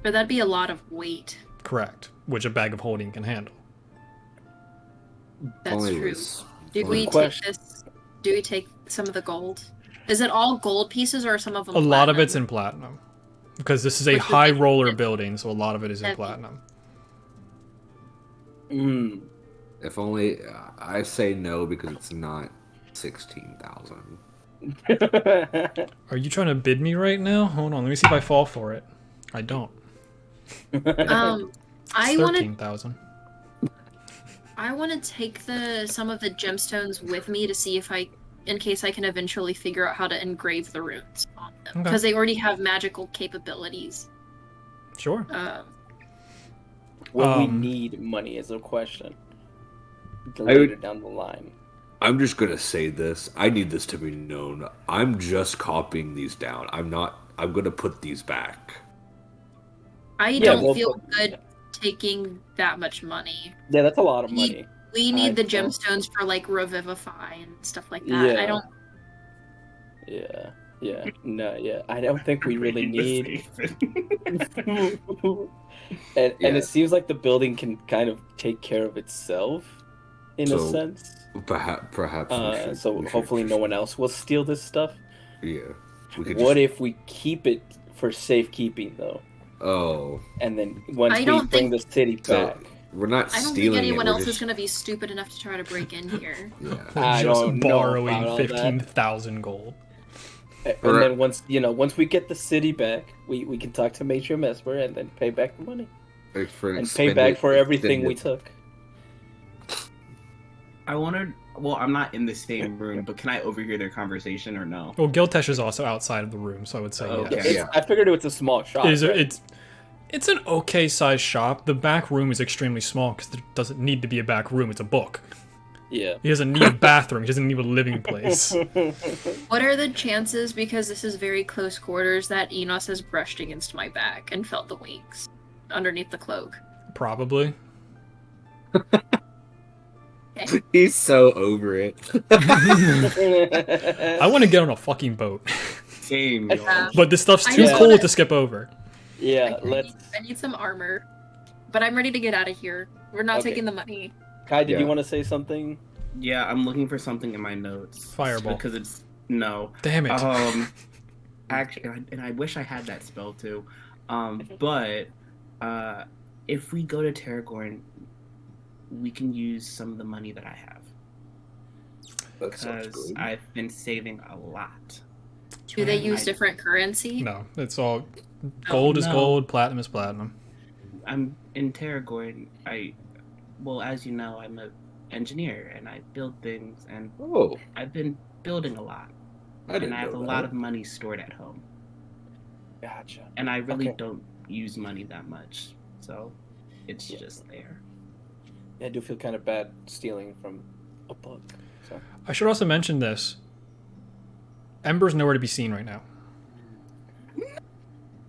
[SPEAKER 2] But that'd be a lot of weight.
[SPEAKER 1] Correct. Which a bag of holding can handle.
[SPEAKER 2] That's
[SPEAKER 4] Only
[SPEAKER 2] true.
[SPEAKER 4] was-
[SPEAKER 2] Did
[SPEAKER 4] only-
[SPEAKER 2] we take
[SPEAKER 6] Question.
[SPEAKER 2] this? Do we take some of the gold? Is it all gold pieces or are some of them
[SPEAKER 1] A lot of
[SPEAKER 2] platinum?
[SPEAKER 1] it's in platinum. Because this is a
[SPEAKER 2] Which is
[SPEAKER 1] high
[SPEAKER 2] like-
[SPEAKER 1] roller building, so a lot of it is in
[SPEAKER 2] Heavy.
[SPEAKER 1] platinum.
[SPEAKER 6] Mm.
[SPEAKER 4] If only I say no because it's not 16,000.
[SPEAKER 1] Are you trying to bid me right now? Hold on, let me see if I fall for it. I don't.
[SPEAKER 2] I
[SPEAKER 1] It's
[SPEAKER 2] want to
[SPEAKER 1] 13,000.
[SPEAKER 2] take some of the gemstones with me to see if in case I can eventually figure out how to engrave the runes on them,
[SPEAKER 1] Okay.
[SPEAKER 2] because they already have magical capabilities.
[SPEAKER 1] Sure.
[SPEAKER 6] Will we
[SPEAKER 1] Um,
[SPEAKER 6] need money is a question.
[SPEAKER 4] would-
[SPEAKER 6] Later down the line.
[SPEAKER 4] I'm just gonna say this. I need this to be known. I'm just copying these down. I'm gonna put these back.
[SPEAKER 2] I
[SPEAKER 6] Yeah,
[SPEAKER 2] don't
[SPEAKER 6] we'll
[SPEAKER 2] feel
[SPEAKER 6] put-
[SPEAKER 2] good taking that much money.
[SPEAKER 6] Yeah, that's a lot of
[SPEAKER 2] We-
[SPEAKER 6] money.
[SPEAKER 2] We need the
[SPEAKER 6] don't-
[SPEAKER 2] gemstones for like revivify and stuff like that.
[SPEAKER 6] Yeah.
[SPEAKER 2] I don't.
[SPEAKER 6] Yeah. Yeah, no, yeah. I don't think we really need. and
[SPEAKER 4] Yeah.
[SPEAKER 6] it seems like the building can kind of take care of itself, in a
[SPEAKER 4] So,
[SPEAKER 6] sense.
[SPEAKER 4] Perhaps we should.
[SPEAKER 6] So
[SPEAKER 4] we should
[SPEAKER 6] hopefully no
[SPEAKER 4] just-
[SPEAKER 6] one else will steal this stuff.
[SPEAKER 4] Yeah. We could
[SPEAKER 6] What
[SPEAKER 4] just.
[SPEAKER 6] if we keep it for safekeeping though,
[SPEAKER 4] Oh,
[SPEAKER 6] and then once
[SPEAKER 2] I
[SPEAKER 6] we
[SPEAKER 2] don't
[SPEAKER 6] bring the
[SPEAKER 2] think-
[SPEAKER 6] city
[SPEAKER 4] So-
[SPEAKER 6] back?
[SPEAKER 4] we're not
[SPEAKER 2] I don't think
[SPEAKER 4] stealing
[SPEAKER 2] anyone
[SPEAKER 4] it.
[SPEAKER 2] else
[SPEAKER 4] We're
[SPEAKER 2] is
[SPEAKER 4] just,
[SPEAKER 2] going to be stupid enough to try to break in here.
[SPEAKER 4] Yeah.
[SPEAKER 6] I
[SPEAKER 1] Just
[SPEAKER 6] don't know
[SPEAKER 1] borrowing
[SPEAKER 6] about all that.
[SPEAKER 1] 15,000 gold.
[SPEAKER 6] And
[SPEAKER 4] Or-
[SPEAKER 6] then once we get the city back, we can talk to Major Mesmer and then pay back the money
[SPEAKER 4] Like for an
[SPEAKER 6] and pay back for everything we
[SPEAKER 4] extended-
[SPEAKER 6] took.
[SPEAKER 3] I wondered. Well, I'm not in the same room, but can I overhear their conversation or no?
[SPEAKER 1] Well, Giltesh is also outside of the room, so I would say
[SPEAKER 3] Okay.
[SPEAKER 1] yes.
[SPEAKER 4] Yeah.
[SPEAKER 6] I figured it's a small shop.
[SPEAKER 1] It's an okay sized shop. The back room is extremely small because there doesn't need to be a back room. It's a book.
[SPEAKER 6] Yeah.
[SPEAKER 1] He doesn't need a bathroom. He doesn't need a living place.
[SPEAKER 2] What are the chances, because this is very close quarters, that Enos has brushed against my back and felt the wings underneath the cloak?
[SPEAKER 1] Probably.
[SPEAKER 4] He's so over it.
[SPEAKER 1] I want to get on a fucking boat,
[SPEAKER 3] Same.
[SPEAKER 2] Yeah.
[SPEAKER 1] but this stuff's
[SPEAKER 2] I
[SPEAKER 1] too
[SPEAKER 2] just
[SPEAKER 1] cold
[SPEAKER 2] wanna-
[SPEAKER 1] to skip over.
[SPEAKER 6] Yeah, let's.
[SPEAKER 2] I need some armor, but I'm ready to get out of here. We're not
[SPEAKER 6] Okay.
[SPEAKER 2] taking the money.
[SPEAKER 6] Kai, did
[SPEAKER 4] Yeah.
[SPEAKER 6] you want to say something?
[SPEAKER 3] Yeah, I'm looking for something in my notes.
[SPEAKER 1] Fireball.
[SPEAKER 3] Because it's no.
[SPEAKER 1] Damn it.
[SPEAKER 3] Actually, and I wish I had that spell too. But if we go to Terragorn, we can use some of the money that I have
[SPEAKER 4] That sounds
[SPEAKER 3] because
[SPEAKER 4] good.
[SPEAKER 3] I've been saving a lot.
[SPEAKER 2] Do they use
[SPEAKER 3] I-
[SPEAKER 2] different currency?
[SPEAKER 1] No, it's all gold is
[SPEAKER 3] no.
[SPEAKER 1] gold, platinum is platinum.
[SPEAKER 3] I'm in Terragorn. Well, as you know, I'm an engineer and I build things, and
[SPEAKER 4] Oh,
[SPEAKER 3] I've been building a lot,
[SPEAKER 4] I didn't
[SPEAKER 3] and I have
[SPEAKER 4] know
[SPEAKER 3] a
[SPEAKER 4] that.
[SPEAKER 3] lot of money stored at home,
[SPEAKER 6] Gotcha.
[SPEAKER 3] and I really
[SPEAKER 6] Okay.
[SPEAKER 3] don't use money that much, so it's
[SPEAKER 6] Yeah.
[SPEAKER 3] just there.
[SPEAKER 6] Yeah, I do feel kind of bad stealing from a book. So.
[SPEAKER 1] I should also mention this. Ember's nowhere to be seen right now.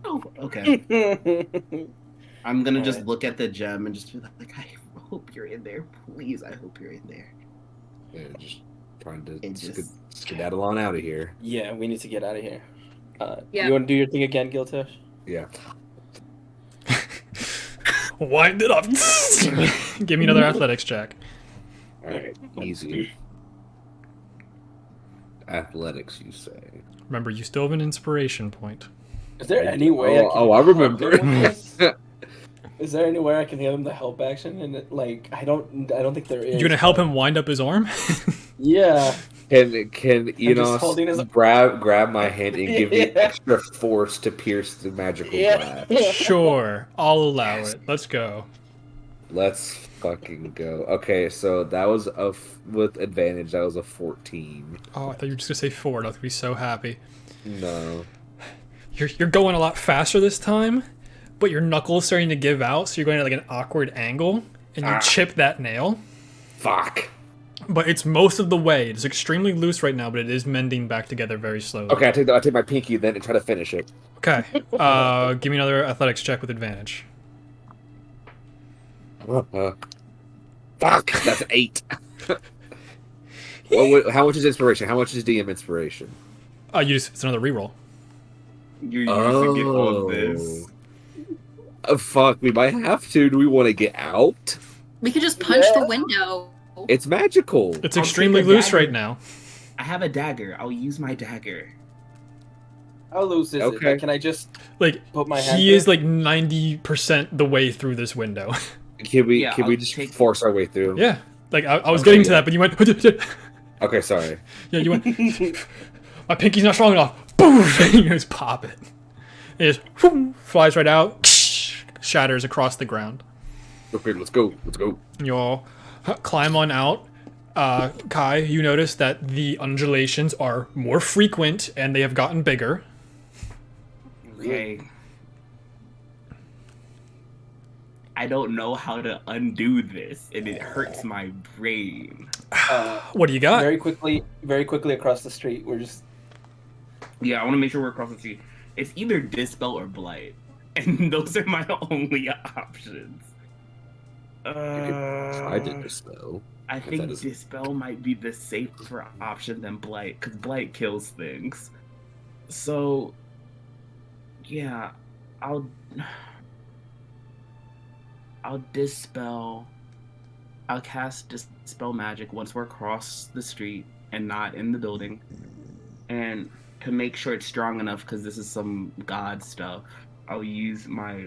[SPEAKER 3] Oh, okay. I'm gonna just
[SPEAKER 6] Alright.
[SPEAKER 3] look at the gem and just be like, I hope you're in there. Please, I hope you're in there.
[SPEAKER 4] Yeah, just trying to
[SPEAKER 3] It just-
[SPEAKER 4] skedaddle on out of here.
[SPEAKER 6] Yeah, we need to get out of here.
[SPEAKER 2] Yeah.
[SPEAKER 6] You want to do your thing again, Giltesh?
[SPEAKER 4] Yeah.
[SPEAKER 1] Wind it up. Give me another athletics check.
[SPEAKER 4] All right. Easy. Athletics, you say?
[SPEAKER 1] Remember, you still have an inspiration point.
[SPEAKER 6] Is there any way I can?
[SPEAKER 4] Oh, I
[SPEAKER 6] help
[SPEAKER 4] remember.
[SPEAKER 6] him with this? Is there any way I can give him the help action? And I don't think there is.
[SPEAKER 1] You gonna help him wind up his arm?
[SPEAKER 6] Yeah.
[SPEAKER 4] Can Enos
[SPEAKER 6] holding his-
[SPEAKER 4] grab my hand and give me
[SPEAKER 6] Yeah.
[SPEAKER 4] extra force to pierce the magical glass?
[SPEAKER 1] Sure, I'll allow it. Let's go.
[SPEAKER 4] Let's fucking go. Okay, so that was with advantage. That was a 14.
[SPEAKER 1] Oh, I thought you were just gonna say 4. I'd be so happy.
[SPEAKER 4] No.
[SPEAKER 1] You're going a lot faster this time, but your knuckle is starting to give out, so you're going at like an awkward angle, and you chip that nail.
[SPEAKER 4] Fuck.
[SPEAKER 1] But it's most of the way. It's extremely loose right now, but it is mending back together very slowly.
[SPEAKER 4] Okay, I take my pinky then and try to finish it.
[SPEAKER 1] Okay. Give me another athletics check with advantage.
[SPEAKER 4] Fuck. That's 8. How much is inspiration? How much is DM inspiration?
[SPEAKER 1] It's another reroll.
[SPEAKER 3] You're using it on this.
[SPEAKER 4] Fuck, we might have to. Do we want to get out?
[SPEAKER 2] We could just punch
[SPEAKER 6] Yeah.
[SPEAKER 2] the window.
[SPEAKER 4] It's magical.
[SPEAKER 1] It's
[SPEAKER 3] I'll
[SPEAKER 1] extremely
[SPEAKER 3] take a
[SPEAKER 1] loose
[SPEAKER 3] dagger.
[SPEAKER 1] right now.
[SPEAKER 3] I have a dagger. I'll use my dagger.
[SPEAKER 6] How loose is
[SPEAKER 4] Okay.
[SPEAKER 6] it? Can I just
[SPEAKER 1] Like,
[SPEAKER 6] put my hand?
[SPEAKER 1] he
[SPEAKER 6] through
[SPEAKER 1] is like 90% the way through this window.
[SPEAKER 4] Can we
[SPEAKER 3] Yeah,
[SPEAKER 4] can we
[SPEAKER 3] I'll
[SPEAKER 4] just
[SPEAKER 3] take-
[SPEAKER 4] force our way through?
[SPEAKER 1] Yeah. Like, I was
[SPEAKER 4] Okay,
[SPEAKER 1] getting to
[SPEAKER 4] yeah.
[SPEAKER 1] that, but you went...
[SPEAKER 4] Okay, sorry.
[SPEAKER 1] Yeah, you went... My pinky's not strong enough. Boom! You just pop it. It just whoom, flies right out. Shatters across the ground.
[SPEAKER 4] Okay, let's go. Let's go.
[SPEAKER 1] You all climb on out. Kai, you notice that the undulations are more frequent and they have gotten bigger.
[SPEAKER 3] Okay. I don't know how to undo this, and it hurts my brain.
[SPEAKER 1] What do you got?
[SPEAKER 6] very quickly across the street. We're just
[SPEAKER 3] Yeah, I want to make sure we're across the street. It's either Dispel or Blight, and those are my only options.
[SPEAKER 4] I did this though.
[SPEAKER 3] I
[SPEAKER 4] If
[SPEAKER 3] think
[SPEAKER 4] that is-
[SPEAKER 3] Dispel might be the safer option than Blight, because Blight kills things. So, yeah, I'll I'll dispel. I'll cast dispel magic once we're across the street and not in the building, and to make sure it's strong enough, because this is some god stuff, I'll use my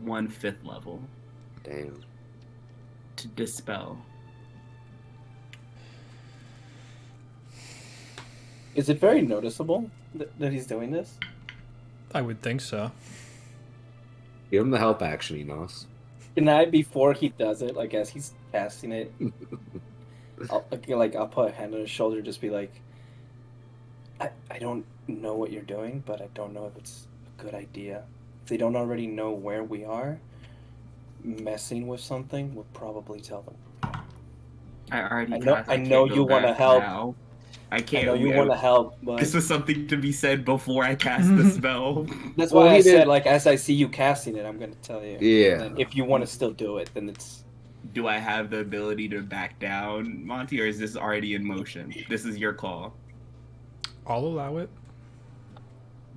[SPEAKER 3] 1/5 level
[SPEAKER 4] Damn.
[SPEAKER 3] to dispel.
[SPEAKER 6] Is it very noticeable that he's doing this?
[SPEAKER 1] I would think so.
[SPEAKER 4] Give him the help action, Enos.
[SPEAKER 6] Can I, before he does it, like as he's casting it, I'll put a hand on his shoulder, just be like, I don't know what you're doing, but I don't know if it's a good idea. If they don't already know where we are, messing with something will probably tell them.
[SPEAKER 3] I already.
[SPEAKER 6] I know you want to help.
[SPEAKER 3] Now. I can't.
[SPEAKER 6] I know you want to help, but
[SPEAKER 3] This was something to be said before I cast the spell.
[SPEAKER 6] that's
[SPEAKER 4] Well,
[SPEAKER 6] why
[SPEAKER 4] he
[SPEAKER 6] I said,
[SPEAKER 4] did-
[SPEAKER 6] like, as I see you casting it, I'm gonna tell you.
[SPEAKER 4] Yeah.
[SPEAKER 6] And if you want to still do it, then it's.
[SPEAKER 3] Do I have the ability to back down, Monty, or is this already in motion? This is your call.
[SPEAKER 1] I'll allow it.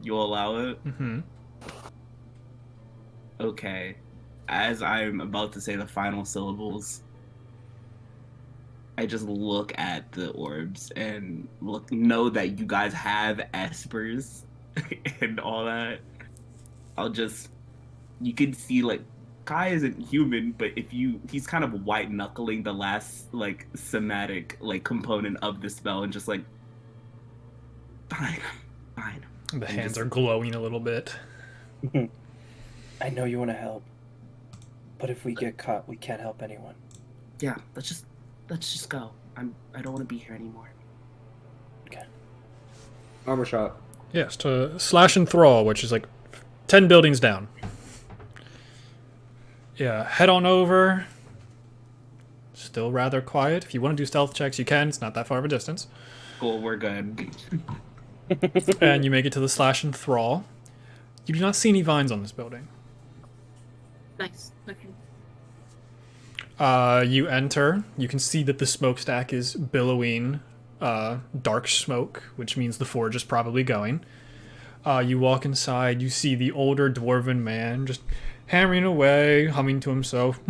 [SPEAKER 3] You'll allow it?
[SPEAKER 1] Mm-hmm.
[SPEAKER 3] Okay. As I'm about to say the final syllables, I just look at the orbs and know that you guys have espers and all that. You can see, like, Kai isn't human, but he's kind of white knuckling the last, like, somatic, like, component of the spell and just like, fine.
[SPEAKER 1] The
[SPEAKER 3] And
[SPEAKER 1] hands
[SPEAKER 3] just-
[SPEAKER 1] are glowing a little bit.
[SPEAKER 6] I know you want to help, but if we get caught, we can't help anyone.
[SPEAKER 3] Yeah, let's just go. I don't want to be here anymore.
[SPEAKER 4] Armor shot.
[SPEAKER 1] Yes, to slash and thrall, which is like 10 buildings down. Yeah, head on over. Still rather quiet. If you want to do stealth checks, you can. It's not that far of a distance.
[SPEAKER 3] Cool, we're good.
[SPEAKER 1] And you make it to the slash and thrall. You do not see any vines on this building.
[SPEAKER 2] Nice. Okay.
[SPEAKER 1] You enter. You can see that the smokestack is billowing dark smoke, which means the forge is probably going. You walk inside. You see the older dwarven man just hammering away, humming to himself.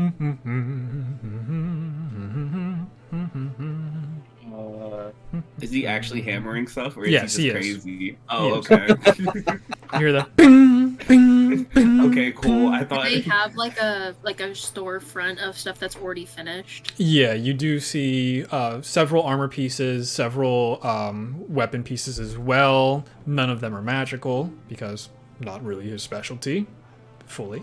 [SPEAKER 3] Is he actually hammering stuff, or is
[SPEAKER 1] Yes,
[SPEAKER 3] he
[SPEAKER 1] he
[SPEAKER 3] just
[SPEAKER 1] is.
[SPEAKER 3] crazy? Oh,
[SPEAKER 1] He
[SPEAKER 3] okay.
[SPEAKER 1] You hear the bing, bing, bing.
[SPEAKER 3] Okay, cool. I
[SPEAKER 2] Do
[SPEAKER 3] thought
[SPEAKER 2] they have like a storefront of stuff that's already finished?
[SPEAKER 1] Yeah, you do see several armor pieces, several weapon pieces as well. None of them are magical because not really his specialty, fully.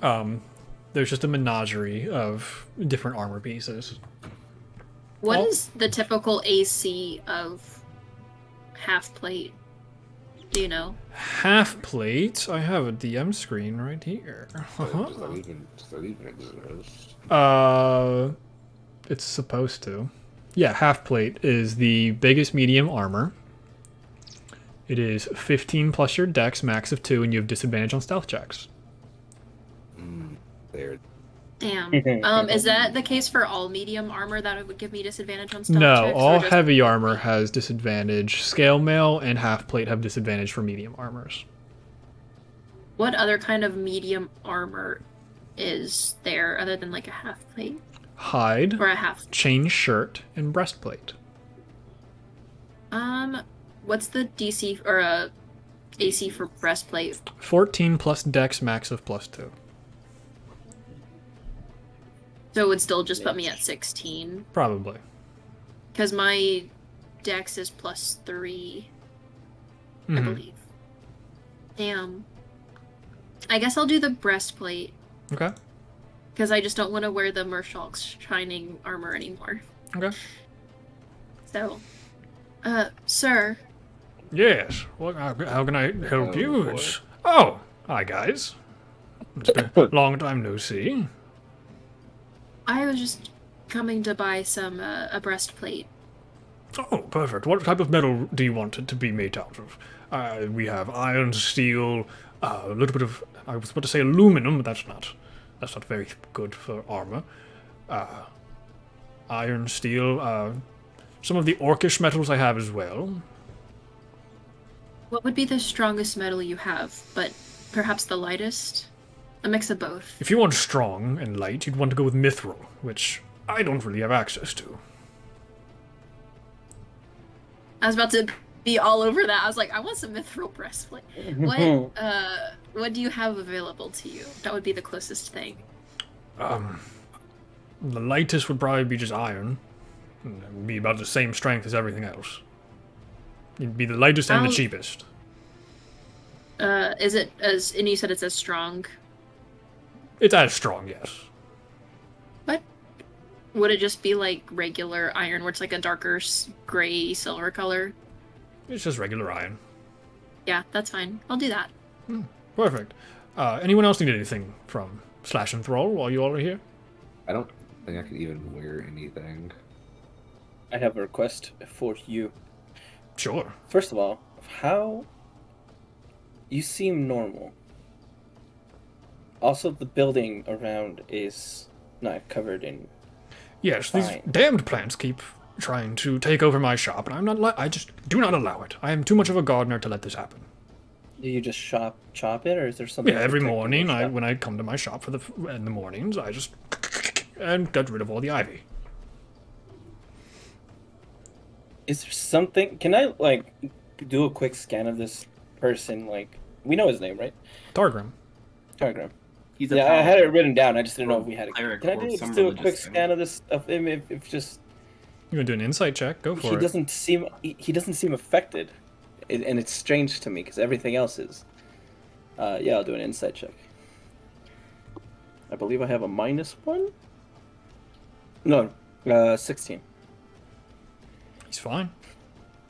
[SPEAKER 1] There's just a menagerie of different armor pieces.
[SPEAKER 2] What
[SPEAKER 1] Oh.
[SPEAKER 2] is the typical AC of half plate? Do you know?
[SPEAKER 1] Half plate. I have a DM screen right here.
[SPEAKER 4] Just like even exist.
[SPEAKER 1] It's supposed to. Yeah, half plate is the biggest medium armor. It is 15 plus your dex, max of 2, and you have disadvantage on stealth checks.
[SPEAKER 4] There.
[SPEAKER 2] Damn. Is that the case for all medium armor that it would give me disadvantage on stealth
[SPEAKER 1] No,
[SPEAKER 2] checks? or
[SPEAKER 1] all
[SPEAKER 2] just-
[SPEAKER 1] heavy armor has disadvantage. Scale mail and half plate have disadvantage for medium armors.
[SPEAKER 2] What other kind of medium armor is there other than like a half plate
[SPEAKER 1] Hide,
[SPEAKER 2] or a half?
[SPEAKER 1] chain shirt, and breastplate.
[SPEAKER 2] What's the DC or AC for breastplate?
[SPEAKER 1] 14 plus dex, max of plus 2.
[SPEAKER 2] So it would still just put me at 16
[SPEAKER 1] Probably.
[SPEAKER 2] because my dex is +3, I
[SPEAKER 1] Mhm.
[SPEAKER 2] believe. Damn. I guess I'll do the breastplate
[SPEAKER 1] Okay.
[SPEAKER 2] because I just don't want to wear the Murshulk's shining armor anymore.
[SPEAKER 1] Okay.
[SPEAKER 2] So, sir,
[SPEAKER 1] Yes. Well, how can I help
[SPEAKER 4] Oh,
[SPEAKER 1] you?
[SPEAKER 4] boy.
[SPEAKER 1] Oh, hi guys. It's been a long time no see.
[SPEAKER 2] I was just coming to buy some a breastplate.
[SPEAKER 1] Oh, perfect. What type of metal do you want it to be made out of? We have iron, steel, a little bit of, I was about to say aluminum, but that's not very good for armor. Iron, steel, some of the orcish metals I have as well.
[SPEAKER 2] What would be the strongest metal you have, but perhaps the lightest? A mix of both.
[SPEAKER 1] If you want strong and light, you'd want to go with mithril, which I don't really have access to.
[SPEAKER 2] I was about to be all over that. I was like, I want some mithril breastplate. What do you have available to you? That would be the closest thing.
[SPEAKER 1] The lightest would probably be just iron. And it would be about the same strength as everything else. It'd be the lightest and the cheapest.
[SPEAKER 2] Is it as, and you said it's as strong?
[SPEAKER 1] It's as strong, yes.
[SPEAKER 2] What? Would it just be like regular iron where it's like a darker gray silver color?
[SPEAKER 1] It's just regular iron.
[SPEAKER 2] Yeah, that's fine. I'll do that.
[SPEAKER 1] Perfect. Anyone else need anything from Slash and Thrall while you all are here?
[SPEAKER 4] I don't think I could even wear anything.
[SPEAKER 5] I have a request for you.
[SPEAKER 1] Sure.
[SPEAKER 5] First of all, how you seem normal. Also, the building around is not covered in.
[SPEAKER 1] Yes, these
[SPEAKER 5] Fine.
[SPEAKER 1] damned plants keep trying to take over my shop, and I'm not. I just do not allow it. I am too much of a gardener to let this happen.
[SPEAKER 5] Do you just chop it, or is there something?
[SPEAKER 1] Yeah, every
[SPEAKER 5] protecting
[SPEAKER 1] morning,
[SPEAKER 5] your shop?
[SPEAKER 1] when I come to my shop in the mornings, I just and get rid of all the ivy.
[SPEAKER 5] Is there something? Can I like do a quick scan of this person? Like, we know his name, right?
[SPEAKER 1] Targrim.
[SPEAKER 5] Targram.
[SPEAKER 3] He's a
[SPEAKER 5] Yeah, I had
[SPEAKER 3] paladin.
[SPEAKER 5] it written down. I just didn't know if we had it.
[SPEAKER 3] Cleric
[SPEAKER 5] Can I
[SPEAKER 3] or
[SPEAKER 5] do,
[SPEAKER 3] some
[SPEAKER 5] just do a
[SPEAKER 3] religious
[SPEAKER 5] quick
[SPEAKER 3] thing.
[SPEAKER 5] scan of this of him? If just
[SPEAKER 1] You gonna do an insight check? Go for
[SPEAKER 5] he
[SPEAKER 1] it.
[SPEAKER 5] doesn't seem he doesn't seem affected, and it's strange to me because everything else is. Yeah, I'll do an insight check. I believe I have a -1. No, 16.
[SPEAKER 1] He's fine.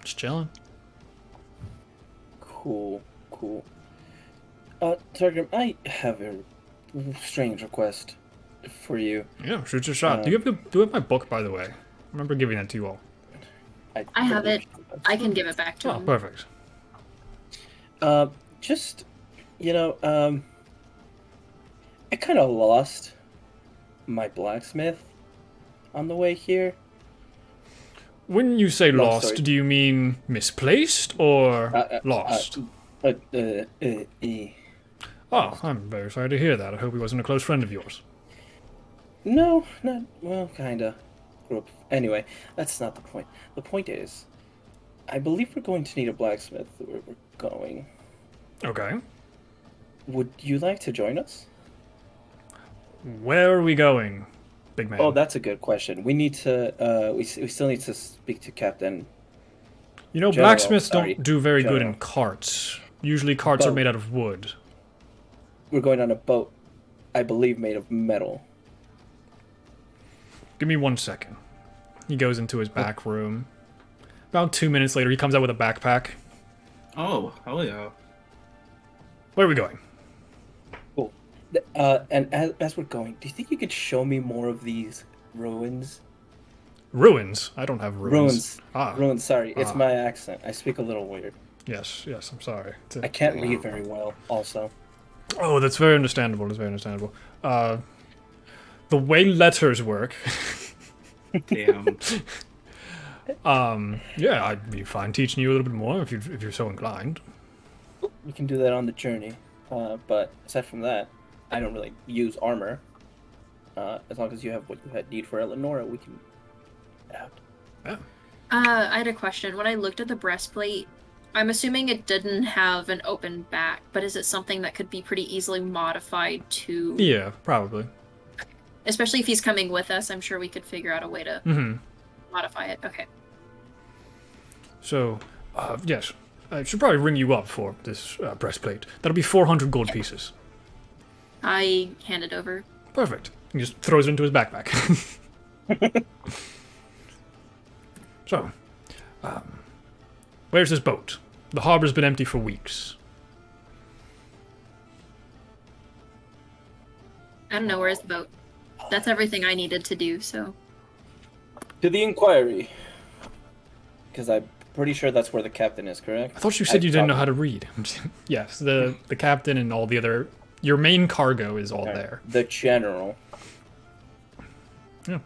[SPEAKER 1] Just chilling.
[SPEAKER 5] Cool. Targram, I have a strange request for you.
[SPEAKER 1] Yeah, shoot your shot. Do you have my book, by the way? I remember giving that to you all.
[SPEAKER 2] I have it. I can give it back to
[SPEAKER 1] Oh,
[SPEAKER 2] him.
[SPEAKER 1] perfect.
[SPEAKER 5] Just, I kind of lost my blacksmith on the way here.
[SPEAKER 1] When you say
[SPEAKER 5] Long
[SPEAKER 1] lost,
[SPEAKER 5] story.
[SPEAKER 1] do you mean misplaced or lost? Oh, I'm very sorry to hear that. I hope he wasn't a close friend of yours.
[SPEAKER 5] No, not, well, kinda. Anyway, that's not the point. The point is, I believe we're going to need a blacksmith where we're going.
[SPEAKER 1] Okay.
[SPEAKER 5] Would you like to join us?
[SPEAKER 1] Where are we going, big man?
[SPEAKER 5] Oh, that's a good question. We need to, we still need to speak to Captain.
[SPEAKER 1] You know,
[SPEAKER 5] General,
[SPEAKER 1] blacksmiths
[SPEAKER 5] sorry,
[SPEAKER 1] don't do very good in
[SPEAKER 5] General.
[SPEAKER 1] carts. Usually carts are
[SPEAKER 5] Boat.
[SPEAKER 1] made out of wood.
[SPEAKER 5] We're going on a boat, I believe, made of metal.
[SPEAKER 1] Give me 1 second. He goes into his back room. About 2 minutes later, he comes out with a backpack.
[SPEAKER 3] Oh, hell yeah.
[SPEAKER 1] Where are we going?
[SPEAKER 5] Cool. And as we're going, do you think you could show me more of these ruins?
[SPEAKER 1] Ruins. I don't have ruins. Ah,
[SPEAKER 5] Ruins, sorry. It's
[SPEAKER 1] Ah.
[SPEAKER 5] my accent. I speak a little weird.
[SPEAKER 1] yes, I'm sorry.
[SPEAKER 5] I can't read very well, also.
[SPEAKER 1] Oh, that's very understandable. That's very understandable. The way letters work.
[SPEAKER 3] Damn.
[SPEAKER 1] Yeah, I'd be fine teaching you a little bit more if you're so inclined.
[SPEAKER 5] We can do that on the journey. But aside from that, I don't really use armor. As long as you have what you need for Eleonora, we can.
[SPEAKER 1] Yeah.
[SPEAKER 2] I had a question. When I looked at the breastplate, I'm assuming it didn't have an open back, but is it something that could be pretty easily modified to...
[SPEAKER 1] Yeah, probably.
[SPEAKER 2] Especially if he's coming with us, I'm sure we could figure out a way to
[SPEAKER 1] Mm-hmm.
[SPEAKER 2] modify it. Okay.
[SPEAKER 1] So, yes, I should probably ring you up for this breastplate. That'll be 400 gold pieces.
[SPEAKER 2] I hand it over.
[SPEAKER 1] Perfect. He just throws it into his backpack. So, where's this boat? The harbor's been empty for weeks.
[SPEAKER 2] I don't know, where's the boat? That's everything I needed to do, so...
[SPEAKER 5] To the inquiry. Because I'm pretty sure that's where the captain is, correct?
[SPEAKER 1] I thought you said you didn't know how to read. Yes, the captain and all the other... Your main cargo is all there.
[SPEAKER 5] The general.
[SPEAKER 1] Yeah.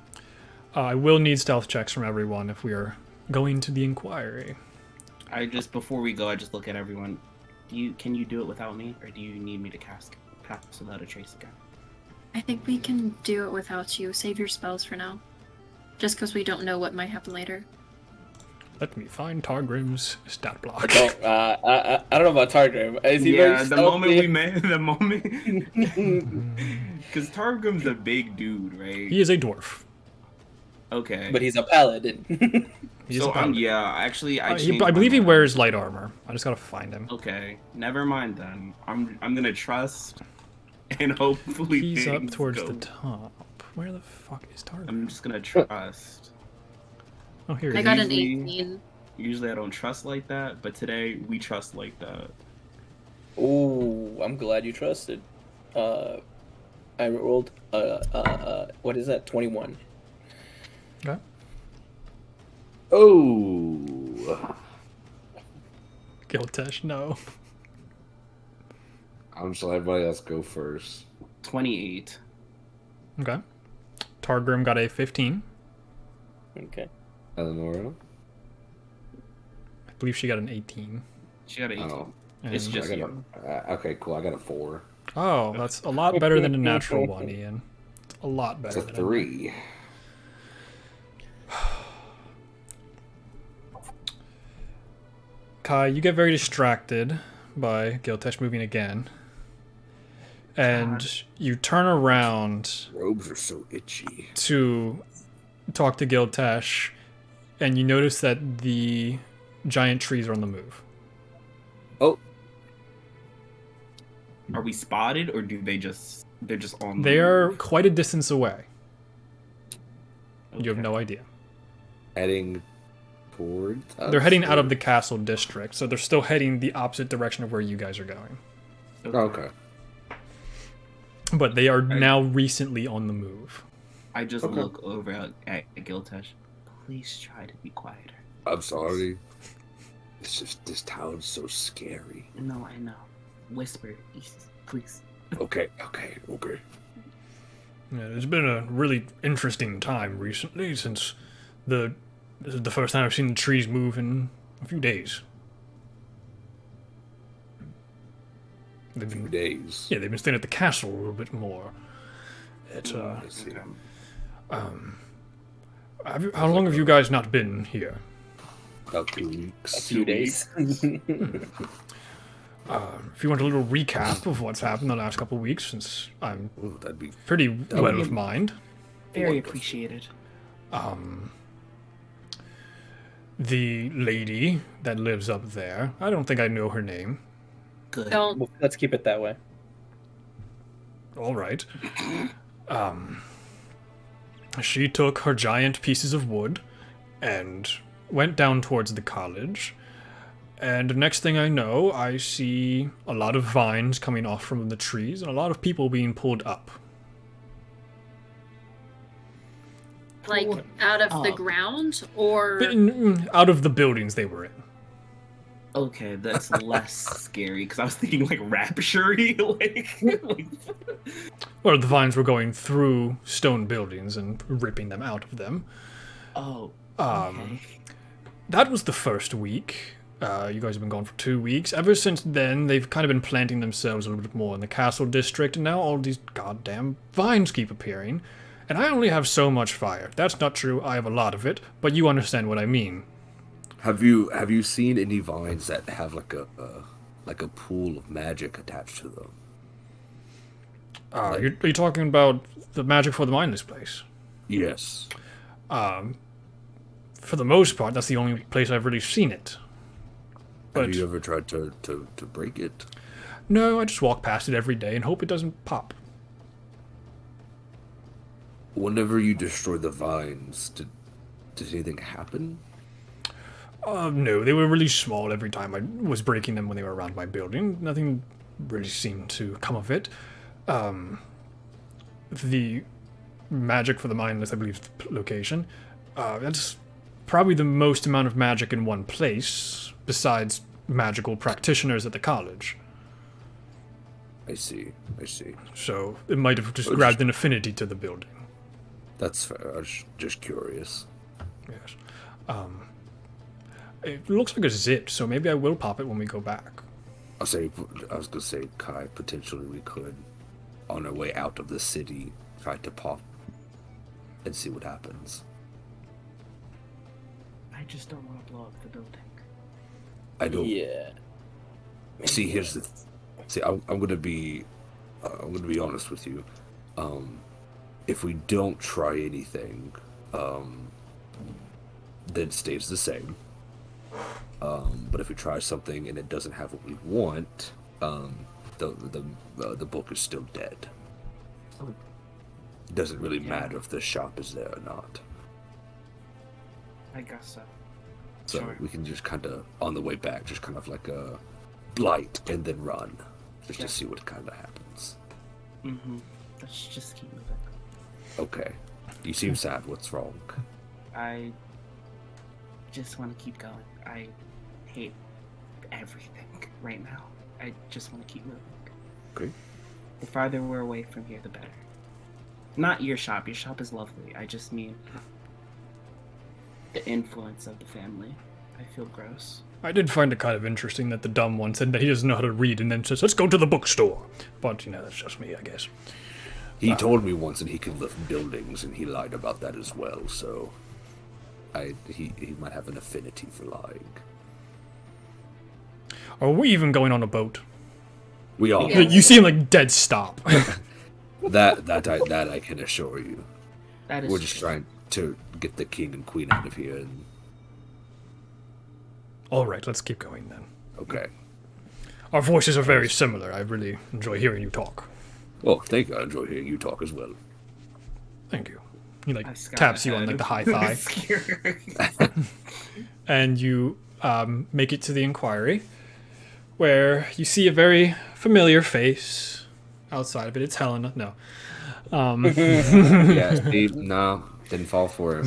[SPEAKER 1] I will need stealth checks from everyone if we are going to the inquiry.
[SPEAKER 3] I just before we go, I just look at everyone. Can you do it without me, or do you need me to cast without a trace again?
[SPEAKER 2] I think we can do it without you. Save your spells for now. Just because we don't know what might happen later.
[SPEAKER 1] Let me find Targrim's stat block.
[SPEAKER 6] I don't know about Targrim. Is he very
[SPEAKER 3] the moment we met, the moment, because Targrim's a big dude, right?
[SPEAKER 1] He is a dwarf.
[SPEAKER 3] Okay,
[SPEAKER 6] But he's a paladin.
[SPEAKER 1] He's
[SPEAKER 3] so
[SPEAKER 1] a paladin.
[SPEAKER 3] yeah, actually, I
[SPEAKER 1] I believe he wears light armor. I just gotta find him.
[SPEAKER 3] Okay, never mind then. I'm gonna trust, and hopefully
[SPEAKER 1] He's up
[SPEAKER 3] things
[SPEAKER 1] towards
[SPEAKER 3] go.
[SPEAKER 1] the top. Where the fuck is Targrim?
[SPEAKER 3] I'm just gonna trust.
[SPEAKER 1] Oh, here he
[SPEAKER 2] I
[SPEAKER 1] is.
[SPEAKER 2] got an
[SPEAKER 3] Usually-
[SPEAKER 2] 18.
[SPEAKER 3] Usually I don't trust like that, but today we trust like that.
[SPEAKER 6] Ooh, I'm glad you trusted. I rolled what is that? 21.
[SPEAKER 1] Okay.
[SPEAKER 4] Oh.
[SPEAKER 1] Giltesh, no.
[SPEAKER 4] I'm just letting everybody else go first.
[SPEAKER 3] 28.
[SPEAKER 1] Okay. Targrim got a 15.
[SPEAKER 6] Okay.
[SPEAKER 4] Eleonora?
[SPEAKER 1] I believe she got an 18.
[SPEAKER 3] She got an 18.
[SPEAKER 4] Oh.
[SPEAKER 3] It's
[SPEAKER 1] And-
[SPEAKER 3] just
[SPEAKER 4] I got
[SPEAKER 3] you.
[SPEAKER 4] okay, cool. I got a 4.
[SPEAKER 1] Oh, that's a lot better than a natural one, Ian. It's a lot
[SPEAKER 4] It's
[SPEAKER 1] better
[SPEAKER 4] a
[SPEAKER 1] than
[SPEAKER 4] 3.
[SPEAKER 1] Kai, you get very distracted by Giltesh moving again. And you turn around
[SPEAKER 4] Robes are so itchy.
[SPEAKER 1] to talk to Giltesh, and you notice that the giant trees are on the move.
[SPEAKER 4] Oh,
[SPEAKER 3] Are we spotted, or they're just on?
[SPEAKER 1] They
[SPEAKER 3] the
[SPEAKER 1] are
[SPEAKER 3] move?
[SPEAKER 1] quite a distance away. You have
[SPEAKER 3] Okay.
[SPEAKER 1] no idea.
[SPEAKER 4] heading towards us.
[SPEAKER 1] They're heading out
[SPEAKER 4] or-
[SPEAKER 1] of the castle district, so they're still heading the opposite direction of where you guys are going.
[SPEAKER 4] Okay.
[SPEAKER 1] But they are now recently on the move.
[SPEAKER 3] I just
[SPEAKER 4] Okay.
[SPEAKER 3] look over at Giltesh. Please try to be quieter.
[SPEAKER 4] I'm sorry. It's just this town's so scary.
[SPEAKER 3] No, I know. Whisper, please.
[SPEAKER 4] Okay.
[SPEAKER 1] Yeah, it's been a really interesting time recently since this is the first time I've seen the trees move in a few days. They've
[SPEAKER 4] Few
[SPEAKER 1] been,
[SPEAKER 4] days.
[SPEAKER 1] yeah, they've been staying at the castle a little bit more. It's
[SPEAKER 4] I see.
[SPEAKER 1] how long have you guys not been here?
[SPEAKER 4] About 2
[SPEAKER 6] A
[SPEAKER 4] weeks.
[SPEAKER 6] few days.
[SPEAKER 1] If you want a little recap of what's happened the last couple of weeks, since I'm
[SPEAKER 4] Oh, that'd be
[SPEAKER 1] pretty
[SPEAKER 4] would
[SPEAKER 1] well
[SPEAKER 4] be-
[SPEAKER 1] of mind.
[SPEAKER 3] Very
[SPEAKER 4] Wonderful.
[SPEAKER 3] appreciated.
[SPEAKER 1] The lady that lives up there, I don't think I know her name.
[SPEAKER 3] Good.
[SPEAKER 2] Don't.
[SPEAKER 6] Well, let's keep it that way.
[SPEAKER 1] All right. She took her giant pieces of wood and went down towards the college. And next thing I know, I see a lot of vines coming off from the trees and a lot of people being pulled up.
[SPEAKER 2] Like, out of the
[SPEAKER 3] Oh.
[SPEAKER 2] ground? Or.
[SPEAKER 1] Out of the buildings they were in.
[SPEAKER 3] Okay, that's less scary because I was thinking like rapture-y, like
[SPEAKER 1] Or the vines were going through stone buildings and ripping them out of them.
[SPEAKER 3] oh.
[SPEAKER 1] Um, That was the first week. You guys have been gone for 2 weeks. Ever since then, they've kind of been planting themselves a little bit more in the castle district, and now all these goddamn vines keep appearing. And I only have so much fire. That's not true. I have a lot of it, but you understand what I mean.
[SPEAKER 4] Have you seen any vines that have like a pool of magic attached to them?
[SPEAKER 1] Are you talking about the magic for the mindless place?
[SPEAKER 4] Yes.
[SPEAKER 1] For the most part, that's the only place I've really seen it. But
[SPEAKER 4] Have you ever tried to break it?
[SPEAKER 1] no, I just walk past it every day and hope it doesn't pop.
[SPEAKER 4] Whenever you destroy the vines, did anything happen?
[SPEAKER 1] No, they were really small every time I was breaking them when they were around my building. Nothing really seemed to come of it. The magic for the mindless, I believe, is the location. That's probably the most amount of magic in one place, besides magical practitioners at the college.
[SPEAKER 4] I see.
[SPEAKER 1] So it might have just
[SPEAKER 4] Oh,
[SPEAKER 1] grabbed an affinity to the building.
[SPEAKER 4] That's fair. I was just curious.
[SPEAKER 1] Yes. It looks like a zit, so maybe I will pop it when we go back.
[SPEAKER 4] I was gonna say, Kai, potentially we could, on our way out of the city, try to pop and see what happens.
[SPEAKER 3] I just don't want to blow up the building.
[SPEAKER 4] I don't.
[SPEAKER 6] Yeah.
[SPEAKER 4] See, here's the. I'm gonna be honest with you. If we don't try anything, then it stays the same. But if we try something and it doesn't have what we want, the book is still dead. It doesn't really matter if the shop is there or not.
[SPEAKER 3] I guess so.
[SPEAKER 4] So
[SPEAKER 3] Sure.
[SPEAKER 4] we can just kind of, on the way back, just kind of like a blight and then run, just to see what kind of happens.
[SPEAKER 3] Mm-hmm. Let's just keep moving.
[SPEAKER 4] Okay. You seem sad. What's wrong?
[SPEAKER 3] I just want to keep going. I hate everything right now. I just want to keep moving.
[SPEAKER 4] Okay.
[SPEAKER 3] The farther we're away from here, the better. Not your shop. Your shop is lovely. I just mean the influence of the family. I feel gross.
[SPEAKER 1] I did find it kind of interesting that the dumb one said that he doesn't know how to read and then says, let's go to the bookstore. But, that's just me, I guess.
[SPEAKER 4] He told me once that he could lift buildings, and he lied about that as well. So, he might have an affinity for lying.
[SPEAKER 1] Are we even going on a boat?
[SPEAKER 4] We all
[SPEAKER 2] Yeah.
[SPEAKER 1] You seem like dead stop.
[SPEAKER 4] that I can assure you.
[SPEAKER 3] That is
[SPEAKER 4] We're just
[SPEAKER 3] true.
[SPEAKER 4] trying to get the king and queen out of here. And
[SPEAKER 1] All right, let's keep going then.
[SPEAKER 4] okay.
[SPEAKER 1] Our voices are very similar. I really enjoy hearing you talk.
[SPEAKER 4] Well, thank you. I enjoy hearing you talk as well.
[SPEAKER 1] Thank you. He
[SPEAKER 3] I scott
[SPEAKER 1] taps you on
[SPEAKER 3] ahead.
[SPEAKER 1] the high thigh. And you make it to the inquiry, where you see a very familiar face outside of it. It's Helena. No.
[SPEAKER 4] Yeah, Steve, no, didn't fall for it.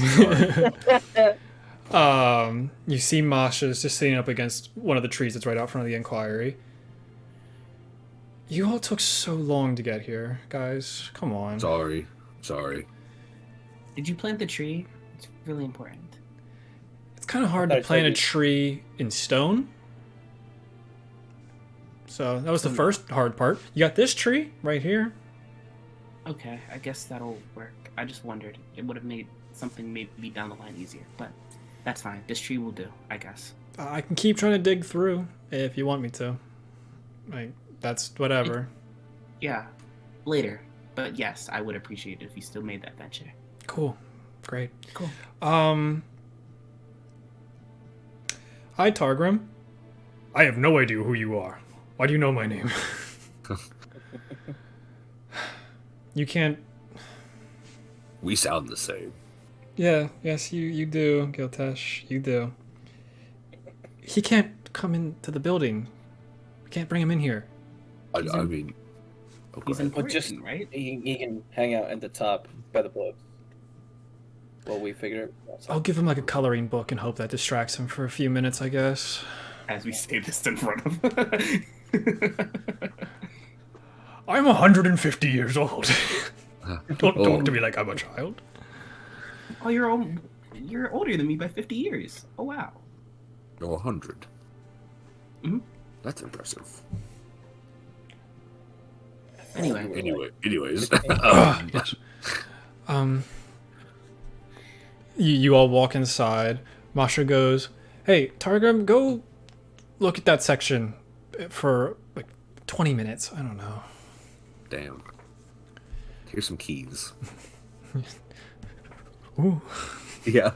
[SPEAKER 4] Sorry.
[SPEAKER 1] You see Masha's just sitting up against one of the trees that's right out front of the inquiry. You all took so long to get here, guys. Come on.
[SPEAKER 4] Sorry.
[SPEAKER 3] Did you plant the tree? It's really important.
[SPEAKER 1] It's kind of hard
[SPEAKER 6] I
[SPEAKER 1] to
[SPEAKER 6] thought
[SPEAKER 1] plant a
[SPEAKER 6] you-
[SPEAKER 1] tree in stone. So that was the first hard part. You got this tree right here.
[SPEAKER 3] Okay, I guess that'll work. I just wondered. It would have made something maybe down the line easier, but that's fine. This tree will do, I guess.
[SPEAKER 1] I can keep trying to dig through if you want me to. That's whatever.
[SPEAKER 3] Yeah, later. But yes, I would appreciate it if you still made that venture.
[SPEAKER 1] Cool. Great.
[SPEAKER 3] Cool.
[SPEAKER 1] Hi, Targrim. I have no idea who you are. Why do you know my name? You can't...
[SPEAKER 4] We sound the same.
[SPEAKER 1] Yeah, yes, you do, Giltesh. You do. He can't come into the building. We can't bring him in here.
[SPEAKER 4] I mean,
[SPEAKER 3] He's
[SPEAKER 4] okay.
[SPEAKER 3] in
[SPEAKER 6] But just
[SPEAKER 3] right?
[SPEAKER 6] he can hang out at the top by the books. Well, we figure it out.
[SPEAKER 1] I'll give him like a coloring book and hope that distracts him for a few minutes, I guess.
[SPEAKER 3] As we say this in front of
[SPEAKER 1] I'm 150 years old. Don't talk to me like I'm a child.
[SPEAKER 3] Oh, you're older than me by 50 years. Oh, wow.
[SPEAKER 4] No, 100.
[SPEAKER 3] Mhm.
[SPEAKER 4] That's impressive.
[SPEAKER 3] Anyway.
[SPEAKER 4] Anyways.
[SPEAKER 1] Yes. You all walk inside. Masha goes, "Hey, Targrim, go look at that section for like 20 minutes. I don't know."
[SPEAKER 4] Damn. Here's some keys.
[SPEAKER 1] Ooh.
[SPEAKER 4] Yeah.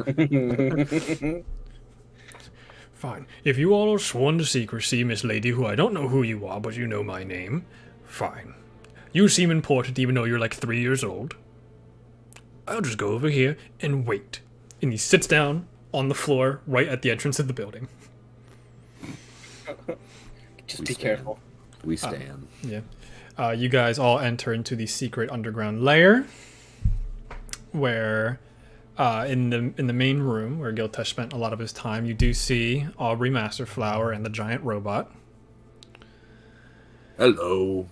[SPEAKER 1] Fine. If you all are sworn to secrecy, Miss Lady, who I don't know who you are, but you know my name, fine. You seem important even though you're like 3 years old. I'll just go over here and wait. And he sits down on the floor right at the entrance of the building.
[SPEAKER 6] Just be careful.
[SPEAKER 4] We stand.
[SPEAKER 1] Yeah. You guys all enter into the secret underground lair, where in the main room where Giltesh spent a lot of his time, you do see Aubrey Masterflower and the giant robot.
[SPEAKER 4] Hello.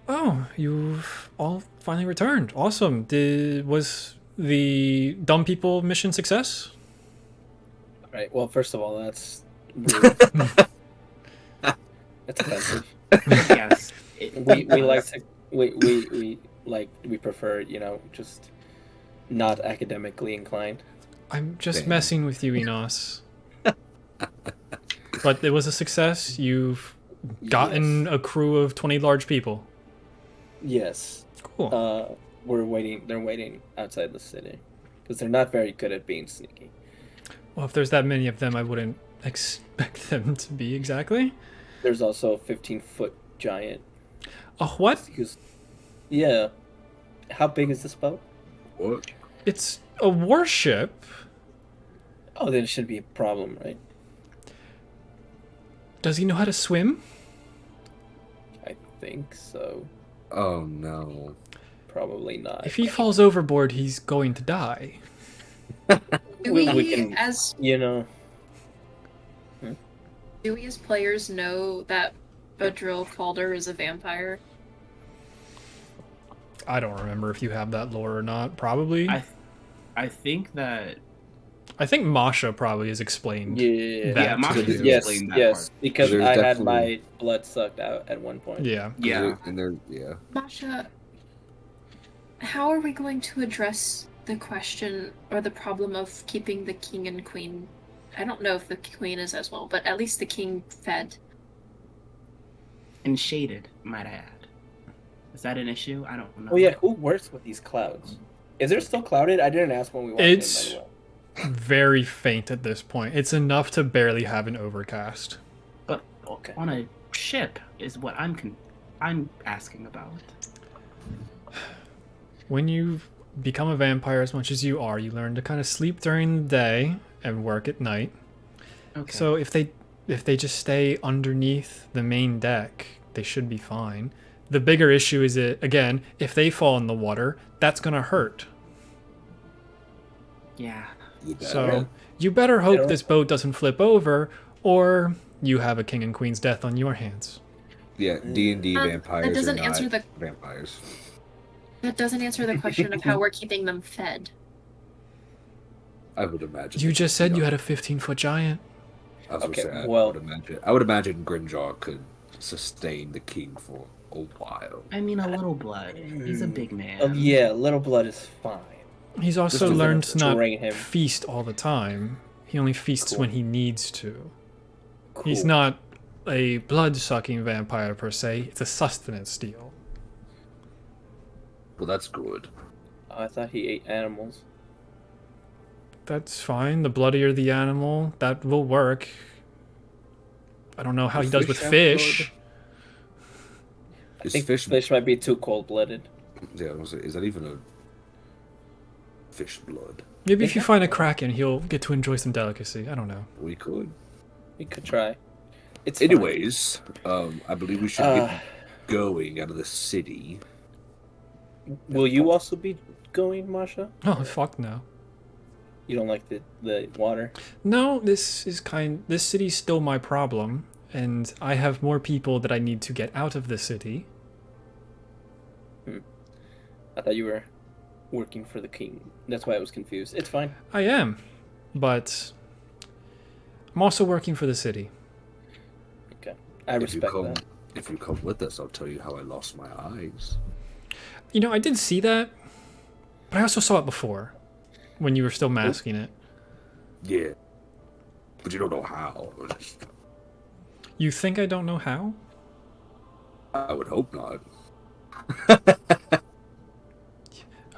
[SPEAKER 1] Oh, you've all finally returned. Awesome. Was the dumb people mission success?
[SPEAKER 6] Right. Well, first of all, that's rude. That's offensive.
[SPEAKER 3] Yes.
[SPEAKER 6] We like to we prefer just not academically inclined.
[SPEAKER 1] I'm just
[SPEAKER 4] Damn.
[SPEAKER 1] messing with you, Enos. But it was a success. You've gotten a crew of 20 large people.
[SPEAKER 6] Yes.
[SPEAKER 1] Cool.
[SPEAKER 6] We're waiting. They're waiting outside the city because they're not very good at being sneaky.
[SPEAKER 1] Well, if there's that many of them, I wouldn't expect them to be exactly.
[SPEAKER 6] There's also a 15-foot giant.
[SPEAKER 1] Oh, what?
[SPEAKER 6] Yeah. How big is this boat?
[SPEAKER 4] What?
[SPEAKER 1] It's a warship.
[SPEAKER 6] Oh, then it shouldn't be a problem, right?
[SPEAKER 1] Does he know how to swim?
[SPEAKER 6] I think so.
[SPEAKER 4] Oh no.
[SPEAKER 6] Probably not.
[SPEAKER 1] If he falls overboard, he's going to die.
[SPEAKER 2] Do
[SPEAKER 6] We
[SPEAKER 2] we,
[SPEAKER 6] can-
[SPEAKER 2] as
[SPEAKER 6] You know.
[SPEAKER 2] do we as players know that Badril Calder is a vampire?
[SPEAKER 1] I don't remember if you have that lore or not. Probably.
[SPEAKER 3] I think that
[SPEAKER 1] I think Masha probably is explained.
[SPEAKER 6] Yeah.
[SPEAKER 1] That
[SPEAKER 3] yeah, Masha
[SPEAKER 1] too.
[SPEAKER 3] can
[SPEAKER 6] Yes.
[SPEAKER 3] explain that
[SPEAKER 6] Yes.
[SPEAKER 3] part.
[SPEAKER 6] Because
[SPEAKER 4] There's
[SPEAKER 6] I had
[SPEAKER 4] definitely-
[SPEAKER 6] my blood sucked out at one point.
[SPEAKER 1] Yeah.
[SPEAKER 3] Yeah.
[SPEAKER 4] And they're yeah.
[SPEAKER 2] Masha, how are we going to address the question or the problem of keeping the king and queen? I don't know if the queen is as well, but at least the king fed.
[SPEAKER 3] And shaded, might I add. Is that an issue? I don't know.
[SPEAKER 6] Oh yeah. Who works with these clouds? Is there still clouded? I didn't ask when we walked
[SPEAKER 1] It's-
[SPEAKER 6] in. By the way.
[SPEAKER 1] Very faint at this point. It's enough to barely have an overcast.
[SPEAKER 3] But
[SPEAKER 6] Okay.
[SPEAKER 3] on a ship is what I'm asking about.
[SPEAKER 1] When you become a vampire as much as you are, you learn to kind of sleep during the day and work at night.
[SPEAKER 3] Okay.
[SPEAKER 1] So if they just stay underneath the main deck, they should be fine. The bigger issue is again, if they fall in the water, that's gonna hurt.
[SPEAKER 3] yeah.
[SPEAKER 4] You bet.
[SPEAKER 1] So you better hope
[SPEAKER 6] don't-
[SPEAKER 1] this boat doesn't flip over, or you have a king and queen's death on your hands.
[SPEAKER 4] Yeah, D&D
[SPEAKER 2] That
[SPEAKER 4] vampires
[SPEAKER 2] doesn't
[SPEAKER 4] are
[SPEAKER 2] answer
[SPEAKER 4] not
[SPEAKER 2] the-
[SPEAKER 4] vampires.
[SPEAKER 2] That doesn't answer the question of how we're keeping them fed.
[SPEAKER 4] I would imagine.
[SPEAKER 1] You just said you had a 15-foot giant.
[SPEAKER 4] I was
[SPEAKER 6] Okay,
[SPEAKER 4] gonna say,
[SPEAKER 6] well-
[SPEAKER 4] I would imagine Grimjaw could sustain the king for a while.
[SPEAKER 3] I mean, a little blood. He's a big man.
[SPEAKER 6] Oh yeah, little blood is fine.
[SPEAKER 1] He's also
[SPEAKER 4] Just
[SPEAKER 1] learned to not
[SPEAKER 6] drain him.
[SPEAKER 1] feast all the time. He only feasts
[SPEAKER 6] Cool.
[SPEAKER 1] when he needs to.
[SPEAKER 6] Cool.
[SPEAKER 1] He's not a blood-sucking vampire per se. It's a sustenance deal.
[SPEAKER 4] Well, that's good.
[SPEAKER 6] I thought he ate animals.
[SPEAKER 1] That's fine. The bloodier the animal, that will work. I don't know how he does with
[SPEAKER 4] Fish have
[SPEAKER 1] fish.
[SPEAKER 6] I
[SPEAKER 4] Is
[SPEAKER 6] think
[SPEAKER 4] fish-
[SPEAKER 6] fish might be too cold-blooded.
[SPEAKER 4] Yeah, I was gonna say, is that even a fish blood?
[SPEAKER 1] Maybe
[SPEAKER 6] They
[SPEAKER 1] if you
[SPEAKER 6] have
[SPEAKER 1] find a kraken, he'll get to enjoy some delicacy. I don't know.
[SPEAKER 4] We could.
[SPEAKER 6] We could try. It's fine.
[SPEAKER 4] Anyways, I believe we should
[SPEAKER 6] Uh,
[SPEAKER 4] get going out of the city.
[SPEAKER 6] will you also be going, Masha?
[SPEAKER 1] Oh fuck no.
[SPEAKER 6] You don't like the water?
[SPEAKER 1] No, this city's still my problem, and I have more people that I need to get out of the city.
[SPEAKER 6] I thought you were working for the king. That's why I was confused. It's fine.
[SPEAKER 1] I am, but I'm also working for the city.
[SPEAKER 6] Okay, I
[SPEAKER 4] If you
[SPEAKER 6] respect
[SPEAKER 4] come,
[SPEAKER 6] that.
[SPEAKER 4] if you come with us, I'll tell you how I lost my eyes.
[SPEAKER 1] You know, I did see that, but I also saw it before, when you were still masking it.
[SPEAKER 4] Yeah, but you don't know how.
[SPEAKER 1] You think I don't know how?
[SPEAKER 4] I would hope not.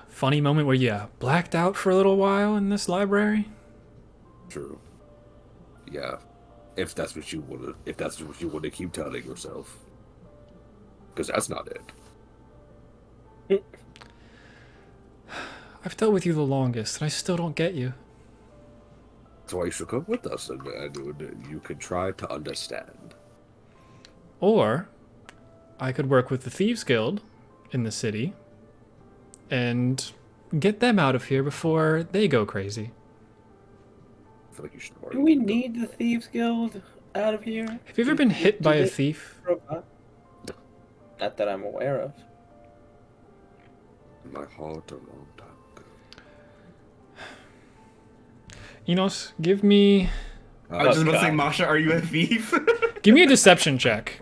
[SPEAKER 1] Funny moment where you blacked out for a little while in this library?
[SPEAKER 4] True. Yeah, if that's what you want to, if that's what you want to keep telling yourself, because that's not it.
[SPEAKER 1] I've dealt with you the longest, and I still don't get you.
[SPEAKER 4] That's why you should come with us, and you could try to understand.
[SPEAKER 1] Or, I could work with the Thieves Guild in the city, and get them out of here before they go crazy.
[SPEAKER 4] I feel like you should.
[SPEAKER 6] Do we need the Thieves Guild out of here?
[SPEAKER 1] Have you ever been hit by a thief?
[SPEAKER 6] Not that I'm aware of.
[SPEAKER 4] In my heart a long time ago.
[SPEAKER 1] Enos, give me
[SPEAKER 3] I was just about to say,
[SPEAKER 6] God.
[SPEAKER 3] Masha, are you a thief?
[SPEAKER 1] give me a deception check.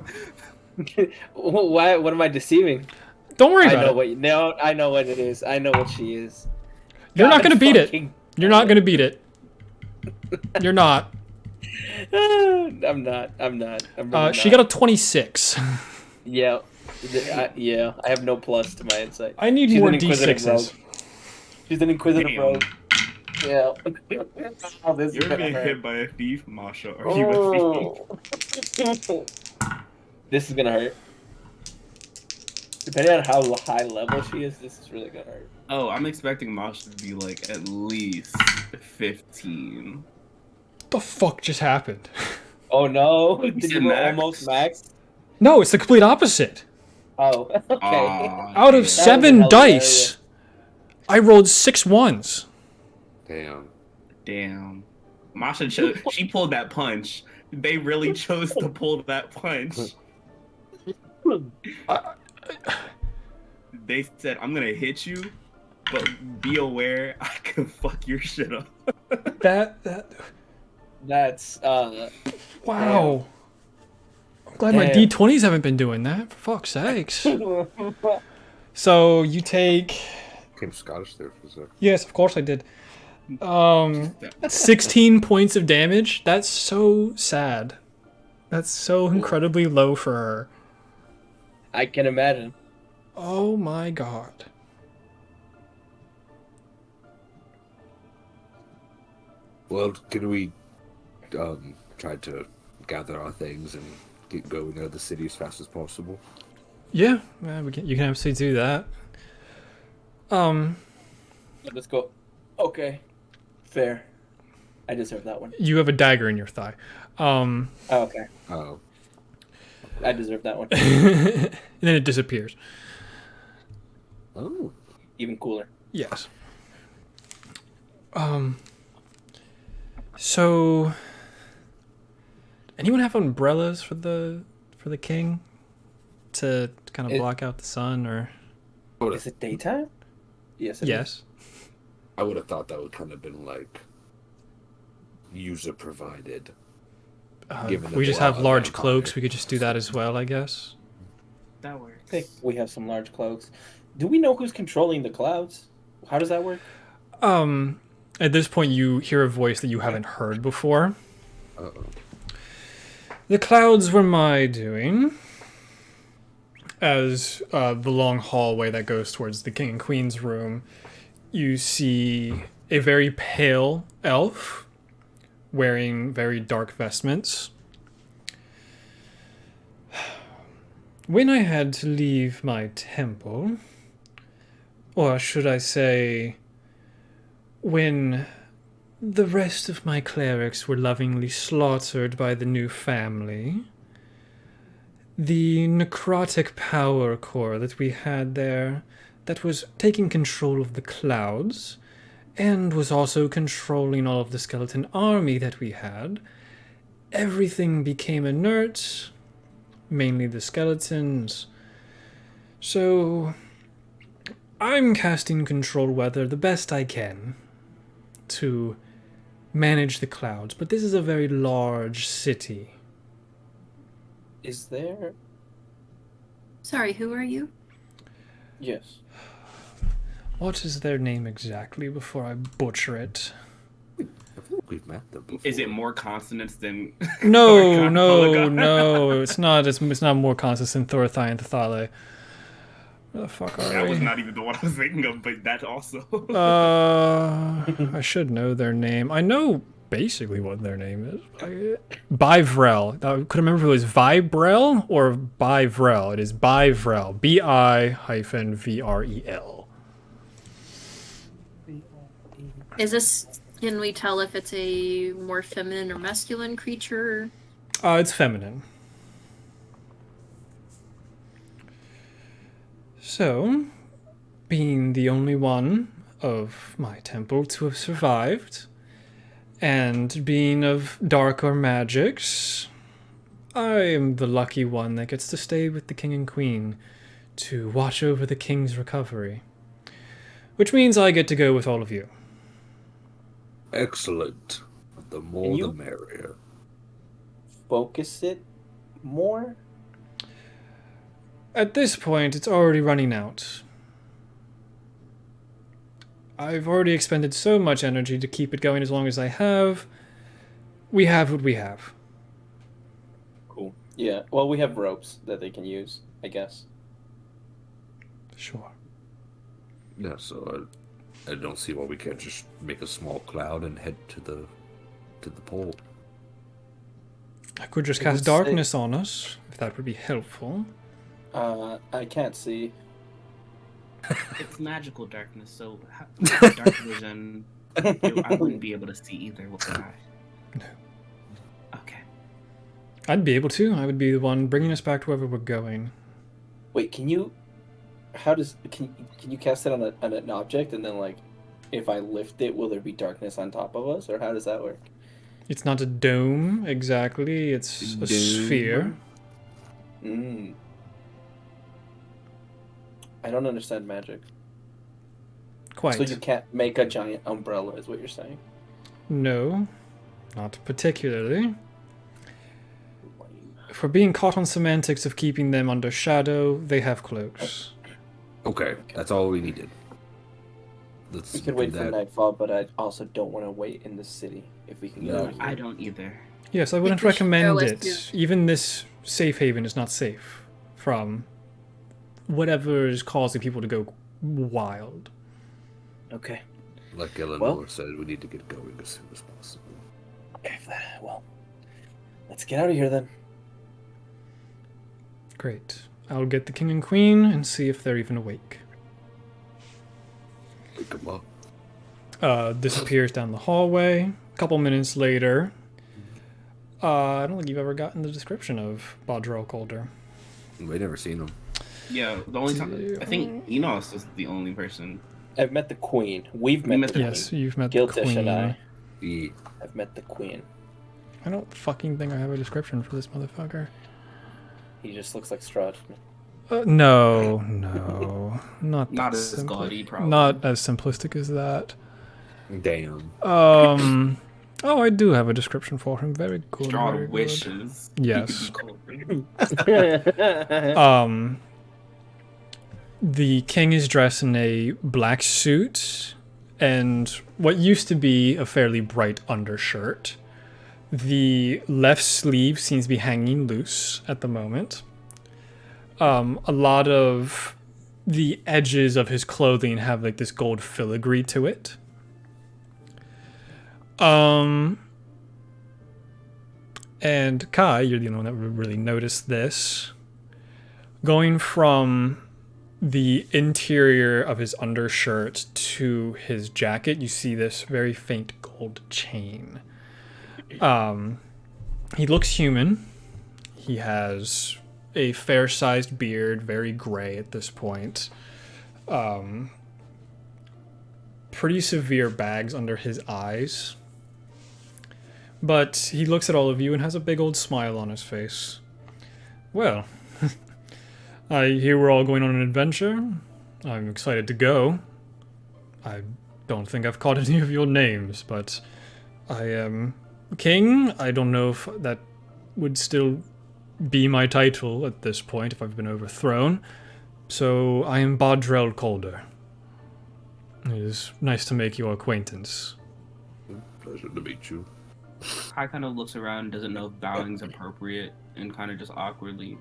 [SPEAKER 6] Why? What am I deceiving?
[SPEAKER 1] Don't worry
[SPEAKER 6] I
[SPEAKER 1] about
[SPEAKER 6] know
[SPEAKER 1] it.
[SPEAKER 6] what. No, I know what it is. I know what she is.
[SPEAKER 1] You're not
[SPEAKER 6] God
[SPEAKER 1] gonna beat it.
[SPEAKER 6] fucking-
[SPEAKER 1] You're not gonna beat it. You're not.
[SPEAKER 6] I'm not. I'm really
[SPEAKER 1] She
[SPEAKER 6] not.
[SPEAKER 1] got a 26.
[SPEAKER 6] Yeah. Yeah. I have no plus to my insight.
[SPEAKER 1] I need
[SPEAKER 6] She's
[SPEAKER 1] more
[SPEAKER 6] an inquisitive
[SPEAKER 1] d6s.
[SPEAKER 6] rogue. She's an inquisitive
[SPEAKER 3] Damn.
[SPEAKER 6] rogue. Yeah. Oh, this is
[SPEAKER 3] You're
[SPEAKER 6] gonna
[SPEAKER 3] getting
[SPEAKER 6] hurt.
[SPEAKER 3] hit by a thief, Masha. Are you a thief?
[SPEAKER 6] Oh. This is gonna hurt. Depending on how high level she is, this is really gonna hurt.
[SPEAKER 3] Oh, I'm expecting Masha to be like at least 15.
[SPEAKER 1] What the fuck just happened?
[SPEAKER 6] Oh no!
[SPEAKER 3] You
[SPEAKER 6] Did
[SPEAKER 3] said
[SPEAKER 6] you go
[SPEAKER 3] max?
[SPEAKER 6] almost max?
[SPEAKER 1] No, it's the complete opposite.
[SPEAKER 6] Oh, okay.
[SPEAKER 3] Aw,
[SPEAKER 1] Out of
[SPEAKER 3] damn.
[SPEAKER 1] 7
[SPEAKER 6] hilarious.
[SPEAKER 1] dice, I rolled 6 ones.
[SPEAKER 4] Damn.
[SPEAKER 3] Damn. Masha she pulled that punch. They really chose to pull that punch. They said, I'm gonna hit you, but be aware I can fuck your shit up.
[SPEAKER 1] That
[SPEAKER 6] That's
[SPEAKER 1] wow. I'm glad my
[SPEAKER 6] Damn.
[SPEAKER 1] d20s haven't been doing that. For fuck's sakes. So you take.
[SPEAKER 4] Came Scottish there for a sec.
[SPEAKER 1] Yes, of course I did. 16 points of damage. That's so sad. That's so incredibly low for her.
[SPEAKER 6] I can imagine.
[SPEAKER 1] Oh my god.
[SPEAKER 4] Well, can we try to gather our things and get going out of the city as fast as possible?
[SPEAKER 1] Yeah, you can absolutely do that.
[SPEAKER 6] Let's go. Okay. Fair. I deserve that one.
[SPEAKER 1] You have a dagger in your thigh.
[SPEAKER 6] Oh, okay.
[SPEAKER 4] Oh.
[SPEAKER 6] I deserve that one.
[SPEAKER 1] And then it disappears.
[SPEAKER 4] Oh.
[SPEAKER 6] Even cooler.
[SPEAKER 1] Yes. So anyone have umbrellas for the king to kind of block out the sun or
[SPEAKER 6] Is it daytime? Yes. It is.
[SPEAKER 1] yes.
[SPEAKER 4] I would have thought that would kind of been like user provided. Given that
[SPEAKER 1] We just
[SPEAKER 4] we're
[SPEAKER 1] have
[SPEAKER 4] all
[SPEAKER 1] large
[SPEAKER 4] vampire.
[SPEAKER 1] cloaks. We could just do that as well, I guess.
[SPEAKER 3] That
[SPEAKER 6] I
[SPEAKER 3] works.
[SPEAKER 6] think we have some large cloaks. Do we know who's controlling the clouds? How does that work?
[SPEAKER 1] At this point, you hear a voice that you haven't heard before.
[SPEAKER 4] Uh-oh.
[SPEAKER 1] The clouds were my doing. As the long hallway that goes towards the king and queen's room, you see a very pale elf wearing very dark vestments. When I had to leave my temple, or should I say, when the rest of my clerics were lovingly slaughtered by the new family, the necrotic power core that we had there, that was taking control of the clouds, and was also controlling all of the skeleton army that we had, everything became inert, mainly the skeletons. So I'm casting control weather the best I can to manage the clouds, but this is a very large city.
[SPEAKER 6] Is there?
[SPEAKER 2] Sorry, who are you?
[SPEAKER 6] Yes.
[SPEAKER 1] What is their name exactly before I butcher it?
[SPEAKER 4] I feel like we've met them before.
[SPEAKER 3] Is it more consonants than
[SPEAKER 1] No,
[SPEAKER 3] Polygon?
[SPEAKER 1] no, no. It's not. It's not more consistent than Thorthai and Thale. Where the fuck are
[SPEAKER 3] That was
[SPEAKER 1] we?
[SPEAKER 3] not even the one I was thinking of, but that also.
[SPEAKER 1] I should know their name. I know basically what their name is. Bivrel. I couldn't remember if it was Vibrel or Bivrel. It is Bivrel. BI-VREL.
[SPEAKER 2] Is this? Can we tell if it's a more feminine or masculine creature?
[SPEAKER 1] It's feminine. So, being the only one of my temple to have survived, and being of darker magics, I am the lucky one that gets to stay with the king and queen to watch over the king's recovery. Which means I get to go with all of you.
[SPEAKER 4] Excellent. The more
[SPEAKER 6] Can you-
[SPEAKER 4] the merrier.
[SPEAKER 6] Focus it more.
[SPEAKER 1] At this point, it's already running out. I've already expended so much energy to keep it going as long as I have. We have what we have.
[SPEAKER 6] Cool. Yeah. Well, we have ropes that they can use, I guess.
[SPEAKER 1] Sure.
[SPEAKER 4] Yeah, so I don't see why we can't just make a small cloud and head to the pole.
[SPEAKER 1] I could just
[SPEAKER 6] I
[SPEAKER 1] cast
[SPEAKER 6] would say-
[SPEAKER 1] darkness on us, if that would be helpful.
[SPEAKER 6] I can't see.
[SPEAKER 3] It's magical darkness, so dark vision. I wouldn't be able to see either, would I?
[SPEAKER 1] No.
[SPEAKER 3] Okay.
[SPEAKER 1] I'd be able to. I would be the one bringing us back to wherever we're going.
[SPEAKER 6] Wait, can you? How does can you cast it on an object and then like, if I lift it, will there be darkness on top of us, or how does that work?
[SPEAKER 1] It's not a dome, exactly. It's a
[SPEAKER 3] Dome?
[SPEAKER 1] sphere.
[SPEAKER 6] Mm. I don't understand magic.
[SPEAKER 1] Quite.
[SPEAKER 6] So you can't make a giant umbrella, is what you're saying?
[SPEAKER 1] No, not particularly. If we're being caught on semantics of keeping them under shadow, they have cloaks.
[SPEAKER 4] Okay, that's all we needed. Let's
[SPEAKER 6] We could
[SPEAKER 4] do
[SPEAKER 6] wait for
[SPEAKER 4] that.
[SPEAKER 6] nightfall, but I also don't want to wait in the city if we can get
[SPEAKER 4] No.
[SPEAKER 6] out of here.
[SPEAKER 3] I don't either.
[SPEAKER 1] Yes, I wouldn't
[SPEAKER 2] we should
[SPEAKER 1] recommend
[SPEAKER 2] go
[SPEAKER 1] it.
[SPEAKER 2] with
[SPEAKER 1] Even this safe haven is not safe from whatever is causing people to go wild.
[SPEAKER 6] Okay.
[SPEAKER 4] Like Eleanor
[SPEAKER 6] Well-
[SPEAKER 4] said, we need to get going as soon as possible.
[SPEAKER 6] Well, let's get out of here then.
[SPEAKER 1] Great. I'll get the king and queen and see if they're even awake.
[SPEAKER 4] Wake 'em up.
[SPEAKER 1] Disappears down the hallway. A couple minutes later, I don't think you've ever gotten the description of Bodrel Calder.
[SPEAKER 4] We never seen them.
[SPEAKER 3] Yeah, the only time I think Enos is the only person.
[SPEAKER 6] I've met the queen. We've met,
[SPEAKER 3] met
[SPEAKER 6] the
[SPEAKER 3] the
[SPEAKER 1] Yes,
[SPEAKER 6] queen.
[SPEAKER 1] you've met the
[SPEAKER 6] Giltish
[SPEAKER 1] queen.
[SPEAKER 6] and I
[SPEAKER 4] Yeah.
[SPEAKER 6] have met the queen.
[SPEAKER 1] I don't fucking think I have a description for this motherfucker.
[SPEAKER 6] He just looks like Strahd.
[SPEAKER 1] No, not
[SPEAKER 3] Not
[SPEAKER 1] that
[SPEAKER 3] as gaudy, probably.
[SPEAKER 1] Not as simplistic as that.
[SPEAKER 4] Damn.
[SPEAKER 1] Oh, I do have a description for him. Very good.
[SPEAKER 3] Straw
[SPEAKER 1] very good.
[SPEAKER 3] wishes. he
[SPEAKER 1] Yes.
[SPEAKER 3] could be cold.
[SPEAKER 1] The king is dressed in a black suit and what used to be a fairly bright undershirt. The left sleeve seems to be hanging loose at the moment. A lot of the edges of his clothing have like this gold filigree to it. And Kai, you're the only one that would really notice this. Going from the interior of his undershirt to his jacket, you see this very faint gold chain. He looks human. He has a fair-sized beard, very gray at this point. Pretty severe bags under his eyes. But he looks at all of you and has a big old smile on his face. Well, I hear we're all going on an adventure. I'm excited to go. I don't think I've caught any of your names, but I am king. I don't know if that would still be my title at this point if I've been overthrown. So I am Bodrel Calder. It is nice to make your acquaintance.
[SPEAKER 4] Pleasure to meet you.
[SPEAKER 3] Kai kind of looks around, doesn't know if bowing's appropriate, and kind of just awkwardly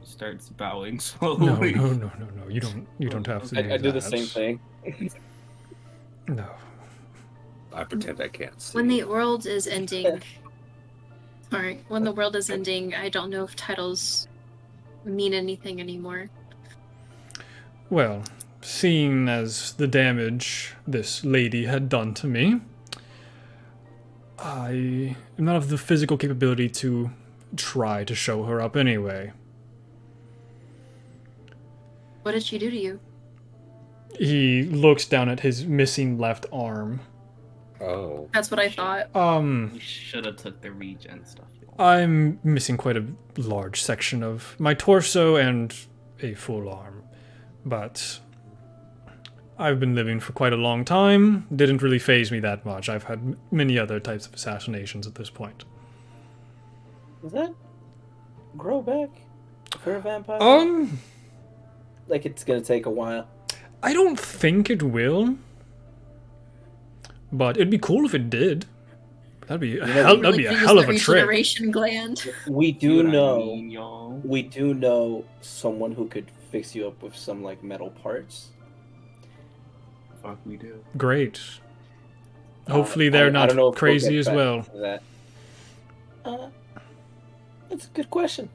[SPEAKER 3] starts bowing slowly.
[SPEAKER 1] No. You don't have to do
[SPEAKER 6] I do the
[SPEAKER 1] that.
[SPEAKER 6] same thing.
[SPEAKER 1] No.
[SPEAKER 4] I pretend I can't see.
[SPEAKER 2] When the world is ending, sorry, when the world is ending, I don't know if titles mean anything anymore.
[SPEAKER 1] Well, seeing as the damage this lady had done to me, I am not of the physical capability to try to show her up anyway.
[SPEAKER 2] What did she do to you?
[SPEAKER 1] He looks down at his missing left arm.
[SPEAKER 4] Oh.
[SPEAKER 2] That's what I thought.
[SPEAKER 3] We should have took the regen stuff.
[SPEAKER 1] I'm missing quite a large section of my torso and a full arm. But I've been living for quite a long time. Didn't really faze me that much. I've had many other types of assassinations at this point.
[SPEAKER 6] Does that grow back for a vampire? Like it's gonna take a while.
[SPEAKER 1] I don't think it will. But it'd be cool if it did. That'd be a hell of a trick.
[SPEAKER 2] Regeneration gland.
[SPEAKER 6] We do
[SPEAKER 3] what I
[SPEAKER 6] know.
[SPEAKER 3] mean, y'all.
[SPEAKER 6] We do know someone who could fix you up with some like metal parts.
[SPEAKER 3] Fuck, we do.
[SPEAKER 1] Great. Hopefully they're
[SPEAKER 6] I
[SPEAKER 1] not
[SPEAKER 6] don't know if we'll
[SPEAKER 1] crazy
[SPEAKER 6] get
[SPEAKER 1] as
[SPEAKER 6] back
[SPEAKER 1] well.
[SPEAKER 6] to that. That's a good question.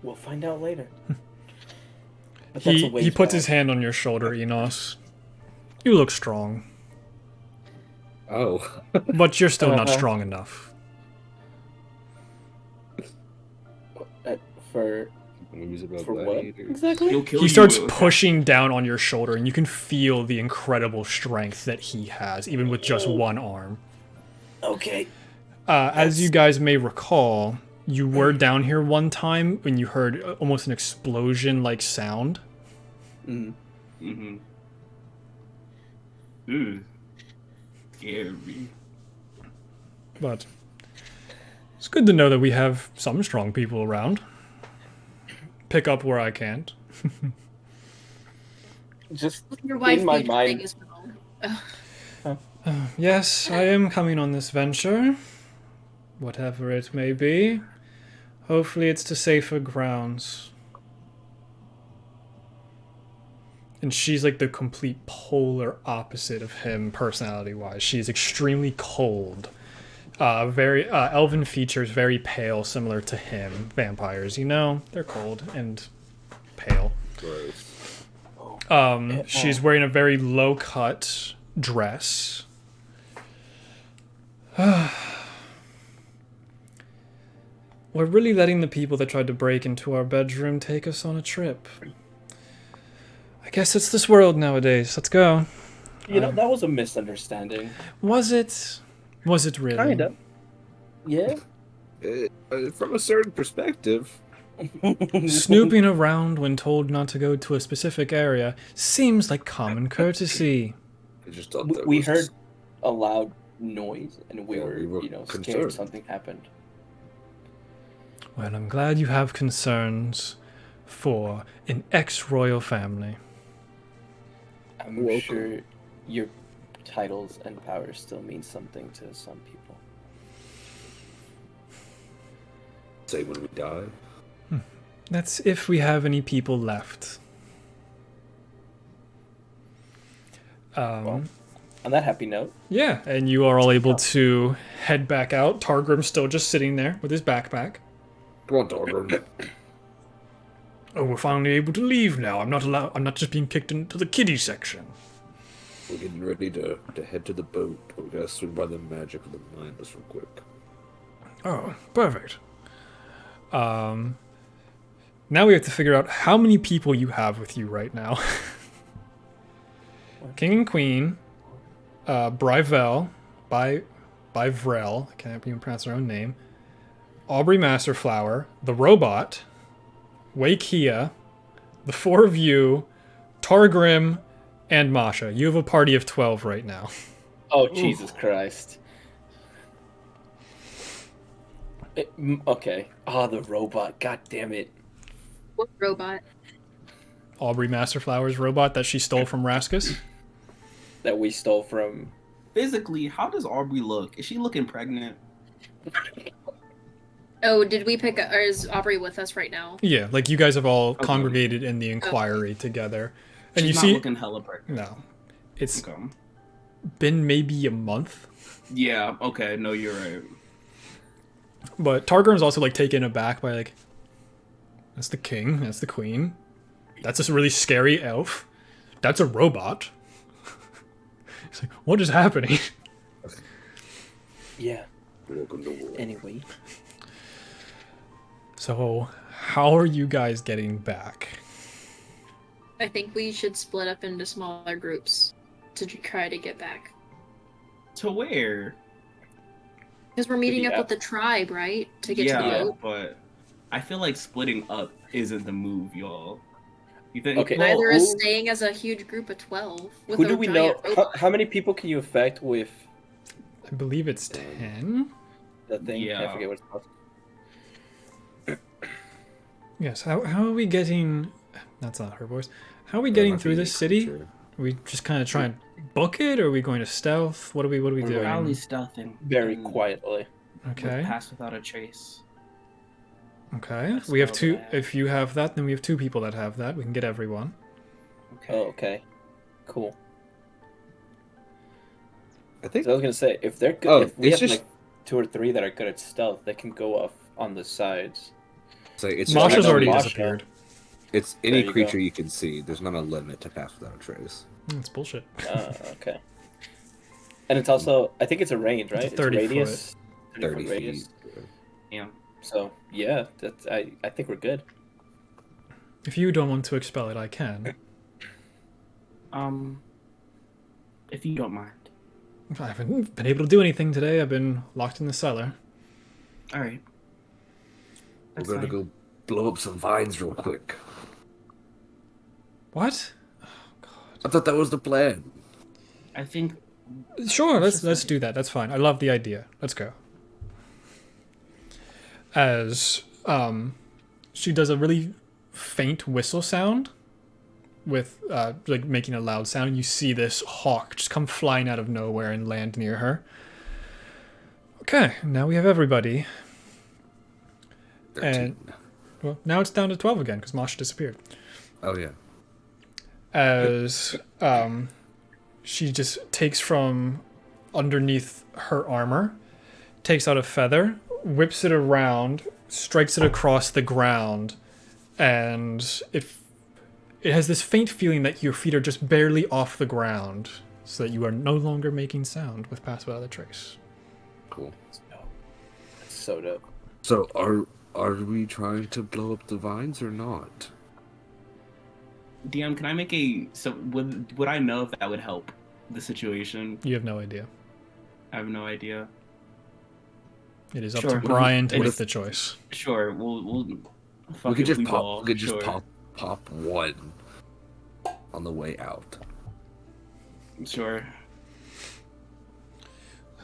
[SPEAKER 6] We'll find out later. But that's a
[SPEAKER 1] He
[SPEAKER 6] ways
[SPEAKER 1] puts
[SPEAKER 6] back.
[SPEAKER 1] his hand on your shoulder, Enos. You look strong,
[SPEAKER 4] Oh.
[SPEAKER 1] but you're still not
[SPEAKER 6] Uh-huh.
[SPEAKER 1] strong enough.
[SPEAKER 6] For
[SPEAKER 4] Movies about
[SPEAKER 6] what
[SPEAKER 4] gladiators.
[SPEAKER 6] exactly?
[SPEAKER 3] He'll kill
[SPEAKER 1] He
[SPEAKER 3] you
[SPEAKER 1] starts
[SPEAKER 3] with-
[SPEAKER 1] pushing down on your shoulder, and you can feel the incredible strength that he has, even with just one arm.
[SPEAKER 6] Okay.
[SPEAKER 1] As you guys may recall, you were down here one time when you heard almost an explosion-like sound.
[SPEAKER 6] Mm.
[SPEAKER 3] Mm-hmm. Ooh. Scary.
[SPEAKER 1] But it's good to know that we have some strong people around. Pick up where I can't.
[SPEAKER 6] Just
[SPEAKER 2] Your wife
[SPEAKER 6] in my
[SPEAKER 2] needs
[SPEAKER 6] mind.
[SPEAKER 2] thing as well.
[SPEAKER 1] Yes, I am coming on this venture. Whatever it may be. Hopefully it's to safer grounds. And she's like the complete polar opposite of him personality-wise. She's extremely cold. Very elven features, very pale, similar to him. Vampires, you know, they're cold and pale.
[SPEAKER 4] Gross.
[SPEAKER 1] She's wearing a very low-cut dress. We're really letting the people that tried to break into our bedroom take us on a trip. I guess it's this world nowadays. Let's go.
[SPEAKER 6] You know, that was a misunderstanding.
[SPEAKER 1] Was it? Was it really?
[SPEAKER 6] Kinda. Yeah.
[SPEAKER 4] From a certain perspective.
[SPEAKER 1] Snooping around when told not to go to a specific area seems like common courtesy.
[SPEAKER 4] I just thought
[SPEAKER 6] We
[SPEAKER 4] that
[SPEAKER 6] heard
[SPEAKER 4] was...
[SPEAKER 6] a loud noise, and we
[SPEAKER 4] Yeah,
[SPEAKER 6] were,
[SPEAKER 4] we were
[SPEAKER 6] scared
[SPEAKER 4] concerned.
[SPEAKER 6] something happened.
[SPEAKER 1] Well, I'm glad you have concerns for an ex-royal family.
[SPEAKER 6] I'm
[SPEAKER 4] Welcome.
[SPEAKER 6] sure your titles and powers still mean something to some people.
[SPEAKER 4] Say when we die.
[SPEAKER 1] That's if we have any people left.
[SPEAKER 6] Well, on that happy note,
[SPEAKER 1] Yeah, and you are all able to head back out. Targrim's still just sitting there with his backpack.
[SPEAKER 4] Come on, dog.
[SPEAKER 1] Oh, we're finally able to leave now. I'm not just being kicked into the kiddie section.
[SPEAKER 4] We're getting ready to head to the boat. We gotta swing by the magic of the mind just real quick.
[SPEAKER 1] Oh, perfect. Now we have to figure out how many people you have with you right now. King and Queen, Bryvel, Byvrel, I can't even pronounce her own name, Aubrey Masterflower, the robot, Wakia, the four of you, Targrim, and Masha. You have a party of 12 right now.
[SPEAKER 6] oh Jesus Christ. Okay. Ah, the robot. God damn it.
[SPEAKER 2] What robot?
[SPEAKER 1] Aubrey Masterflower's robot that she stole from Raskus.
[SPEAKER 6] That we stole from.
[SPEAKER 3] Physically, how does Aubrey look? Is she looking pregnant?
[SPEAKER 2] Oh, did we pick or is Aubrey with us right now?
[SPEAKER 1] Yeah, like you guys have all
[SPEAKER 3] Okay.
[SPEAKER 1] congregated in the inquiry together. And
[SPEAKER 3] She's
[SPEAKER 1] you
[SPEAKER 3] not
[SPEAKER 1] see,
[SPEAKER 3] looking hella pregnant.
[SPEAKER 1] no, it's
[SPEAKER 3] Okay.
[SPEAKER 1] been maybe a month.
[SPEAKER 3] Yeah, okay, no, you're right.
[SPEAKER 1] But Targrim's also like taken aback by like, that's the king, that's the queen, that's this really scary elf, that's a robot. He's like, what is happening?
[SPEAKER 6] Yeah.
[SPEAKER 4] Welcome to war.
[SPEAKER 6] Anyway.
[SPEAKER 1] So, how are you guys getting back?
[SPEAKER 2] I think we should split up into smaller groups to try to get back.
[SPEAKER 3] To where?
[SPEAKER 2] Because we're meeting up
[SPEAKER 6] Yeah.
[SPEAKER 2] with the tribe, right? To get to the
[SPEAKER 3] Yeah,
[SPEAKER 2] boat.
[SPEAKER 3] but I feel like splitting up isn't the move, y'all. You think?
[SPEAKER 6] Okay.
[SPEAKER 2] Neither
[SPEAKER 6] Who-
[SPEAKER 2] is staying as a huge group of 12. With
[SPEAKER 6] Who
[SPEAKER 2] a
[SPEAKER 6] do we know?
[SPEAKER 2] giant robot.
[SPEAKER 6] How many people can you affect with
[SPEAKER 1] I believe it's 10.
[SPEAKER 6] that thing?
[SPEAKER 3] Yeah.
[SPEAKER 6] I forget what it's called.
[SPEAKER 1] Yes. How are we getting? That's not her voice. How are we getting through this city? Are we just kind of try and book it, or are we going to stealth? What are we
[SPEAKER 3] We're
[SPEAKER 1] doing?
[SPEAKER 3] probably stealthing.
[SPEAKER 6] Very
[SPEAKER 3] and
[SPEAKER 6] quietly.
[SPEAKER 1] Okay.
[SPEAKER 3] Pass without a trace.
[SPEAKER 1] Okay.
[SPEAKER 3] That's
[SPEAKER 1] We have
[SPEAKER 3] about
[SPEAKER 1] two.
[SPEAKER 3] that.
[SPEAKER 1] If you have that, then we have 2 people that have that. We can get everyone.
[SPEAKER 3] Okay.
[SPEAKER 6] Oh, okay. Cool.
[SPEAKER 4] I think.
[SPEAKER 6] So I was gonna say, if they're good,
[SPEAKER 4] Oh,
[SPEAKER 6] if we
[SPEAKER 4] it's
[SPEAKER 6] have
[SPEAKER 4] just-
[SPEAKER 6] like 2 or 3 that are good at stealth, they can go off on the sides.
[SPEAKER 4] So it's
[SPEAKER 1] Masha's
[SPEAKER 6] I know
[SPEAKER 1] already
[SPEAKER 6] Masha.
[SPEAKER 1] disappeared.
[SPEAKER 4] It's
[SPEAKER 6] There
[SPEAKER 4] any
[SPEAKER 6] you
[SPEAKER 4] creature
[SPEAKER 6] go.
[SPEAKER 4] you can see. There's not a limit to pass without a trace.
[SPEAKER 1] That's bullshit.
[SPEAKER 6] Okay. And it's also, I think it's a range, right?
[SPEAKER 1] It's a 30
[SPEAKER 6] radius.
[SPEAKER 4] 30
[SPEAKER 6] foot radius.
[SPEAKER 4] feet.
[SPEAKER 3] Yeah.
[SPEAKER 6] So yeah, that's I think we're good.
[SPEAKER 1] If you don't want to expel it, I can.
[SPEAKER 3] If you don't mind.
[SPEAKER 1] I haven't been able to do anything today. I've been locked in the cellar.
[SPEAKER 3] All right.
[SPEAKER 4] We're
[SPEAKER 3] That's
[SPEAKER 4] gonna
[SPEAKER 3] fine.
[SPEAKER 4] go blow up some vines real quick.
[SPEAKER 1] What?
[SPEAKER 4] I thought that was the plan.
[SPEAKER 3] I think
[SPEAKER 1] Sure, let's do that. That's fine. I love the idea. Let's go. As she does a really faint whistle sound with like making a loud sound, and you see this hawk just come flying out of nowhere and land near her. Okay, now we have everybody.
[SPEAKER 4] 13.
[SPEAKER 1] And well, now it's down to 12 again because Masha disappeared.
[SPEAKER 4] Oh yeah.
[SPEAKER 1] As she just takes from underneath her armor, takes out a feather, whips it around, strikes it across the ground, and it has this faint feeling that your feet are just barely off the ground, so that you are no longer making sound with Pass Without a Trace.
[SPEAKER 4] Cool.
[SPEAKER 6] That's so dope.
[SPEAKER 4] So are we trying to blow up the vines or not?
[SPEAKER 3] DM, can I make a would I know if that would help the situation?
[SPEAKER 1] You have no idea.
[SPEAKER 3] I have no idea.
[SPEAKER 1] It is up
[SPEAKER 3] Sure.
[SPEAKER 1] to Brian to
[SPEAKER 3] It
[SPEAKER 1] make
[SPEAKER 3] is-
[SPEAKER 1] the choice.
[SPEAKER 3] Sure, we'll fuck
[SPEAKER 4] We could
[SPEAKER 3] it,
[SPEAKER 4] just pop.
[SPEAKER 3] will,
[SPEAKER 4] We could just
[SPEAKER 3] sure.
[SPEAKER 4] pop one on the way out.
[SPEAKER 3] Sure.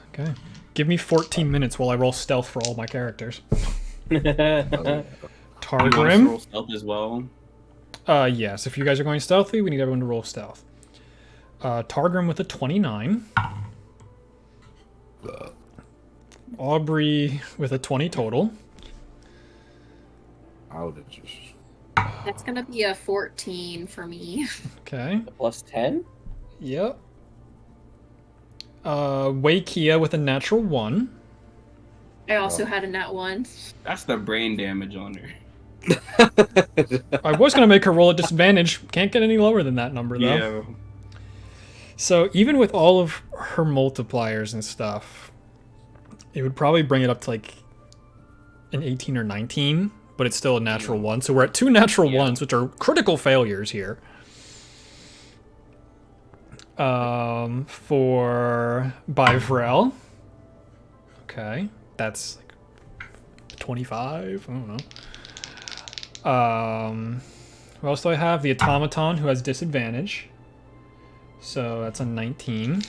[SPEAKER 1] Okay. Give me 14 minutes while I roll stealth for all my characters.
[SPEAKER 4] Oh, yeah.
[SPEAKER 3] Do you want us to
[SPEAKER 1] Targrim?
[SPEAKER 3] roll stealth as well?
[SPEAKER 1] Yes. If you guys are going stealthy, we need everyone to roll stealth. Targrim with a 29. Aubrey with a 20 total.
[SPEAKER 4] Outages.
[SPEAKER 2] That's gonna be a 14 for me.
[SPEAKER 1] Okay.
[SPEAKER 6] Plus 10?
[SPEAKER 1] Yep. Waikia with a natural 1.
[SPEAKER 2] I also had a nat 1.
[SPEAKER 3] That's the brain damage on her.
[SPEAKER 1] I was going to make her roll at disadvantage. Can't get any lower than that number, though.
[SPEAKER 3] Yeah.
[SPEAKER 1] So even with all of her multipliers and stuff, it would probably bring it up to like an 18 or 19, but it's still a natural 1. So we're at 2 natural
[SPEAKER 3] Yeah.
[SPEAKER 1] 1s, which are critical failures here. For Bivrel. Okay. That's like 25. I don't know. Who else do I have? The Automaton, who has disadvantage. So that's a 19.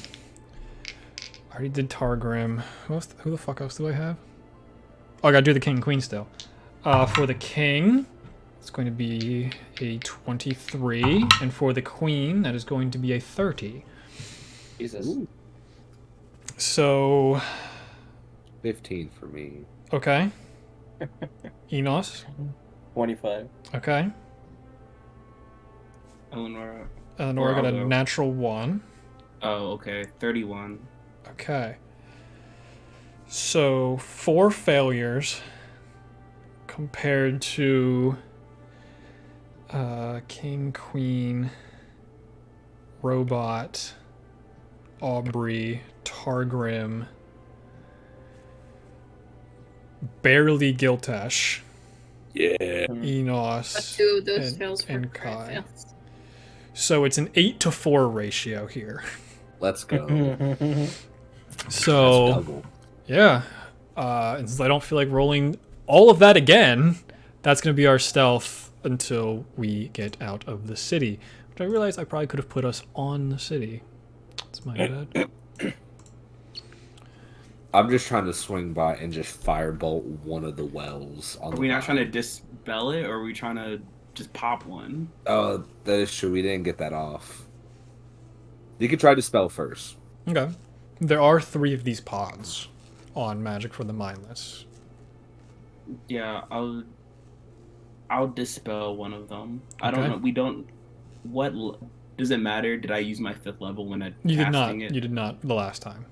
[SPEAKER 1] I already did Targrim. Who the fuck else do I have? Oh, I gotta do the King and Queen still. For the King, it's going to be a 23. And for the Queen, that is going to be a 30.
[SPEAKER 6] Jesus.
[SPEAKER 4] Ooh,
[SPEAKER 1] So,
[SPEAKER 4] 15 for me.
[SPEAKER 1] okay. Enos,
[SPEAKER 6] 25.
[SPEAKER 1] okay.
[SPEAKER 3] Eleanor.
[SPEAKER 1] Eleanor got a
[SPEAKER 3] Aldo.
[SPEAKER 1] natural 1.
[SPEAKER 3] Oh, okay. 31.
[SPEAKER 1] Okay. So 4 failures compared to King, Queen, Robot, Aubrey, Targrim, barely Giltesh,
[SPEAKER 4] Yeah.
[SPEAKER 2] But
[SPEAKER 1] Enos,
[SPEAKER 2] 2 of those
[SPEAKER 1] and-
[SPEAKER 2] fails were
[SPEAKER 1] and
[SPEAKER 2] crit
[SPEAKER 1] Kai.
[SPEAKER 2] fails.
[SPEAKER 1] So it's an 8-to-4 ratio here.
[SPEAKER 4] Let's go.
[SPEAKER 1] So
[SPEAKER 4] Let's double.
[SPEAKER 1] yeah, and since I don't feel like rolling all of that again, that's going to be our stealth until we get out of the city. Which I realized I probably could have put us on the city. That's my bad.
[SPEAKER 4] I'm just trying to swing by and just firebolt one of the wells. On
[SPEAKER 3] Are we not trying to dispel it, or are we trying to just pop one?
[SPEAKER 4] Oh, that is true. We didn't get that off. You could try to spell first.
[SPEAKER 1] Okay. There are 3 of these pods on Magic for the Mindless.
[SPEAKER 3] Yeah, I'll dispel one of them. I don't
[SPEAKER 1] Okay.
[SPEAKER 3] know. We don't. What does it matter? Did I use my 5th level when I
[SPEAKER 1] You did not.
[SPEAKER 3] casting it?
[SPEAKER 1] You did not the last time.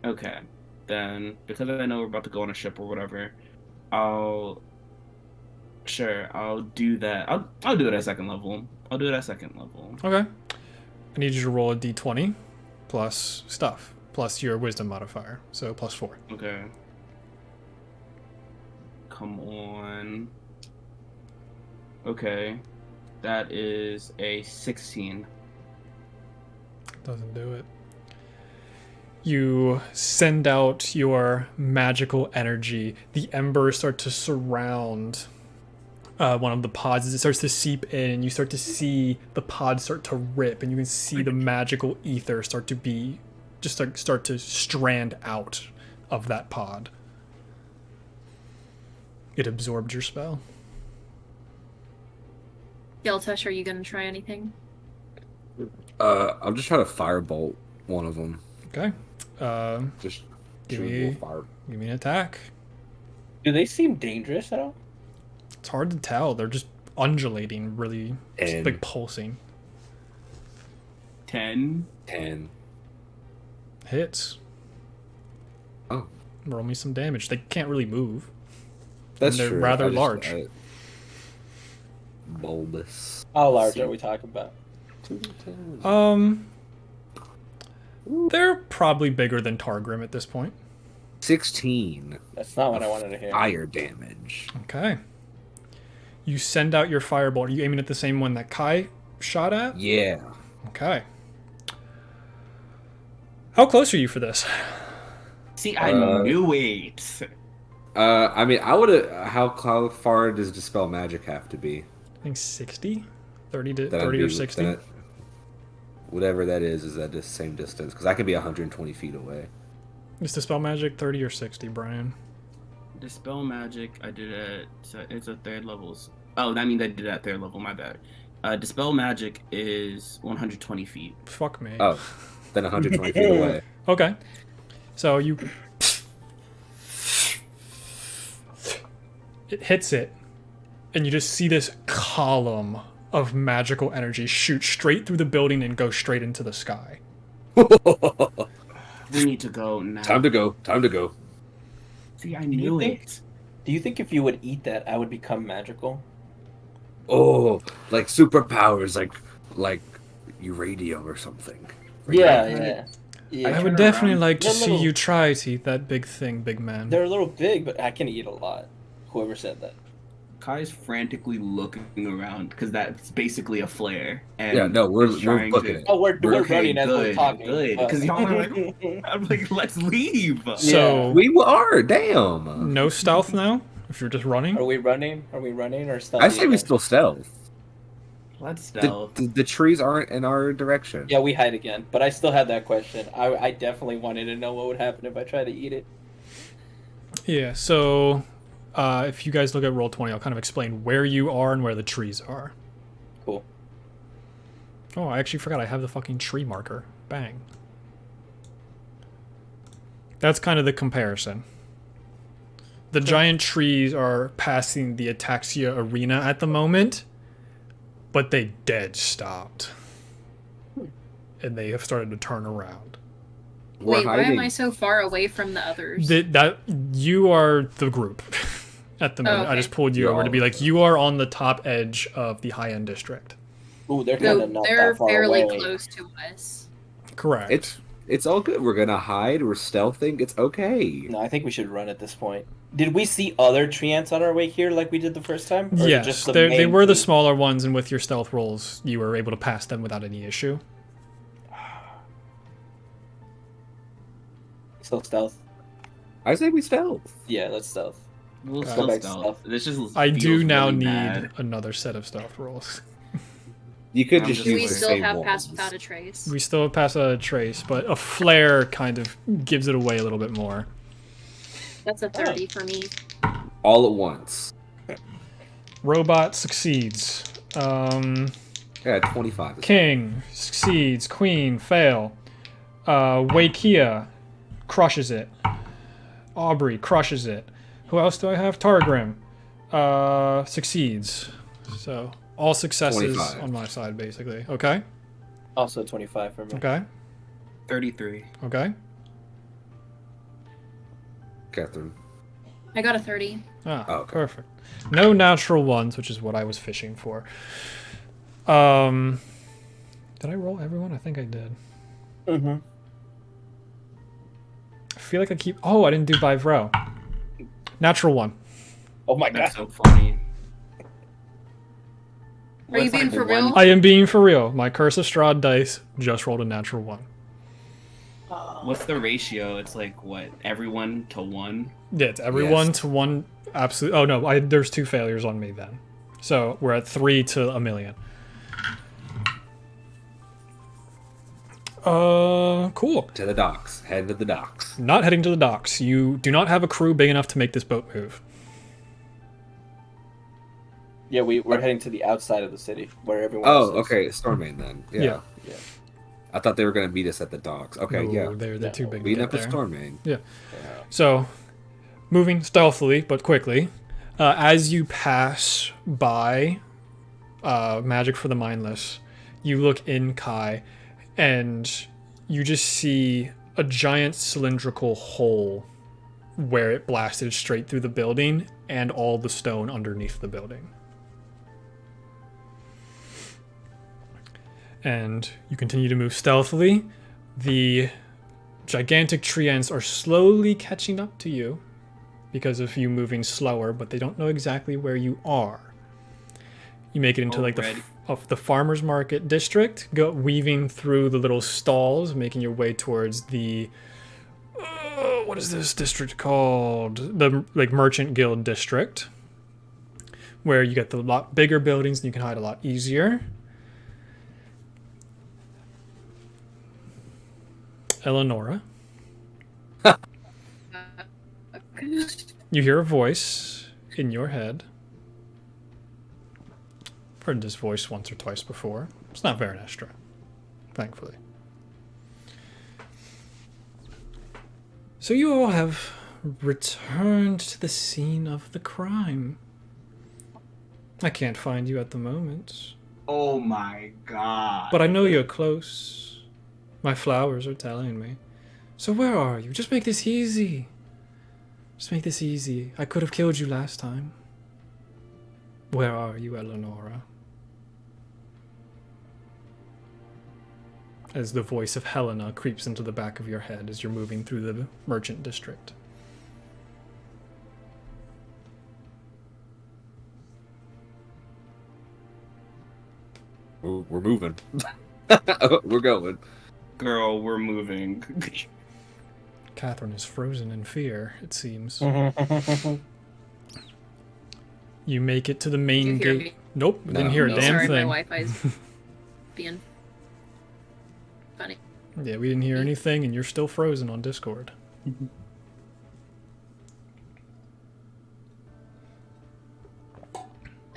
[SPEAKER 3] Okay, then because I know we're about to go on a ship or whatever, I'll do that. I'll do it at 2nd level. I'll do it at 2nd level.
[SPEAKER 1] Okay. I need you to roll a d20 plus stuff, plus your wisdom modifier, so plus 4.
[SPEAKER 3] Okay. Come on. Okay, that is a 16.
[SPEAKER 1] Doesn't do it. You send out your magical energy. The embers start to surround one of the pods as it starts to seep in, and you start to see the pod start to rip, and you can see the magical ether start to strand out of that pod. It absorbed your spell.
[SPEAKER 2] Geltush, are you gonna try anything?
[SPEAKER 4] I'm just trying to firebolt one of them.
[SPEAKER 1] Okay.
[SPEAKER 4] Just
[SPEAKER 1] Give
[SPEAKER 4] shoot a
[SPEAKER 1] me-
[SPEAKER 4] little fire.
[SPEAKER 1] Give me an attack.
[SPEAKER 6] Do they seem dangerous at all?
[SPEAKER 1] It's hard to tell. They're just undulating, really, just
[SPEAKER 4] And-
[SPEAKER 1] like pulsing.
[SPEAKER 3] 10.
[SPEAKER 4] 10.
[SPEAKER 1] Hits.
[SPEAKER 4] Oh,
[SPEAKER 1] Roll me some damage. They can't really move.
[SPEAKER 4] that's
[SPEAKER 1] they're
[SPEAKER 4] true.
[SPEAKER 1] rather large.
[SPEAKER 4] Bulbous.
[SPEAKER 6] How large are we talking about?
[SPEAKER 1] They're probably bigger than Targrim at this point.
[SPEAKER 4] 16
[SPEAKER 6] That's not what I wanted to hear.
[SPEAKER 4] fire damage.
[SPEAKER 1] Okay. You send out your fireball. Are you aiming at the same one that Kai shot at?
[SPEAKER 4] Yeah.
[SPEAKER 1] Okay. How close are you for this?
[SPEAKER 3] See, I knew it.
[SPEAKER 4] I mean, I would have. How far does Dispel Magic have to be?
[SPEAKER 1] I think 60? 30 to
[SPEAKER 4] Then I'd
[SPEAKER 1] 30 or
[SPEAKER 4] be-
[SPEAKER 1] 60?
[SPEAKER 4] then whatever that is at the same distance. Because I could be 120 feet away.
[SPEAKER 1] Is the spell magic 30 or 60, Brian?
[SPEAKER 3] Dispel magic, I did it. It's a 3rd levels. Oh, that means I did it at 3rd level. My bad. Dispel magic is 120 feet.
[SPEAKER 1] Fuck me.
[SPEAKER 4] Oh, then 120 feet away.
[SPEAKER 1] Okay. So you... It hits it, and you just see this column of magical energy shoot straight through the building and go straight into the sky.
[SPEAKER 3] We need to go now.
[SPEAKER 4] Time to go. Time to go.
[SPEAKER 3] See, I
[SPEAKER 6] you
[SPEAKER 3] knew
[SPEAKER 6] think-
[SPEAKER 3] it.
[SPEAKER 6] Do you think if you would eat that, I would become magical?
[SPEAKER 4] Oh, like superpowers, like uranium or something.
[SPEAKER 6] Yeah.
[SPEAKER 1] I
[SPEAKER 3] turn
[SPEAKER 1] would definitely
[SPEAKER 3] around.
[SPEAKER 1] like to
[SPEAKER 6] They're
[SPEAKER 1] see
[SPEAKER 6] little-
[SPEAKER 1] you try to eat that big thing, big man.
[SPEAKER 6] They're a little big, but I can eat a lot. Whoever said that.
[SPEAKER 3] Kai's frantically looking around because that's basically a flare. And
[SPEAKER 4] Yeah, no, we're
[SPEAKER 3] he's trying
[SPEAKER 4] booking
[SPEAKER 3] to-
[SPEAKER 4] it.
[SPEAKER 6] Oh, we're
[SPEAKER 3] Okay,
[SPEAKER 6] running as we're
[SPEAKER 3] good,
[SPEAKER 6] talking.
[SPEAKER 3] good, 'cause y'all are like- I'm like, let's leave.
[SPEAKER 1] So,
[SPEAKER 4] We are. Damn.
[SPEAKER 1] no stealth now? If you're just running?
[SPEAKER 6] Are we running? Are we running or stealth?
[SPEAKER 4] I say we still stealth.
[SPEAKER 3] Let's stealth.
[SPEAKER 4] The trees aren't in our direction.
[SPEAKER 6] Yeah, we hide again. But I still had that question. I definitely wanted to know what would happen if I tried to eat it.
[SPEAKER 1] Yeah, so if you guys look at Roll20, I'll kind of explain where you are and where the trees are.
[SPEAKER 6] Cool.
[SPEAKER 1] Oh, I actually forgot I have the fucking tree marker. Bang. That's kind of the comparison. The giant trees are passing the Ataxia Arena at the moment, but they dead stopped. And they have started to turn around.
[SPEAKER 4] We're
[SPEAKER 2] Wait, why am
[SPEAKER 4] hiding.
[SPEAKER 2] I so far away from the others?
[SPEAKER 1] That you are the group at the moment. I
[SPEAKER 2] okay.
[SPEAKER 1] just pulled you
[SPEAKER 4] You're
[SPEAKER 1] over to
[SPEAKER 4] all
[SPEAKER 1] be
[SPEAKER 4] of
[SPEAKER 1] like, you are on the top edge of the high-end district.
[SPEAKER 6] Ooh, they're kind
[SPEAKER 2] So
[SPEAKER 6] of not
[SPEAKER 2] they're
[SPEAKER 6] that far
[SPEAKER 2] fairly
[SPEAKER 6] away.
[SPEAKER 2] close to us.
[SPEAKER 1] Correct.
[SPEAKER 4] It's all good. We're gonna hide. We're stealthing. It's okay.
[SPEAKER 6] No, I think we should run at this point. Did we see other tree ants on our way here like we did the first time? Or
[SPEAKER 1] Yes,
[SPEAKER 6] just the
[SPEAKER 1] they
[SPEAKER 6] main
[SPEAKER 1] were the
[SPEAKER 6] tree?
[SPEAKER 1] smaller ones, and with your stealth rolls, you were able to pass them without any issue.
[SPEAKER 6] So stealth.
[SPEAKER 4] I say we stealth.
[SPEAKER 6] Yeah, let's stealth.
[SPEAKER 3] We'll
[SPEAKER 1] Go
[SPEAKER 3] still
[SPEAKER 6] back to
[SPEAKER 3] stealth.
[SPEAKER 6] stealth.
[SPEAKER 3] This just
[SPEAKER 1] I do
[SPEAKER 3] feels
[SPEAKER 1] now
[SPEAKER 3] really
[SPEAKER 1] need
[SPEAKER 3] bad.
[SPEAKER 1] another set of stealth rolls.
[SPEAKER 4] You could
[SPEAKER 3] I'm
[SPEAKER 4] just
[SPEAKER 3] just
[SPEAKER 2] Do
[SPEAKER 4] use
[SPEAKER 2] we
[SPEAKER 4] the
[SPEAKER 2] still
[SPEAKER 4] same
[SPEAKER 2] have
[SPEAKER 4] ones.
[SPEAKER 2] pass without a trace?
[SPEAKER 1] We still pass a trace, but a flare kind of gives it away a little bit more.
[SPEAKER 2] That's a 30 for me.
[SPEAKER 4] All at once.
[SPEAKER 1] Robot succeeds.
[SPEAKER 4] Yeah, 25.
[SPEAKER 1] King succeeds. Queen fail. Wakia crushes it. Aubrey crushes it. Who else do I have? Targrim succeeds. So all successes
[SPEAKER 4] 25.
[SPEAKER 1] on my side, basically. Okay.
[SPEAKER 6] Also 25 for me.
[SPEAKER 1] Okay.
[SPEAKER 3] 33.
[SPEAKER 1] Okay.
[SPEAKER 4] Catherine.
[SPEAKER 2] I got a 30.
[SPEAKER 1] Ah,
[SPEAKER 4] Oh, okay.
[SPEAKER 1] perfect. No natural ones, which is what I was fishing for. Did I roll everyone? I think I did.
[SPEAKER 6] Mm-hmm.
[SPEAKER 1] I feel like I keep. Oh, I didn't do by row. Natural one.
[SPEAKER 6] Oh my god.
[SPEAKER 3] That's so funny.
[SPEAKER 2] Are you
[SPEAKER 3] What's,
[SPEAKER 2] being
[SPEAKER 3] like,
[SPEAKER 2] for
[SPEAKER 3] the one-
[SPEAKER 2] real?
[SPEAKER 1] I am being for real. My Curse of Strahd dice just rolled a natural one.
[SPEAKER 3] What's the ratio? It's like what? Everyone to 1?
[SPEAKER 1] Yeah, it's everyone
[SPEAKER 4] Yes.
[SPEAKER 1] to one. Absolute. Oh no, there's 2 failures on me then. So we're at 3 to a million. Cool.
[SPEAKER 4] To the docks. Head to the docks.
[SPEAKER 1] Not heading to the docks. You do not have a crew big enough to make this boat move.
[SPEAKER 6] Yeah, we're heading to the outside of the city where everyone
[SPEAKER 4] Oh,
[SPEAKER 6] else is.
[SPEAKER 4] okay. Stormmane then. Yeah.
[SPEAKER 1] Yeah.
[SPEAKER 6] Yeah.
[SPEAKER 4] I thought they were going to meet us at the docks. Okay,
[SPEAKER 1] No,
[SPEAKER 4] yeah.
[SPEAKER 1] they're too big to
[SPEAKER 4] Meeting
[SPEAKER 1] get
[SPEAKER 4] up with
[SPEAKER 1] there.
[SPEAKER 4] Stormmane.
[SPEAKER 6] Yeah.
[SPEAKER 1] So, moving stealthily but quickly, as you pass by Magic for the Mindless, you look in Kai, and you just see a giant cylindrical hole where it blasted straight through the building and all the stone underneath the building. And you continue to move stealthily. The gigantic tree ants are slowly catching up to you because of you moving slower, but they don't know exactly where you are. You make it into
[SPEAKER 3] Already.
[SPEAKER 1] the farmers market district, weaving through the little stalls, making your way towards the what is this district called? The merchant guild district, where you get the lot bigger buildings and you can hide a lot easier. Eleonora, you hear a voice in your head. I've heard this voice once or twice before. It's not Veranestra, thankfully. So you all have returned to the scene of the crime. I can't find you at the moment,
[SPEAKER 3] Oh my god.
[SPEAKER 1] but I know you're close. My flowers are telling me. So where are you? Just make this easy. Just make this easy. I could have killed you last time. Where are you, Eleonora? As the voice of Helena creeps into the back of your head as you're moving through the merchant district.
[SPEAKER 4] We're moving. We're going.
[SPEAKER 3] Girl, we're moving.
[SPEAKER 1] Catherine is frozen in fear, it seems. You make it to the main
[SPEAKER 2] You hear
[SPEAKER 1] gate.
[SPEAKER 2] me?
[SPEAKER 1] Nope,
[SPEAKER 4] No,
[SPEAKER 1] didn't hear a
[SPEAKER 4] no.
[SPEAKER 1] damn
[SPEAKER 2] Sorry,
[SPEAKER 1] thing.
[SPEAKER 2] my Wi-Fi's being funny.
[SPEAKER 1] Yeah, we didn't hear anything, and you're still frozen on Discord.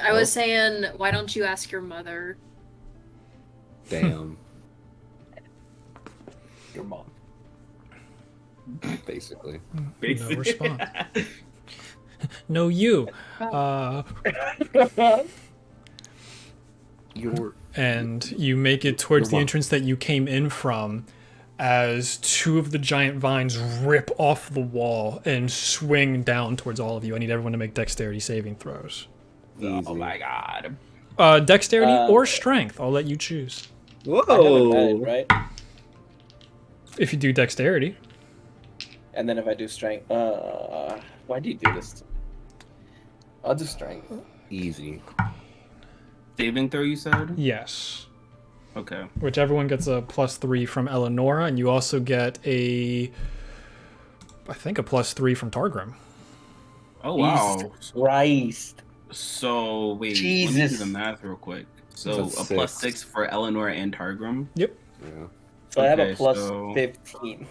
[SPEAKER 2] I was saying, why don't you ask your mother?
[SPEAKER 4] Damn.
[SPEAKER 6] Your mom.
[SPEAKER 4] Basically.
[SPEAKER 1] No response. No, you. And you make it towards the
[SPEAKER 4] You're
[SPEAKER 1] entrance that you came in from as 2 of the giant vines rip off the wall and swing down towards all of you. I need everyone to make dexterity saving throws.
[SPEAKER 3] Oh
[SPEAKER 4] Easy.
[SPEAKER 3] my god.
[SPEAKER 1] Dexterity or strength. I'll let you choose.
[SPEAKER 6] I have
[SPEAKER 4] Whoa.
[SPEAKER 6] advantage, right?
[SPEAKER 1] If you do dexterity.
[SPEAKER 6] And then if I do strength, why do you do this? I'll do strength.
[SPEAKER 4] Easy.
[SPEAKER 3] Saving throw, you said?
[SPEAKER 1] Yes.
[SPEAKER 3] Okay.
[SPEAKER 1] Which everyone gets a +3 from Eleonora, and you also get I think a +3 from Targrim.
[SPEAKER 3] Oh wow.
[SPEAKER 6] Jesus Christ.
[SPEAKER 3] So wait, let me do
[SPEAKER 6] Jesus.
[SPEAKER 3] the math real quick. So
[SPEAKER 4] That's
[SPEAKER 3] a plus
[SPEAKER 4] 6.
[SPEAKER 3] 6 for Eleanor and Targrim.
[SPEAKER 4] Yeah.
[SPEAKER 6] So I have a
[SPEAKER 3] Okay,
[SPEAKER 6] plus
[SPEAKER 3] so-
[SPEAKER 6] 15.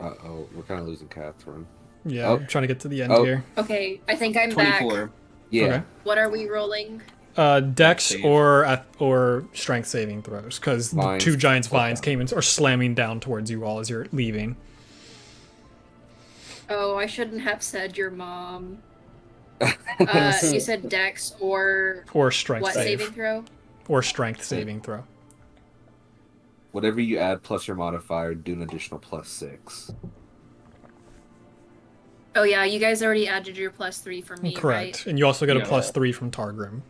[SPEAKER 4] Uh-oh, we're kind of losing Catherine.
[SPEAKER 1] Yeah,
[SPEAKER 4] Oh.
[SPEAKER 1] I'm trying to get to the end
[SPEAKER 4] Oh.
[SPEAKER 1] here.
[SPEAKER 2] Okay, I think I'm
[SPEAKER 3] 24.
[SPEAKER 2] back.
[SPEAKER 4] Yeah.
[SPEAKER 1] Okay.
[SPEAKER 2] What are we rolling?
[SPEAKER 1] Dex
[SPEAKER 3] Save.
[SPEAKER 1] or strength saving throws, because the
[SPEAKER 4] Vines.
[SPEAKER 1] 2 giants
[SPEAKER 4] Fall
[SPEAKER 1] vines
[SPEAKER 4] down.
[SPEAKER 1] came in are slamming down towards you all as you're leaving.
[SPEAKER 2] Oh, I shouldn't have said your mom. You said Dex or
[SPEAKER 1] Or strength
[SPEAKER 2] what
[SPEAKER 1] save.
[SPEAKER 2] saving throw?
[SPEAKER 1] Or strength saving throw.
[SPEAKER 4] Whatever you add plus your modifier, do an additional plus 6.
[SPEAKER 2] Oh yeah, you guys already added your +3 for me,
[SPEAKER 1] Correct. And you also get a
[SPEAKER 3] Yeah.
[SPEAKER 1] +3 from Targrim.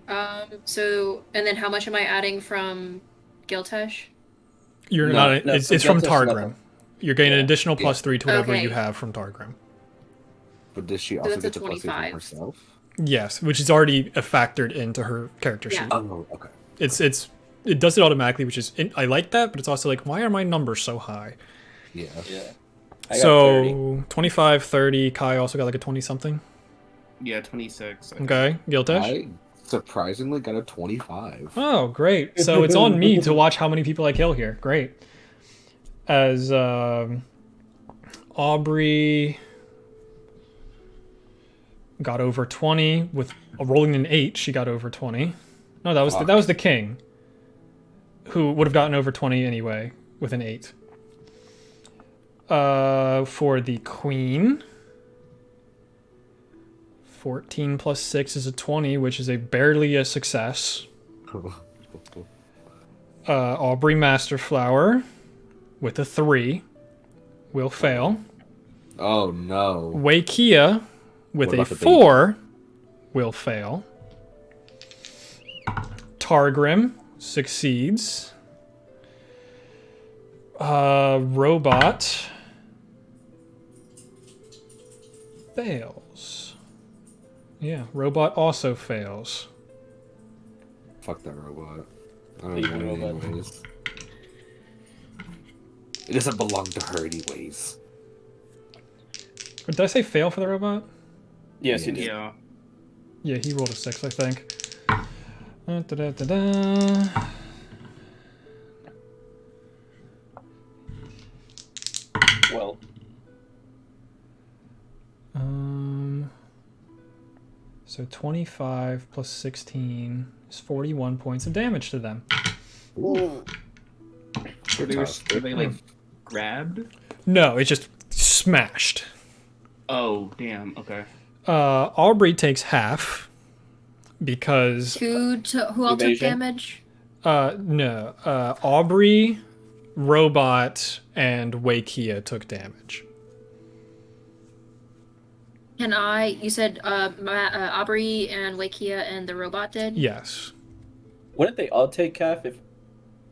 [SPEAKER 2] right? So and then how much am I adding from Giltesh?
[SPEAKER 1] You're
[SPEAKER 6] No,
[SPEAKER 1] not.
[SPEAKER 6] no,
[SPEAKER 1] It's from
[SPEAKER 6] Giltesh,
[SPEAKER 1] Targrim.
[SPEAKER 6] nothing.
[SPEAKER 1] You're getting an
[SPEAKER 6] Yeah.
[SPEAKER 1] additional
[SPEAKER 4] Yeah.
[SPEAKER 1] +3 to whatever
[SPEAKER 2] Okay.
[SPEAKER 1] you have from Targrim.
[SPEAKER 4] But does she
[SPEAKER 2] So
[SPEAKER 4] also
[SPEAKER 2] that's a
[SPEAKER 4] get the plus 8 from
[SPEAKER 2] 25.
[SPEAKER 4] herself?
[SPEAKER 1] Yes, which is already factored into her character
[SPEAKER 2] Yeah.
[SPEAKER 1] sheet.
[SPEAKER 4] Oh, okay.
[SPEAKER 1] It does it automatically, which is I like that, but it's also like, why are my numbers so high?
[SPEAKER 4] Yeah.
[SPEAKER 6] Yeah. I got 30.
[SPEAKER 1] So 25, 30. Kai also got like a 20 something.
[SPEAKER 3] Yeah, 26. I think.
[SPEAKER 1] Okay, Giltesh.
[SPEAKER 4] I surprisingly got a 25.
[SPEAKER 1] Oh, great. So it's on me to watch how many people I kill here. Great. As Aubrey got over 20 with rolling an 8, she got over 20. No, that was the king, who would have gotten over 20 anyway with an 8. For the queen, 14 plus 6 is a 20, which is barely a success. Aubrey Masterflower with a 3 will fail.
[SPEAKER 4] Oh no.
[SPEAKER 1] Wakia with
[SPEAKER 4] What
[SPEAKER 1] a
[SPEAKER 4] about the baby?
[SPEAKER 1] 4 will fail. Targrim succeeds. Robot fails. Yeah, robot also fails.
[SPEAKER 4] Fuck that robot. I don't
[SPEAKER 6] Leave
[SPEAKER 4] even
[SPEAKER 6] the
[SPEAKER 4] know it
[SPEAKER 6] robot.
[SPEAKER 4] anyways. It doesn't belong to her anyways.
[SPEAKER 1] Or did I say fail for the robot?
[SPEAKER 6] Yes, you did.
[SPEAKER 3] Yeah.
[SPEAKER 1] Yeah, he rolled a 6, I think. Da-da-da-da.
[SPEAKER 6] Well,
[SPEAKER 1] So 25 plus 16 is 41 points of damage to them.
[SPEAKER 3] Were they like grabbed?
[SPEAKER 1] No, it's just smashed.
[SPEAKER 3] Oh, damn. Okay.
[SPEAKER 1] Aubrey takes half because
[SPEAKER 2] Who all took
[SPEAKER 6] Evasion?
[SPEAKER 2] damage?
[SPEAKER 1] no, Aubrey, Robot, and Wakia took damage.
[SPEAKER 2] Can I? You said Aubrey and Wakia and the robot did.
[SPEAKER 1] Yes,
[SPEAKER 6] wouldn't they all take half if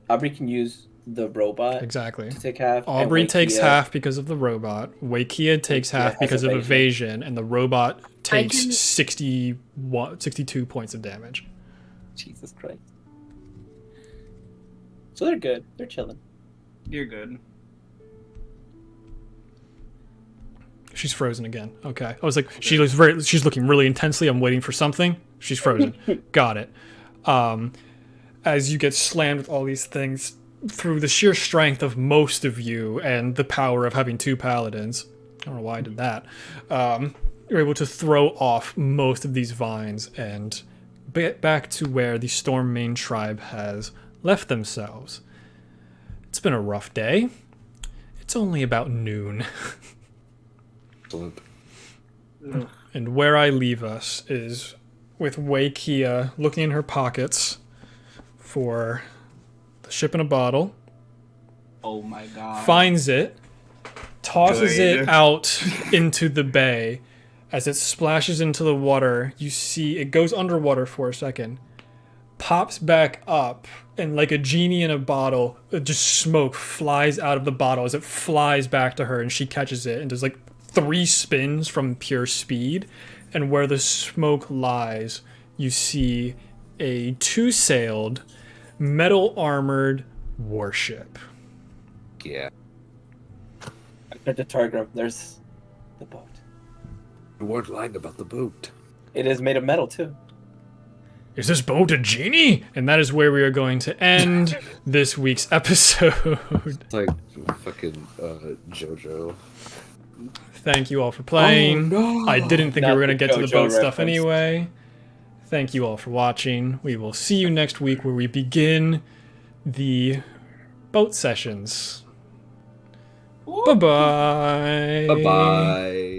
[SPEAKER 6] Aubrey can use the robot
[SPEAKER 1] exactly.
[SPEAKER 6] to take half? and
[SPEAKER 1] Aubrey takes
[SPEAKER 6] Wakia-
[SPEAKER 1] half because of the robot. Wakia takes
[SPEAKER 6] Wakia
[SPEAKER 1] half
[SPEAKER 6] has
[SPEAKER 1] because of
[SPEAKER 6] evasion.
[SPEAKER 1] evasion, and the robot takes
[SPEAKER 2] can-
[SPEAKER 1] 62 points of damage.
[SPEAKER 6] Jesus Christ. So they're good. They're chilling.
[SPEAKER 3] You're good.
[SPEAKER 1] She's frozen again. Okay. I was like, she's looking really intensely. I'm waiting for something. She's frozen. Got it. As you get slammed with all these things, through the sheer strength of most of you and the power of having 2 paladins, I don't know why I did that, you're able to throw off most of these vines and get back to where the Stormmane Tribe has left themselves. It's been a rough day. It's only about noon.
[SPEAKER 4] Excellent.
[SPEAKER 1] And where I leave us is with Wakia looking in her pockets for the ship in a bottle,
[SPEAKER 3] Oh my god.
[SPEAKER 1] finds it, tosses
[SPEAKER 3] Good.
[SPEAKER 1] it out into the bay. As it splashes into the water, you see it goes underwater for a second, pops back up, and like a genie in a bottle, just smoke flies out of the bottle as it flies back to her, and she catches it and does like 3 spins from pure speed. And where the smoke lies, you see a 2-sailed, metal-armored warship.
[SPEAKER 4] Yeah.
[SPEAKER 6] I said to Targrim, there's The boat.
[SPEAKER 4] You weren't lying about the boat.
[SPEAKER 6] It is made of metal too.
[SPEAKER 1] Is this boat a genie? And that is where we are going to end this week's episode.
[SPEAKER 4] It's like fucking JoJo.
[SPEAKER 1] Thank you all for playing.
[SPEAKER 4] Oh, no.
[SPEAKER 1] I didn't think we
[SPEAKER 6] Not
[SPEAKER 1] were going to
[SPEAKER 6] the
[SPEAKER 1] get to the
[SPEAKER 6] JoJo
[SPEAKER 1] boat stuff
[SPEAKER 6] reference.
[SPEAKER 1] anyway. Thank you all for watching. We will see you next week where we begin the boat sessions. Bye-bye.
[SPEAKER 4] Bye bye.